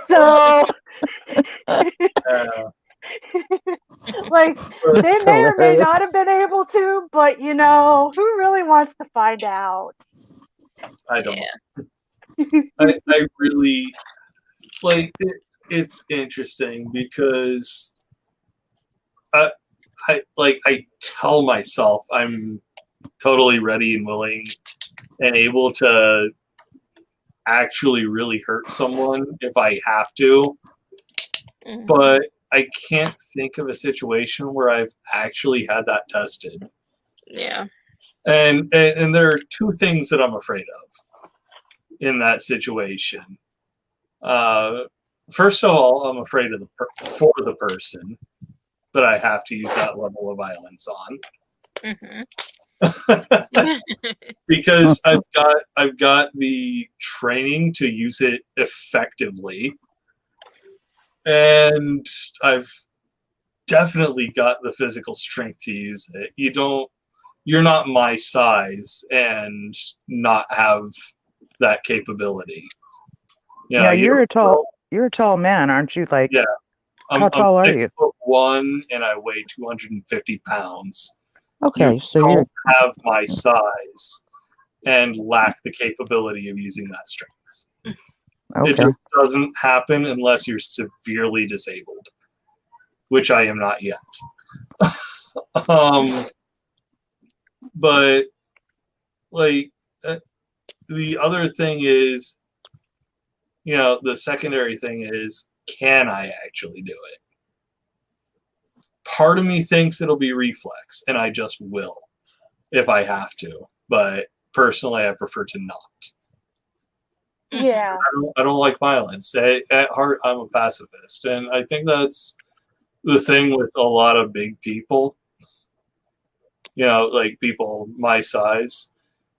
So, like, they may or may not have been able to, but you know, who really wants to find out? I don't. I really like it. It's interesting because I tell myself I'm totally ready and willing and able to actually really hurt someone if I have to, but I can't think of a situation where I've actually had that tested. Yeah. And there are two things that I'm afraid of in that situation. First of all, I'm afraid of for the person that I have to use that level of violence on. Because I've got the training to use it effectively, and I've definitely got the physical strength to use it. You're not my size and not have that capability. You know, you're a tall man, aren't you? Like, yeah. how tall are you? 6'1" and I weigh 250 pounds. Okay, you so don't have my size and lack the capability of using that strength. Okay. It just doesn't happen unless you're severely disabled. which I am not yet. But like the other thing is, the secondary thing is, can I actually do it? Part of me thinks it'll be reflex, and I just will if I have to. But personally, I prefer to not. Yeah. I don't like violence. At heart, I'm a pacifist, and I think that's the thing with a lot of big people. Like people my size.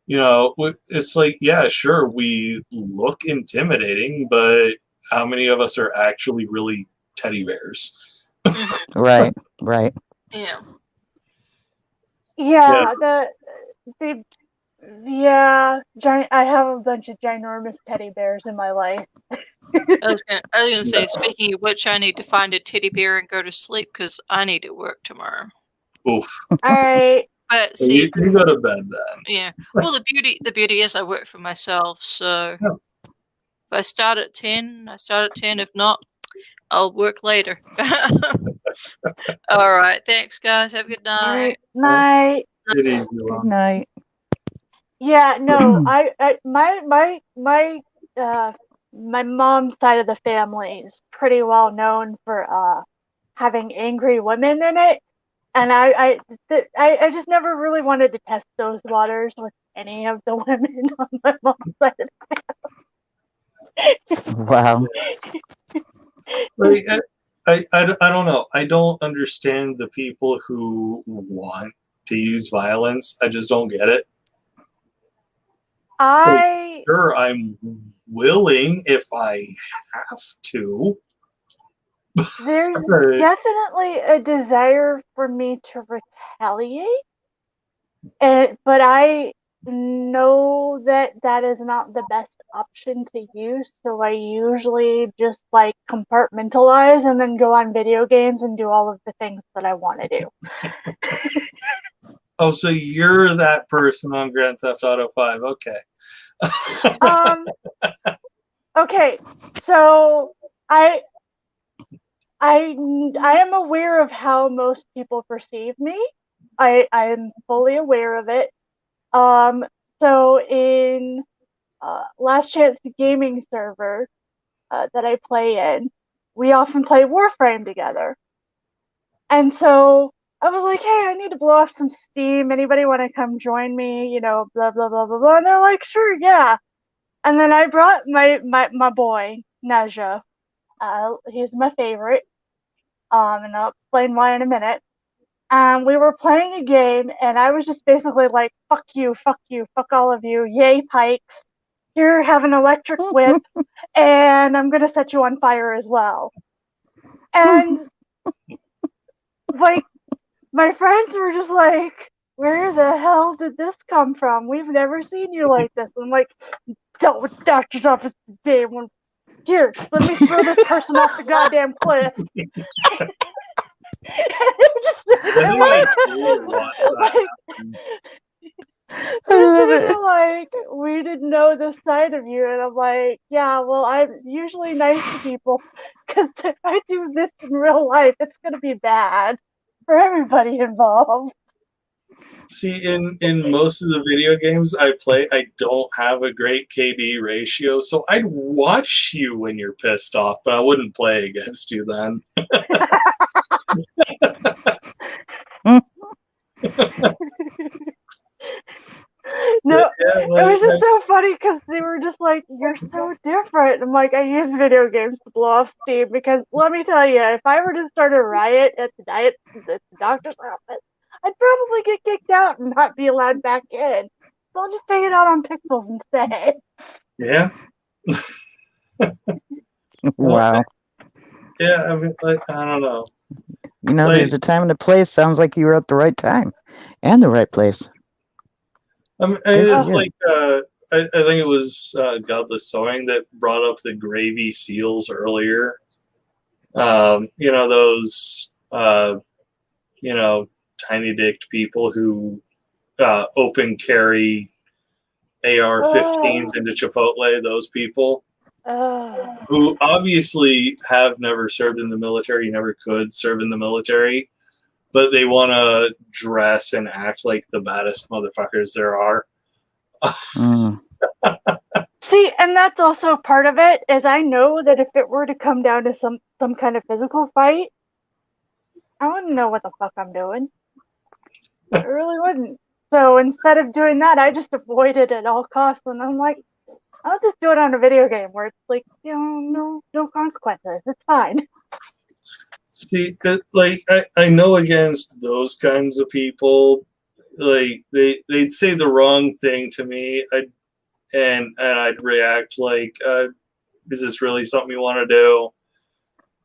It's like, yeah, sure, we look intimidating, but how many of us are actually really teddy bears? Right. Right. Yeah. Yeah, I have a bunch of ginormous teddy bears in my life. I was gonna say, speaking of which, I need to find a teddy bear and go to sleep because I need to work tomorrow. Oof. All right. But see, you go to bed then. yeah. Well, the beauty is I work for myself, so if I start at 10, I start at 10. If not, I'll work later. All right. Thanks, guys. Have a good All night. right. Night. It is Good night. Yeah, no, my mom's side of the family is pretty well known for having angry women in it, and I just never really wanted to test those waters with any of the women on my mom's side of Wow. Like, I don't know. I don't understand the people who want to use violence. I just don't get it. Sure, I'm willing if I have to. There's definitely a desire for me to retaliate, but I know that is not the best option to use, so I usually just like compartmentalize and then go on video games and do all of the things that I want to do. Oh, so you're that person on Grand Theft Auto 5. Okay. Okay, so I am aware of how most people perceive me. I am fully aware of it. So in Last Chance Gaming server that I play in, we often play Warframe together. And so I was like, hey, I need to blow off some steam. Anybody want to come join me? Blah, blah, blah, blah, blah. And they're like, sure, yeah. And then I brought my boy, Naja. He's my favorite. And I'll explain why in a minute. We were playing a game, and I was just basically like, fuck you, fuck all of you, yay pikes. Here, have an electric whip, and I'm gonna set you on fire as well. And like, my friends were just like, where the hell did this come from? We've never seen you like this. I'm like, dealt with doctor's office today. Here, let me throw this person off the goddamn cliff. Just like, we didn't know this side of you, and I'm like, yeah, well, I'm usually nice to people, because if I do this in real life, it's gonna be bad for everybody involved. See, in most of the video games I play, I don't have a great KD ratio, so I'd watch you when you're pissed off, but I wouldn't play against you then. No, it was just so funny because they were just like, you're so different. I'm like, I use video games to blow off steam because let me tell you, if I were to start a riot at the doctor's office, I'd probably get kicked out and not be allowed back in. So I'll just take it out on Pixels instead. Yeah. Wow. Yeah, I mean, like, I don't know. There's a time and a place. Sounds like you were at the right time and the right place. It's like I think it was Godless Sewing that brought up the gravy seals earlier. Those tiny dicked people who open carry AR-15s into Chipotle. Those people. who obviously have never served in the military, never could serve in the military, but they want to dress and act like the baddest motherfuckers there are. Mm. See, and that's also part of it, is I know that if it were to come down to some kind of physical fight, I wouldn't know what the fuck I'm doing. I really wouldn't. So instead of doing that, I just avoid it at all costs, and I'm like, I'll just do it on a video game where it's like, no consequences. It's fine. See, like I know against those kinds of people, like they'd say the wrong thing to me, and I'd react like, is this really something you want to do?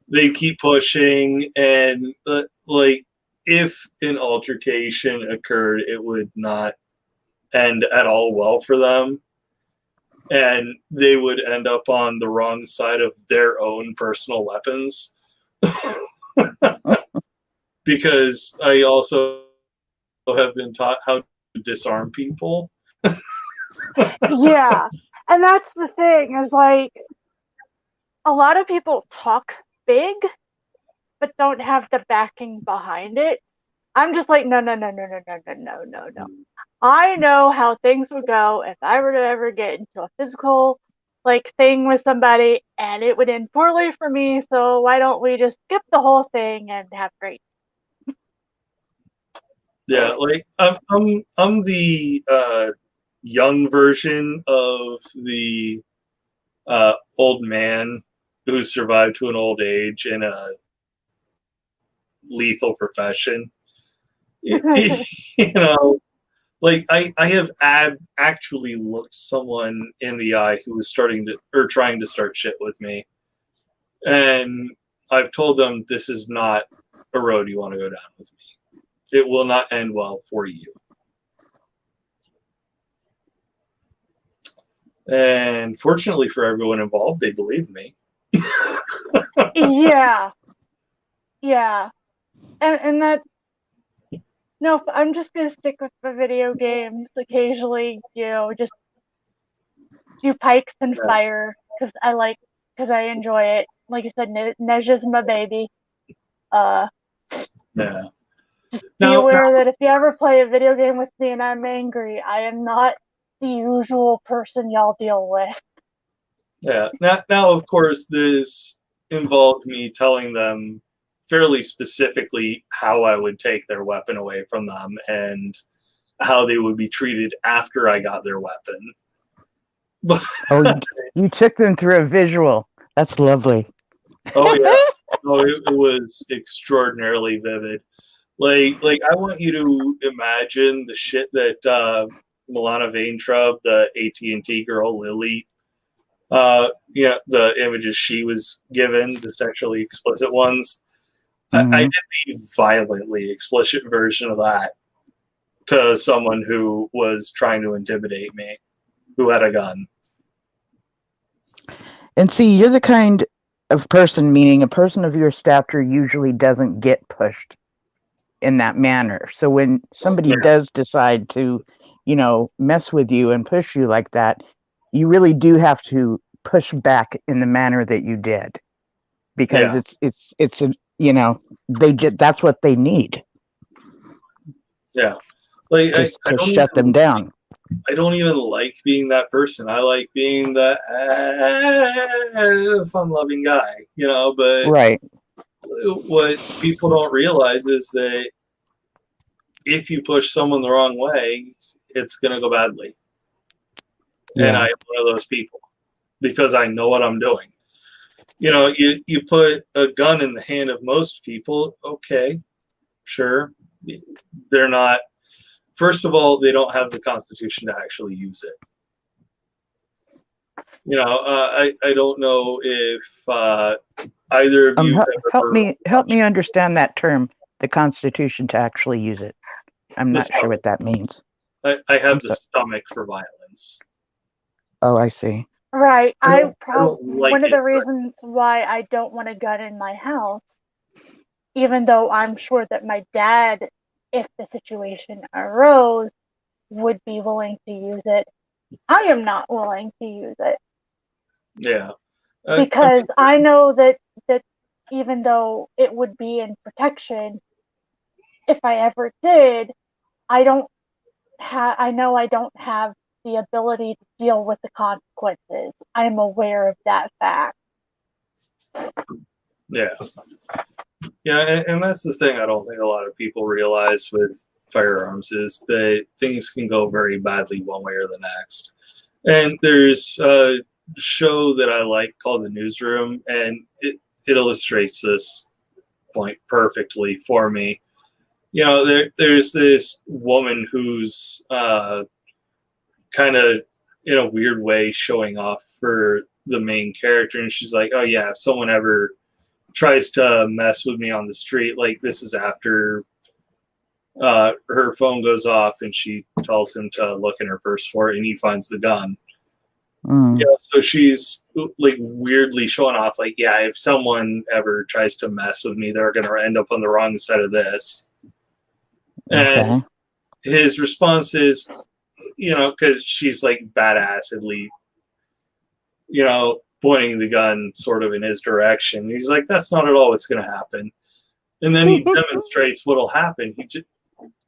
They'd keep pushing, and like if an altercation occurred, it would not end at all well for them, and they would end up on the wrong side of their own personal weapons. Because I also have been taught how to disarm people. Yeah. And that's the thing, is like, a lot of people talk big, but don't have the backing behind it. I'm just like, no. I know how things would go if I were to ever get into a physical thing with somebody, and it would end poorly for me, so why don't we just skip the whole thing and have great. Yeah, like I'm the young version of the old man who survived to an old age in a lethal profession. You know, like I have actually looked someone in the eye who was trying to start shit with me, and I've told them this is not a road you want to go down with me. It will not end well for you. And fortunately for everyone involved, they believed me. Yeah. And that, no, I'm just gonna stick with the video games. Occasionally, just do pikes and fire because I enjoy it. Like I said, Neja's my baby. Yeah. Be aware that if you ever play a video game with me and I'm angry, I am not the usual person y'all deal with. Yeah. Now, of course, this involved me telling them fairly specifically how I would take their weapon away from them and how they would be treated after I got their weapon. Oh, you took them through a visual. That's lovely. Oh yeah. Oh, it was extraordinarily vivid. Like I want you to imagine the shit that Milana Vaintrub, the AT&T girl, Lily, the images she was given, the sexually explicit ones. Mm-hmm. I did the violently explicit version of that to someone who was trying to intimidate me, who had a gun. And see, you're the kind of person, meaning a person of your stature usually doesn't get pushed in that manner. So when somebody does decide to, mess with you and push you like that, you really do have to push back in the manner that you did, because it's a, that's what they need. Yeah. Like just to shut them down. I don't even like being that person. I like being the fun-loving guy, but right. What people don't realize is that if you push someone the wrong way, it's going to go badly. Yeah. And I am one of those people because I know what I'm doing. You put a gun in the hand of most people, okay, sure. They're not, first of all, they don't have the Constitution to actually use it. I don't know if either of you help me understand that term, the Constitution to actually use it. I'm not sure what that means. I have the stomach for violence. Oh, I see. Right. I don't like one of the reasons why I don't want a gun in my house, even though I'm sure that my dad, if the situation arose, would be willing to use it, I am not willing to use it. Yeah. because I know that even though it would be in protection, if I ever did, I know I don't have the ability to deal with the consequences. I'm aware of that fact. Yeah. Yeah, and that's the thing I don't think a lot of people realize with firearms is that things can go very badly one way or the next. And there's a show that I like called The Newsroom, and it illustrates this point perfectly for me. There's this woman who's kind of in a weird way showing off for the main character, and she's like, oh yeah, if someone ever tries to mess with me on the street, like this is after her phone goes off and she tells him to look in her purse for it, and he finds the gun. Yeah, so she's like weirdly showing off, like, yeah, if someone ever tries to mess with me, they're going to end up on the wrong side of this. And his response is, because she's like badassedly, pointing the gun sort of in his direction. He's like, that's not at all what's going to happen. And then he demonstrates what'll happen. He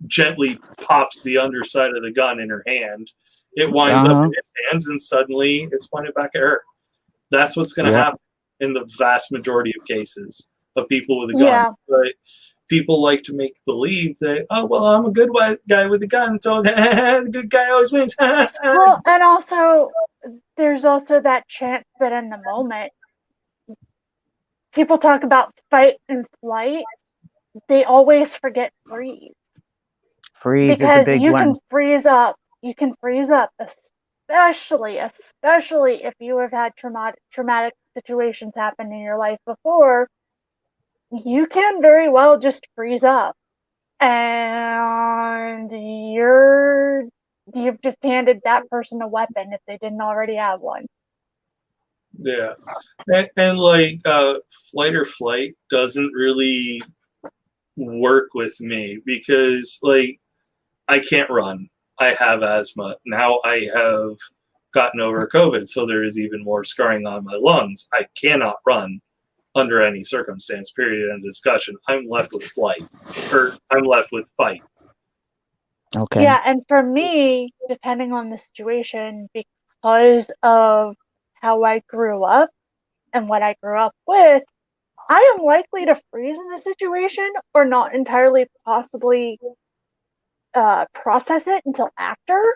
gently pops the underside of the gun in her hand. It winds up in his hands, and suddenly it's pointed back at her. That's what's going to happen in the vast majority of cases of people with a gun. Yeah. But people like to make believe that, oh, well, I'm a good guy with a gun, so the good guy always wins. Well, and also, there's also that chance that in the moment, people talk about fight and flight. They always forget freeze. Freeze because is a big you one. can freeze up. You can freeze up, especially if you have had traumatic situations happen in your life before. You can very well just freeze up, and you've just handed that person a weapon if they didn't already have one. Yeah, and like flight or flight doesn't really work with me because like I can't run. I have asthma. Now I have gotten over COVID, so there is even more scarring on my lungs. I cannot run under any circumstance, period, end discussion. I'm left with flight, or I'm left with fight. Okay. Yeah, and for me, depending on the situation, because of how I grew up and what I grew up with, I am likely to freeze in a situation or not entirely possibly process it until after.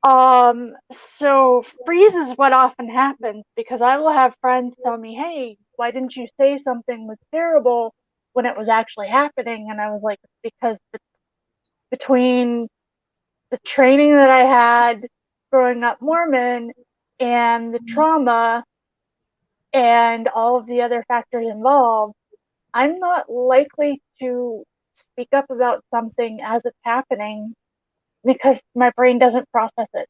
So freeze is what often happens because I will have friends tell me, hey, why didn't you say something was terrible when it was actually happening? And I was like, because between the training that I had growing up Mormon and the trauma and all of the other factors involved, I'm not likely to speak up about something as it's happening because my brain doesn't process it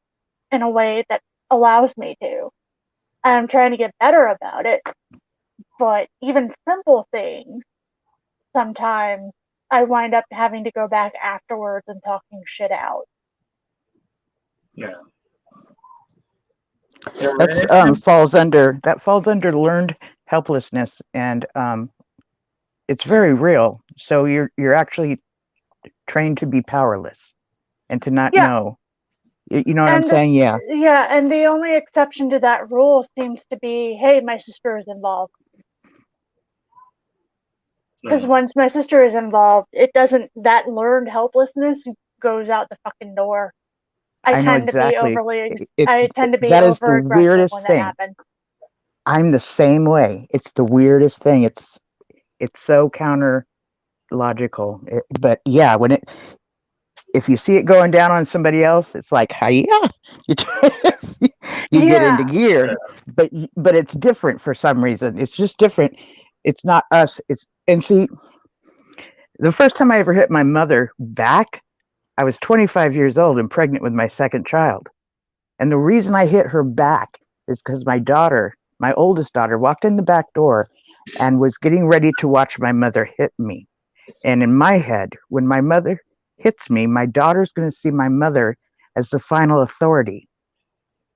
in a way that allows me to. And I'm trying to get better about it. But even simple things, sometimes I wind up having to go back afterwards and talking shit out. Yeah. That's falls under learned helplessness, and it's very real. So you're actually trained to be powerless and to not know. You know what I'm saying? Yeah. Yeah, and the only exception to that rule seems to be, hey, my sister is involved. Because once my sister is involved, that learned helplessness goes out the fucking door. I tend to be over aggressive when that happens. I'm the same way. It's the weirdest thing. It's so counter logical. But yeah, if you see it going down on somebody else, it's like, hiya, you get into gear. But it's different for some reason. It's just different. It's not us. And see, the first time I ever hit my mother back, I was 25 years old and pregnant with my second child. And the reason I hit her back is because my oldest daughter, walked in the back door and was getting ready to watch my mother hit me. And in my head, when my mother hits me, my daughter's going to see my mother as the final authority.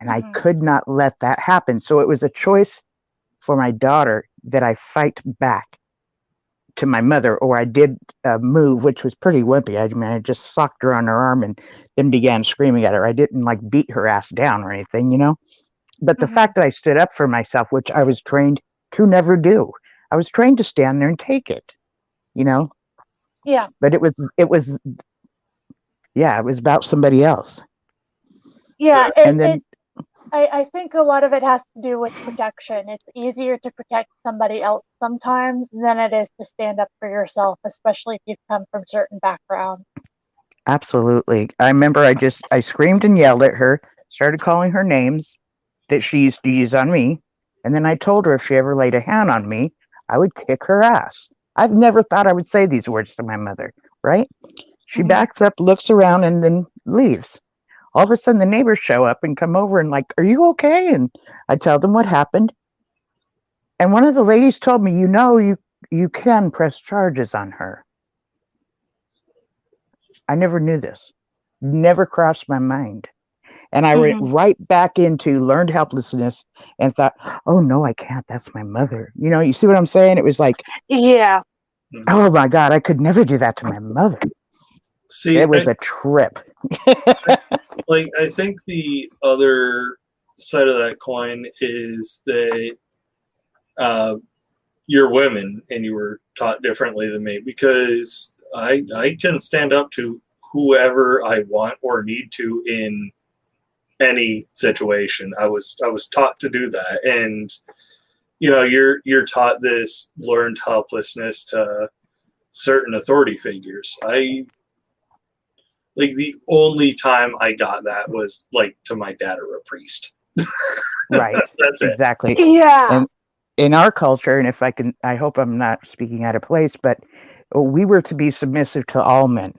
And I could not let that happen. So it was a choice for my daughter that I fight back to my mother, or I did a move, which was pretty wimpy. I mean, I just socked her on her arm and then began screaming at her. I didn't like beat her ass down or anything, you know? But the fact that I stood up for myself, which I was trained to never do, I was trained to stand there and take it, you know? Yeah. But it was, yeah, it was about somebody else. Yeah. And then, I think a lot of it has to do with protection. It's easier to protect somebody else sometimes than it is to stand up for yourself, especially if you've come from certain backgrounds. absolutely. I remember I screamed and yelled at her, started calling her names that she used to use on me. And then I told her if she ever laid a hand on me, I would kick her ass. I've never thought I would say these words to my mother, right? She backs up, looks around, and then leaves. All of a sudden, the neighbors show up and come over and like, "Are you okay?" And I tell them what happened. And one of the ladies told me, you can press charges on her. I never knew this. Never crossed my mind. And I went right back into learned helplessness and thought, oh, no, I can't. That's my mother. You know, you see what I'm saying? It was like, yeah. Oh, my God, I could never do that to my mother. See, it was a trip. Like, I think the other side of that coin is that you're women and you were taught differently than me, because I can stand up to whoever I want or need to in any situation. I was taught to do that, and you know, you're taught this learned helplessness to certain authority figures. Like, the only time I got that was like to my dad or a priest. Right. That's it. Exactly. Yeah. And in our culture, and if I hope I'm not speaking out of place, but we were to be submissive to all men.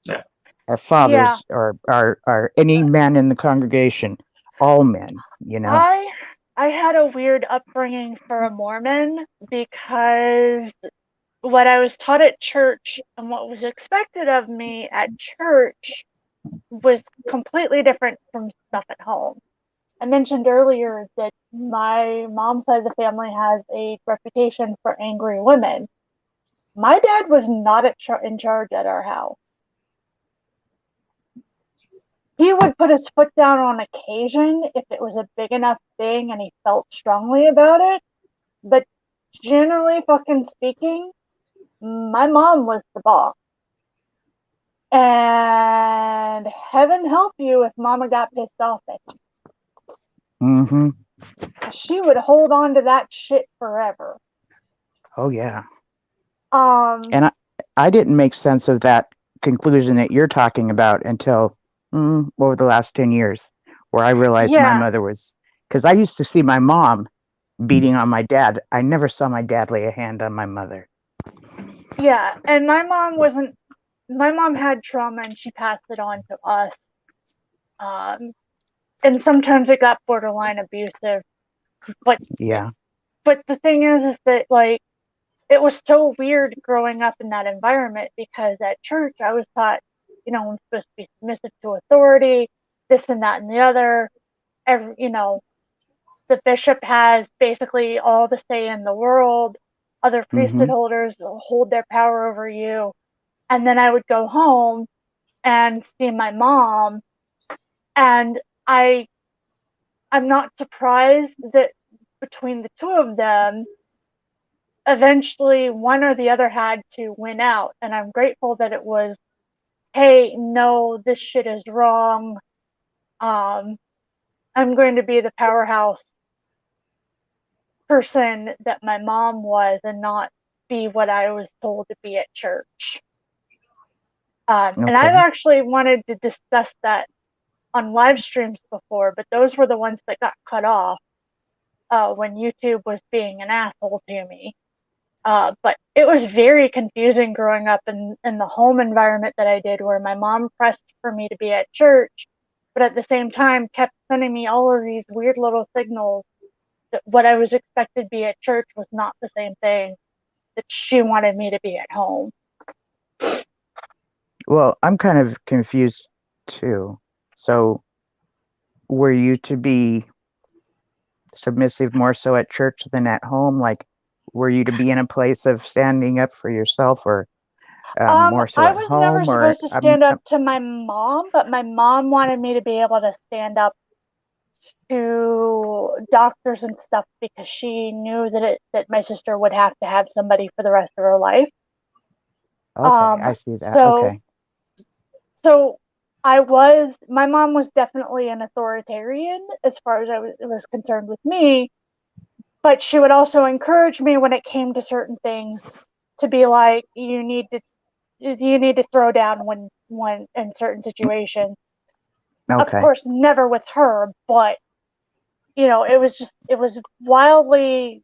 Yeah. Our fathers, or our any man in the congregation, all men, you know. I had a weird upbringing for a Mormon, because what I was taught at church and what was expected of me at church was completely different from stuff at home. I mentioned earlier that my mom's side of the family has a reputation for angry women. My dad was not in charge at our house. He would put his foot down on occasion if it was a big enough thing and he felt strongly about it. But generally fucking speaking, my mom was the boss. And heaven help you if mama got pissed off at you. Mm-hmm. She would hold on to that shit forever. Oh yeah. And I didn't make sense of that conclusion that you're talking about until over the last 10 years, where I realized my mother was, because I used to see my mom beating on my dad. I never saw my dad lay a hand on my mother. Yeah, and my mom had trauma and she passed it on to us. And sometimes it got borderline abusive. But the thing is that, like, it was so weird growing up in that environment, because at church I was taught, you know, I'm supposed to be submissive to authority, this and that and the other. The bishop has basically all the say in the world. Other priesthood holders hold their power over you. And then I would go home and see my mom, and I'm not surprised that between the two of them, eventually one or the other had to win out. And I'm grateful that it was, hey, no, this shit is wrong. I'm going to be the powerhouse person that my mom was and not be what I was told to be at church. And I've actually wanted to discuss that on live streams before, but those were the ones that got cut off when YouTube was being an asshole to me. But it was very confusing growing up in the home environment that I did, where my mom pressed for me to be at church, but at the same time kept sending me all of these weird little signals that what I was expected to be at church was not the same thing that she wanted me to be at home. Well, I'm kind of confused too. So were you to be submissive more so at church than at home? Like, were you to be in a place of standing up for yourself, or more so I at was never home? Or supposed to stand up to my mom, but my mom wanted me to be able to stand up to doctors and stuff because she knew that my sister would have to have somebody for the rest of her life. okay, I see that. So Okay, so my mom was definitely an authoritarian as far as it was concerned with me, but she would also encourage me when it came to certain things to be like, you need to throw down when in certain situations. Of okay, course, never with her, but it was wildly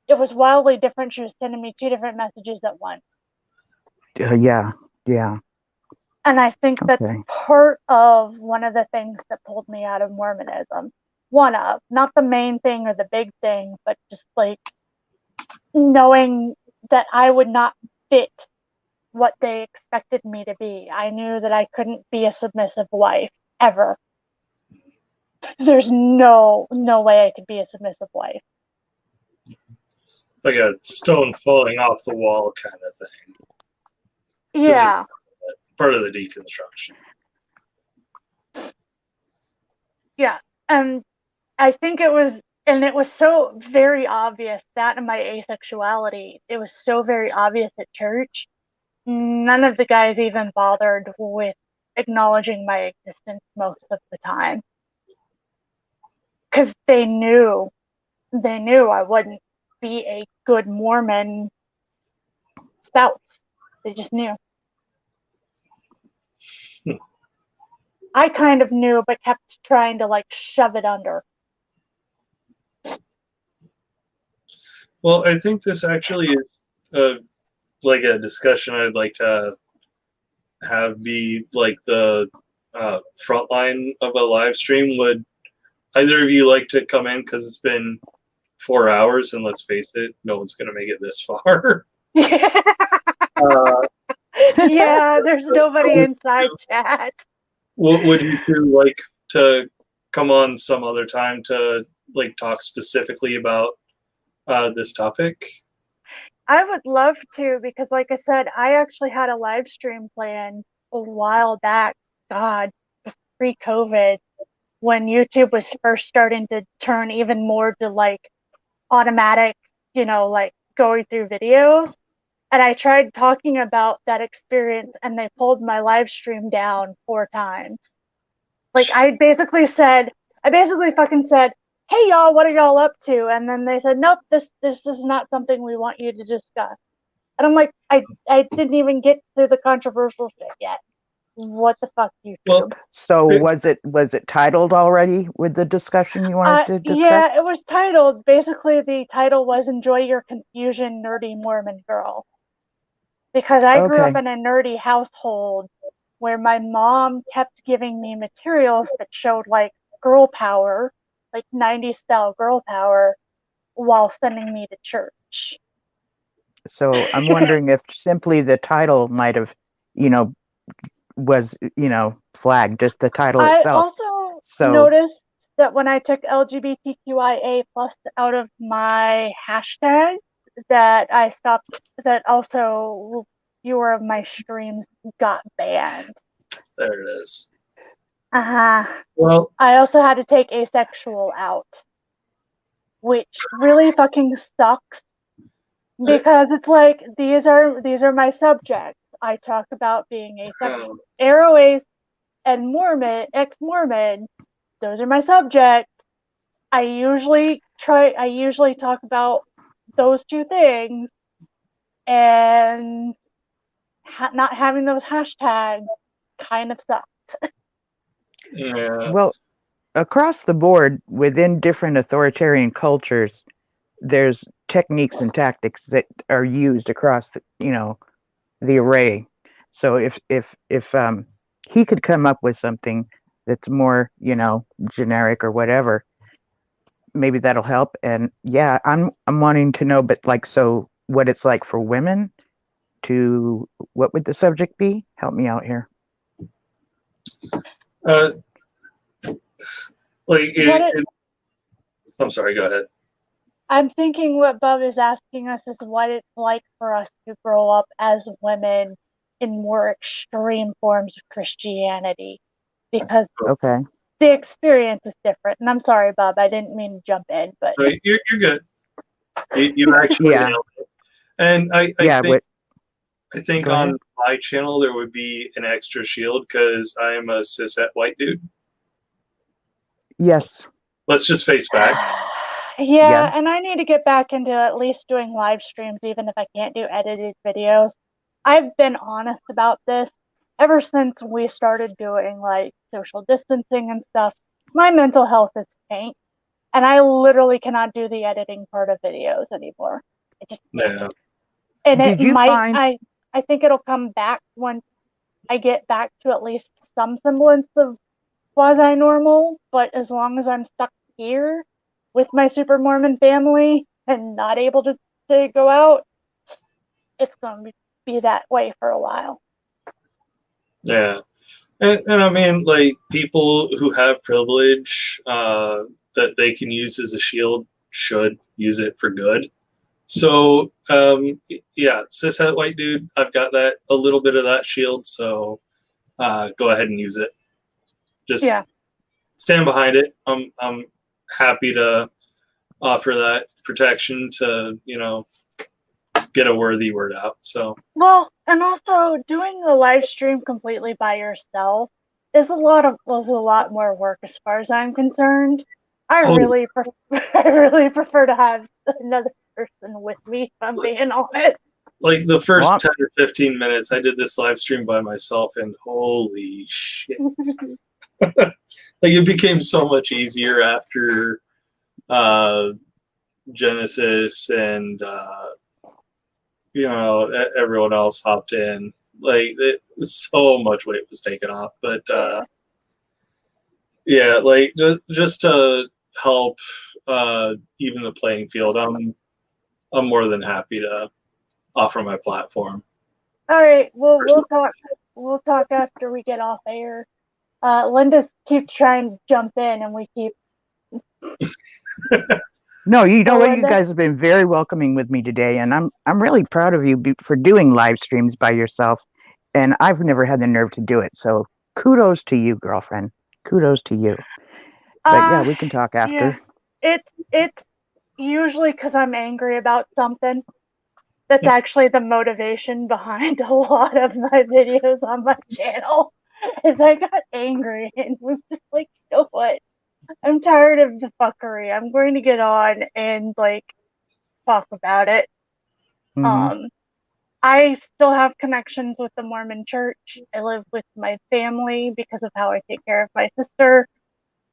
different. She was sending me two different messages at once. yeah, yeah, And I think that's okay, part of one of the things that pulled me out of Mormonism. One of, not the main thing or the big thing, but just like knowing that I would not fit what they expected me to be. I knew that I couldn't be a submissive wife ever. There's no way I could be a submissive wife. Like a stone falling off the wall kind of thing. Yeah. Part of the deconstruction. Yeah. And I think it was so very obvious, that and my asexuality. It was so very obvious at church. None of the guys even bothered with acknowledging my existence most of the time. Because they knew I wouldn't be a good Mormon spouse. They just knew. I kind of knew, but kept trying to like shove it under. Well, I think this actually is like a discussion I'd like to have be like the front line of a live stream. Would either of you like to come in? Because it's been 4 hours, and let's face it, no one's going to make it this far. Yeah, there's nobody inside chat. Would you two like to come on some other time to like talk specifically about this topic? I would love to, because like I said, I actually had a live stream planned a while back, God, pre-COVID, when YouTube was first starting to turn even more to like automatic, like going through videos. And I tried talking about that experience and they pulled my live stream down 4 times. Like I basically fucking said, "Hey y'all, what are y'all up to?" And then they said, "Nope, this is not something we want you to discuss." And I'm like, I didn't even get to the controversial shit yet. What the fuck, YouTube? Well, so was it titled already with the discussion you wanted to discuss? Yeah, it was titled. Basically, the title was "Enjoy Your Confusion, Nerdy Mormon Girl." Because I grew up in a nerdy household where my mom kept giving me materials that showed like girl power, like 90s style girl power, while sending me to church. So I'm wondering if simply the title might have, was, flagged, just the title I itself. also noticed that when I took LGBTQIA+ out of my hashtag, that I stopped, that also fewer of my streams got banned. There it is. Well, I also had to take asexual out, which really fucking sucks, because it's like these are my subjects. I talk about being asexual, Arrow Ace, and Mormon, ex-Mormon. Those are my subjects. I usually talk about those two things, and not having those hashtags kind of sucks. Yeah. Well, across the board, within different authoritarian cultures, there's techniques and tactics that are used across the array. So if he could come up with something that's more generic or whatever, maybe that'll help. And yeah, I'm wanting to know, but like, so what it's like for women to, what would the subject be? Help me out here. Like, What I'm sorry. Go ahead. I'm thinking what Bub is asking us is what it's like for us to grow up as women in more extreme forms of Christianity, because Okay. the experience is different. And I'm sorry, Bub, I didn't mean to jump in, but No, you're good. You actually Yeah. nailed it. And I Yeah. think But I think Go ahead. on my channel there would be an extra shield because I am a cishet white dude. yes. Let's just face fact. yeah, Yeah. and I need to get back into at least doing live streams, even if I can't do edited videos. I've been honest about this ever since we started doing like social distancing and stuff. My mental health is tanked, and I literally cannot do the editing part of videos anymore. It just Yeah. and it Did you might find? I think it'll come back once I get back to at least some semblance of quasi normal, but as long as I'm stuck here with my Super Mormon family and not able to go out, it's going to be that way for a while. Yeah. And I mean, like, people who have privilege that they can use as a shield should use it for good. So, yeah, cishet white dude, I've got that, a little bit of that shield, so go ahead and use it. Just Yeah. stand behind it. I'm happy to offer that protection to, get a worthy word out. So, Well, and also doing a live stream completely by yourself is a lot more work as far as I'm concerned. I Oh. really prefer to have another person with me, if I'm being honest. like the first Well, 10 or 15 minutes, I did this live stream by myself, and holy shit. Like, it became so much easier after Genesis and everyone else hopped in. Like, so much weight was taken off. But yeah, like just to help even the playing field, I'm more than happy to offer my platform. All right, well, we'll talk after we get off air. Linda keeps trying to jump in, and we keep. No, you know So, what? You Linda? guys have been very welcoming with me today, and I'm really proud of you for doing live streams by yourself. And I've never had the nerve to do it, so kudos to you, girlfriend. Kudos to you. But yeah, we can talk after. Yeah, it's usually because I'm angry about something. That's actually the motivation behind a lot of my videos on my channel. Is I got angry and was just like, you know what? I'm tired of the fuckery. I'm going to get on and like talk about it. Mm-hmm. I still have connections with the Mormon Church. I live with my family because of how I take care of my sister.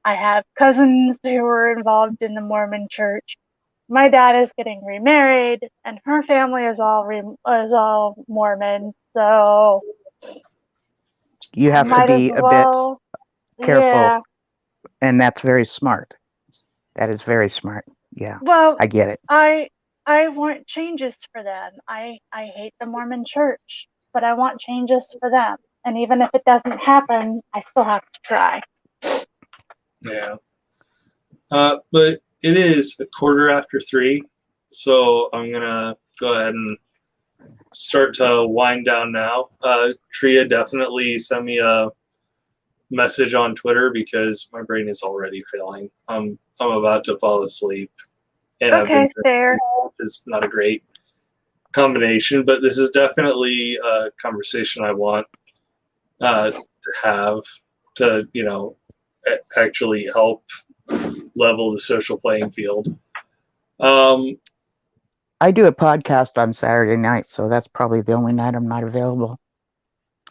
I have cousins who are involved in the Mormon Church. My dad is getting remarried, and her family is all Mormon. So You have to might as be a bit well, careful, yeah. and that's very smart. That is very smart. Yeah, Well, I get it. I want changes for them. I hate the Mormon Church, but I want changes for them. And even if it doesn't happen, I still have to try. Yeah. But it is 3:15, so I'm going to go ahead and start to wind down now. Tria, definitely send me a message on Twitter because my brain is already failing. I'm about to fall asleep, and Okay, fair. It's not a great combination, but this is definitely a conversation I want to have to, actually help level the social playing field. I do a podcast on Saturday night, so that's probably the only night I'm not available.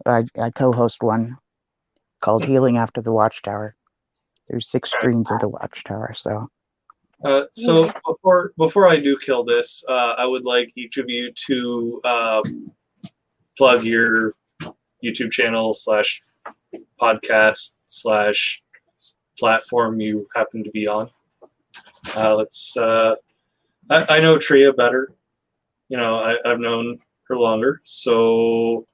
I co-host one called Healing After the Watchtower. There's 6 screens of the Watchtower, so. So before I do kill this, I would like each of you to plug your YouTube channel / podcast / platform you happen to be on. I know Tria better. I've known her longer. So,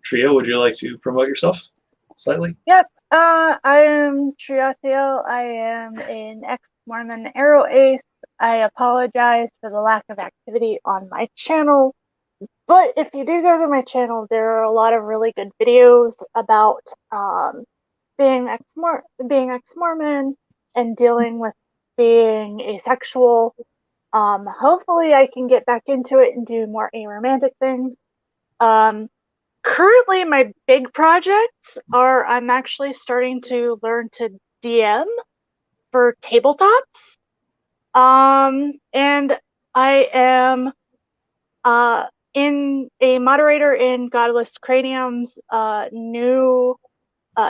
Tria, would you like to promote yourself slightly? Yep. I am Triatio. I am an ex-Mormon Arrow Ace. I apologize for the lack of activity on my channel. But if you do go to my channel, there are a lot of really good videos about being ex-Mormon and dealing with being asexual. Hopefully I can get back into it and do more aromantic things. Currently my big projects are I'm actually starting to learn to DM for tabletops. And I am in a moderator in Godless Cranium's new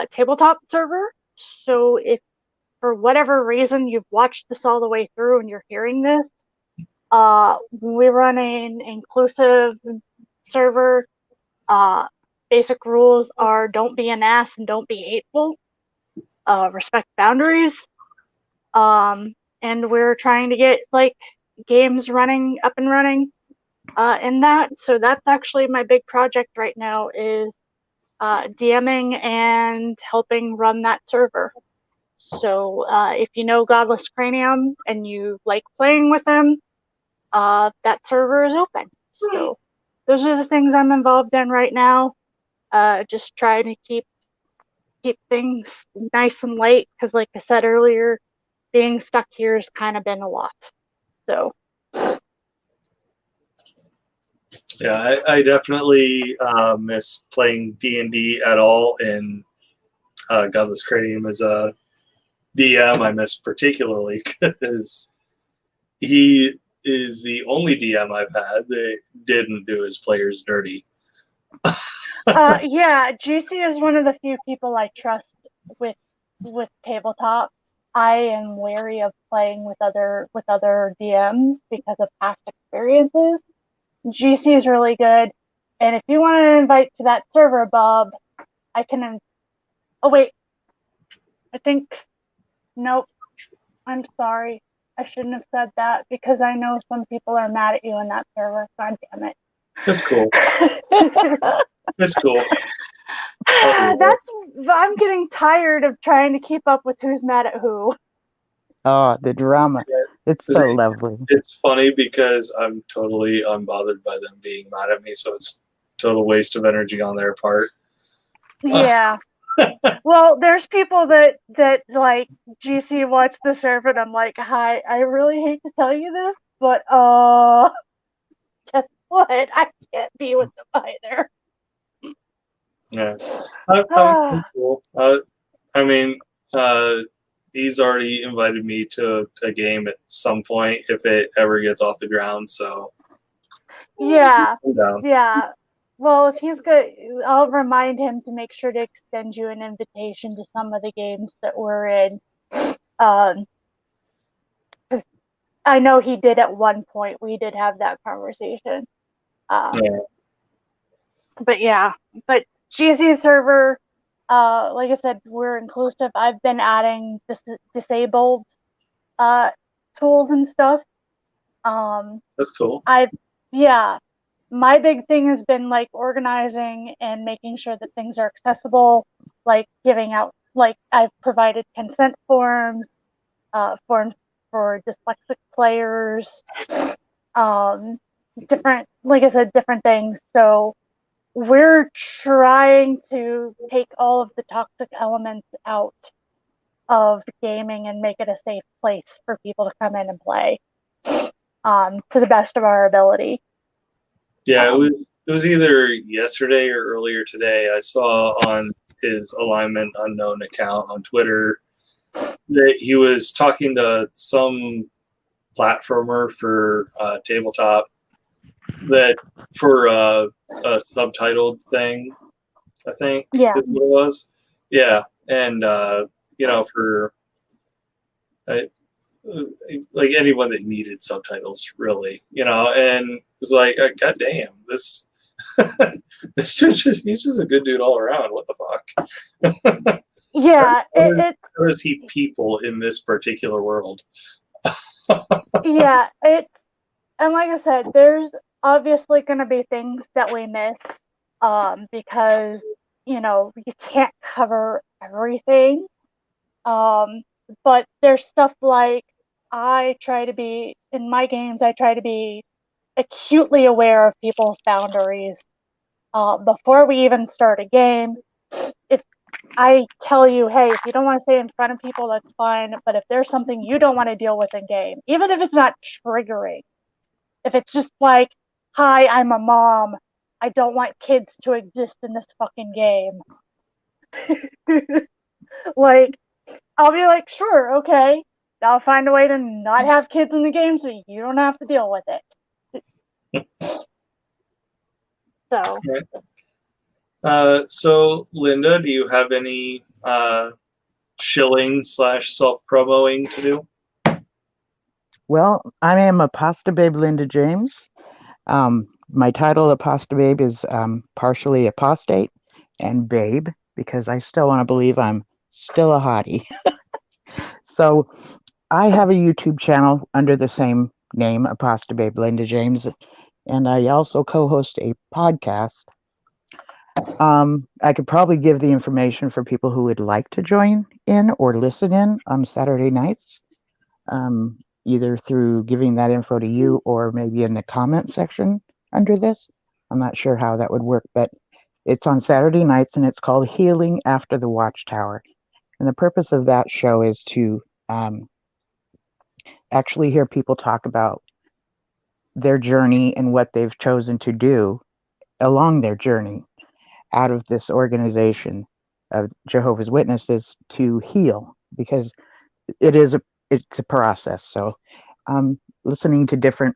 tabletop server. So if for whatever reason you've watched this all the way through and you're hearing this, we run an inclusive server. Basic rules are don't be an ass and don't be hateful. Respect boundaries. And we're trying to get like games running up and running in that. So that's actually my big project right now is DMing and helping run that server. So if you know Godless Cranium and you like playing with them, that server is open. So those are the things I'm involved in right now. Just trying to keep things nice and light because, like I said earlier, being stuck here has kind of been a lot. So Yeah, I definitely miss playing D&D at all, and Godless Cranium as a DM I miss particularly because he is the only DM I've had that didn't do his players dirty. yeah, GC is one of the few people I trust with tabletops. I am wary of playing with other DMs because of past experiences. GC is really good, and if you want to invite to that server, Bob, I can. Oh wait, I think nope. I'm sorry. I shouldn't have said that because I know some people are mad at you in that server. God damn it. That's cool. That's cool. I'm getting tired of trying to keep up with who's mad at who. Oh, the drama. It's so lovely. It's funny because I'm totally unbothered by them being mad at me, so it's total waste of energy on their part. Yeah. Well, there's people that like GC watch the server and I'm like, hi, I really hate to tell you this, but guess what? I can't be with them either. Yeah. I'm cool. I mean, he's already invited me to a game at some point if it ever gets off the ground, so yeah. I'm down. Yeah. Well, if he's good, I'll remind him to make sure to extend you an invitation to some of the games that we're in. Because I know he did at one point. We did have that conversation. Yeah. But yeah, but GC server, like I said, we're inclusive. I've been adding disabled tools and stuff. That's cool. Yeah. My big thing has been like organizing and making sure that things are accessible, like giving out, like I've provided consent forms, forms for dyslexic players, different, like I said, different things. So we're trying to take all of the toxic elements out of gaming and make it a safe place for people to come in and play, to the best of our ability. Yeah, it was either yesterday or earlier today. I saw on his Alignment Unknown account on Twitter that he was talking to some platformer for tabletop that for a subtitled thing, I think. Yeah. Is what it was. Yeah, and for like anyone that needed subtitles, really, and it was like, God damn, this this dude he's just a good dude all around. What the fuck? Yeah, how does he people in this particular world? yeah, and like I said, there's obviously going to be things that we miss, because you can't cover everything. But there's stuff like in my games, I try to be acutely aware of people's boundaries. Before we even start a game, if I tell you, hey, if you don't want to stay in front of people, that's fine. But if there's something you don't want to deal with in game, even if it's not triggering, if it's just like, hi, I'm a mom, I don't want kids to exist in this fucking game. Like, I'll be like, sure, okay. I'll find a way to not have kids in the game so you don't have to deal with it. So. So, Linda, do you have any shilling / self-promoing to do? Well, I am a Pasta Babe Linda James. My title of Pasta Babe is partially apostate and babe because I still want to believe I'm still a hottie. So I have a YouTube channel under the same name, Pasta Babe Linda James, and I also co-host a podcast. I could probably give the information for people who would like to join in or listen in on Saturday nights. Either through giving that info to you or maybe in the comment section under this. I'm not sure how that would work, but it's on Saturday nights and it's called Healing After the Watchtower. And the purpose of that show is to actually hear people talk about their journey and what they've chosen to do along their journey out of this organization of Jehovah's Witnesses to heal, because it's a process. So listening to different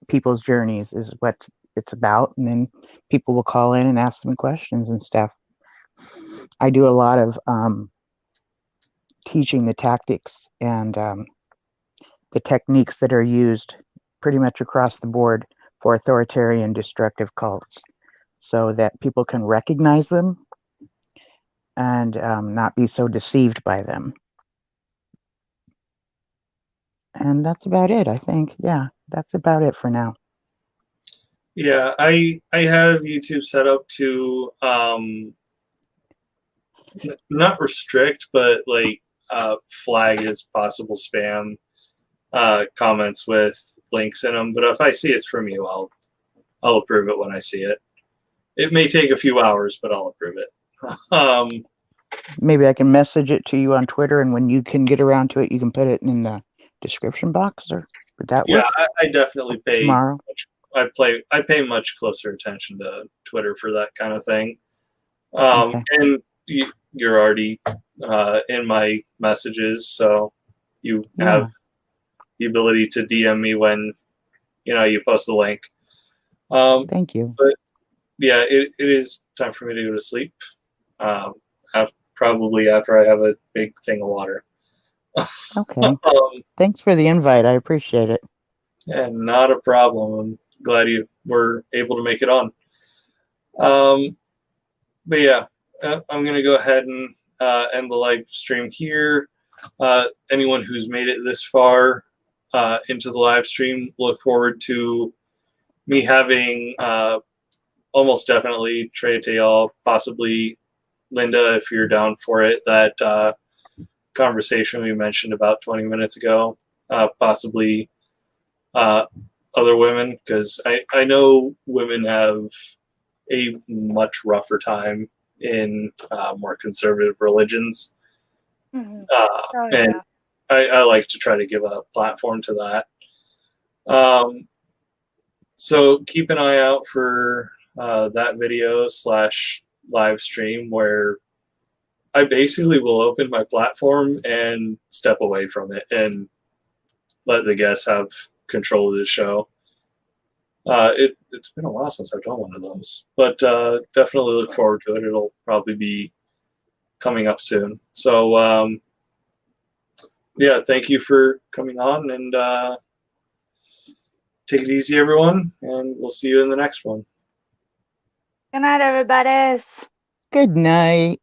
people's journeys is what it's about, and then people will call in and ask them questions and stuff. I do a lot of teaching the tactics and the techniques that are used pretty much across the board for authoritarian destructive cults, so that people can recognize them and not be so deceived by them. And that's about it, I think. Yeah, that's about it for now. Yeah, I have YouTube set up to not restrict, but like flag as possible spam comments with links in them. But if I see it's from you, I'll approve it when I see it. It may take a few hours, but I'll approve it. Maybe I can message it to you on Twitter, and when you can get around to it, you can put it in the description box, or would that work? Yeah, I definitely pay tomorrow. I pay much closer attention to Twitter for that kind of thing. Okay. And you're already in my messages, so you have the ability to DM me when you post the link. Thank you. But yeah, it is time for me to go to sleep. Probably after I have a big thing of water. Okay. Thanks for the invite. I appreciate it. Yeah, not a problem. I'm glad you were able to make it on. But yeah, I'm going to go ahead and end the live stream here. Anyone who's made it this far into the live stream, look forward to me having almost definitely Trey Tayal, possibly Linda, if you're down for it, that conversation we mentioned about 20 minutes ago, possibly other women, because I know women have a much rougher time in more conservative religions. Mm-hmm. And I like to try to give a platform to that. So keep an eye out for that video / live stream where I basically will open my platform and step away from it and let the guests have control of the show. It's been a while since I've done one of those, but definitely look forward to it. It'll probably be coming up soon. So yeah, thank you for coming on, and take it easy, everyone, and we'll see you in the next one. Good night, everybody. Good night.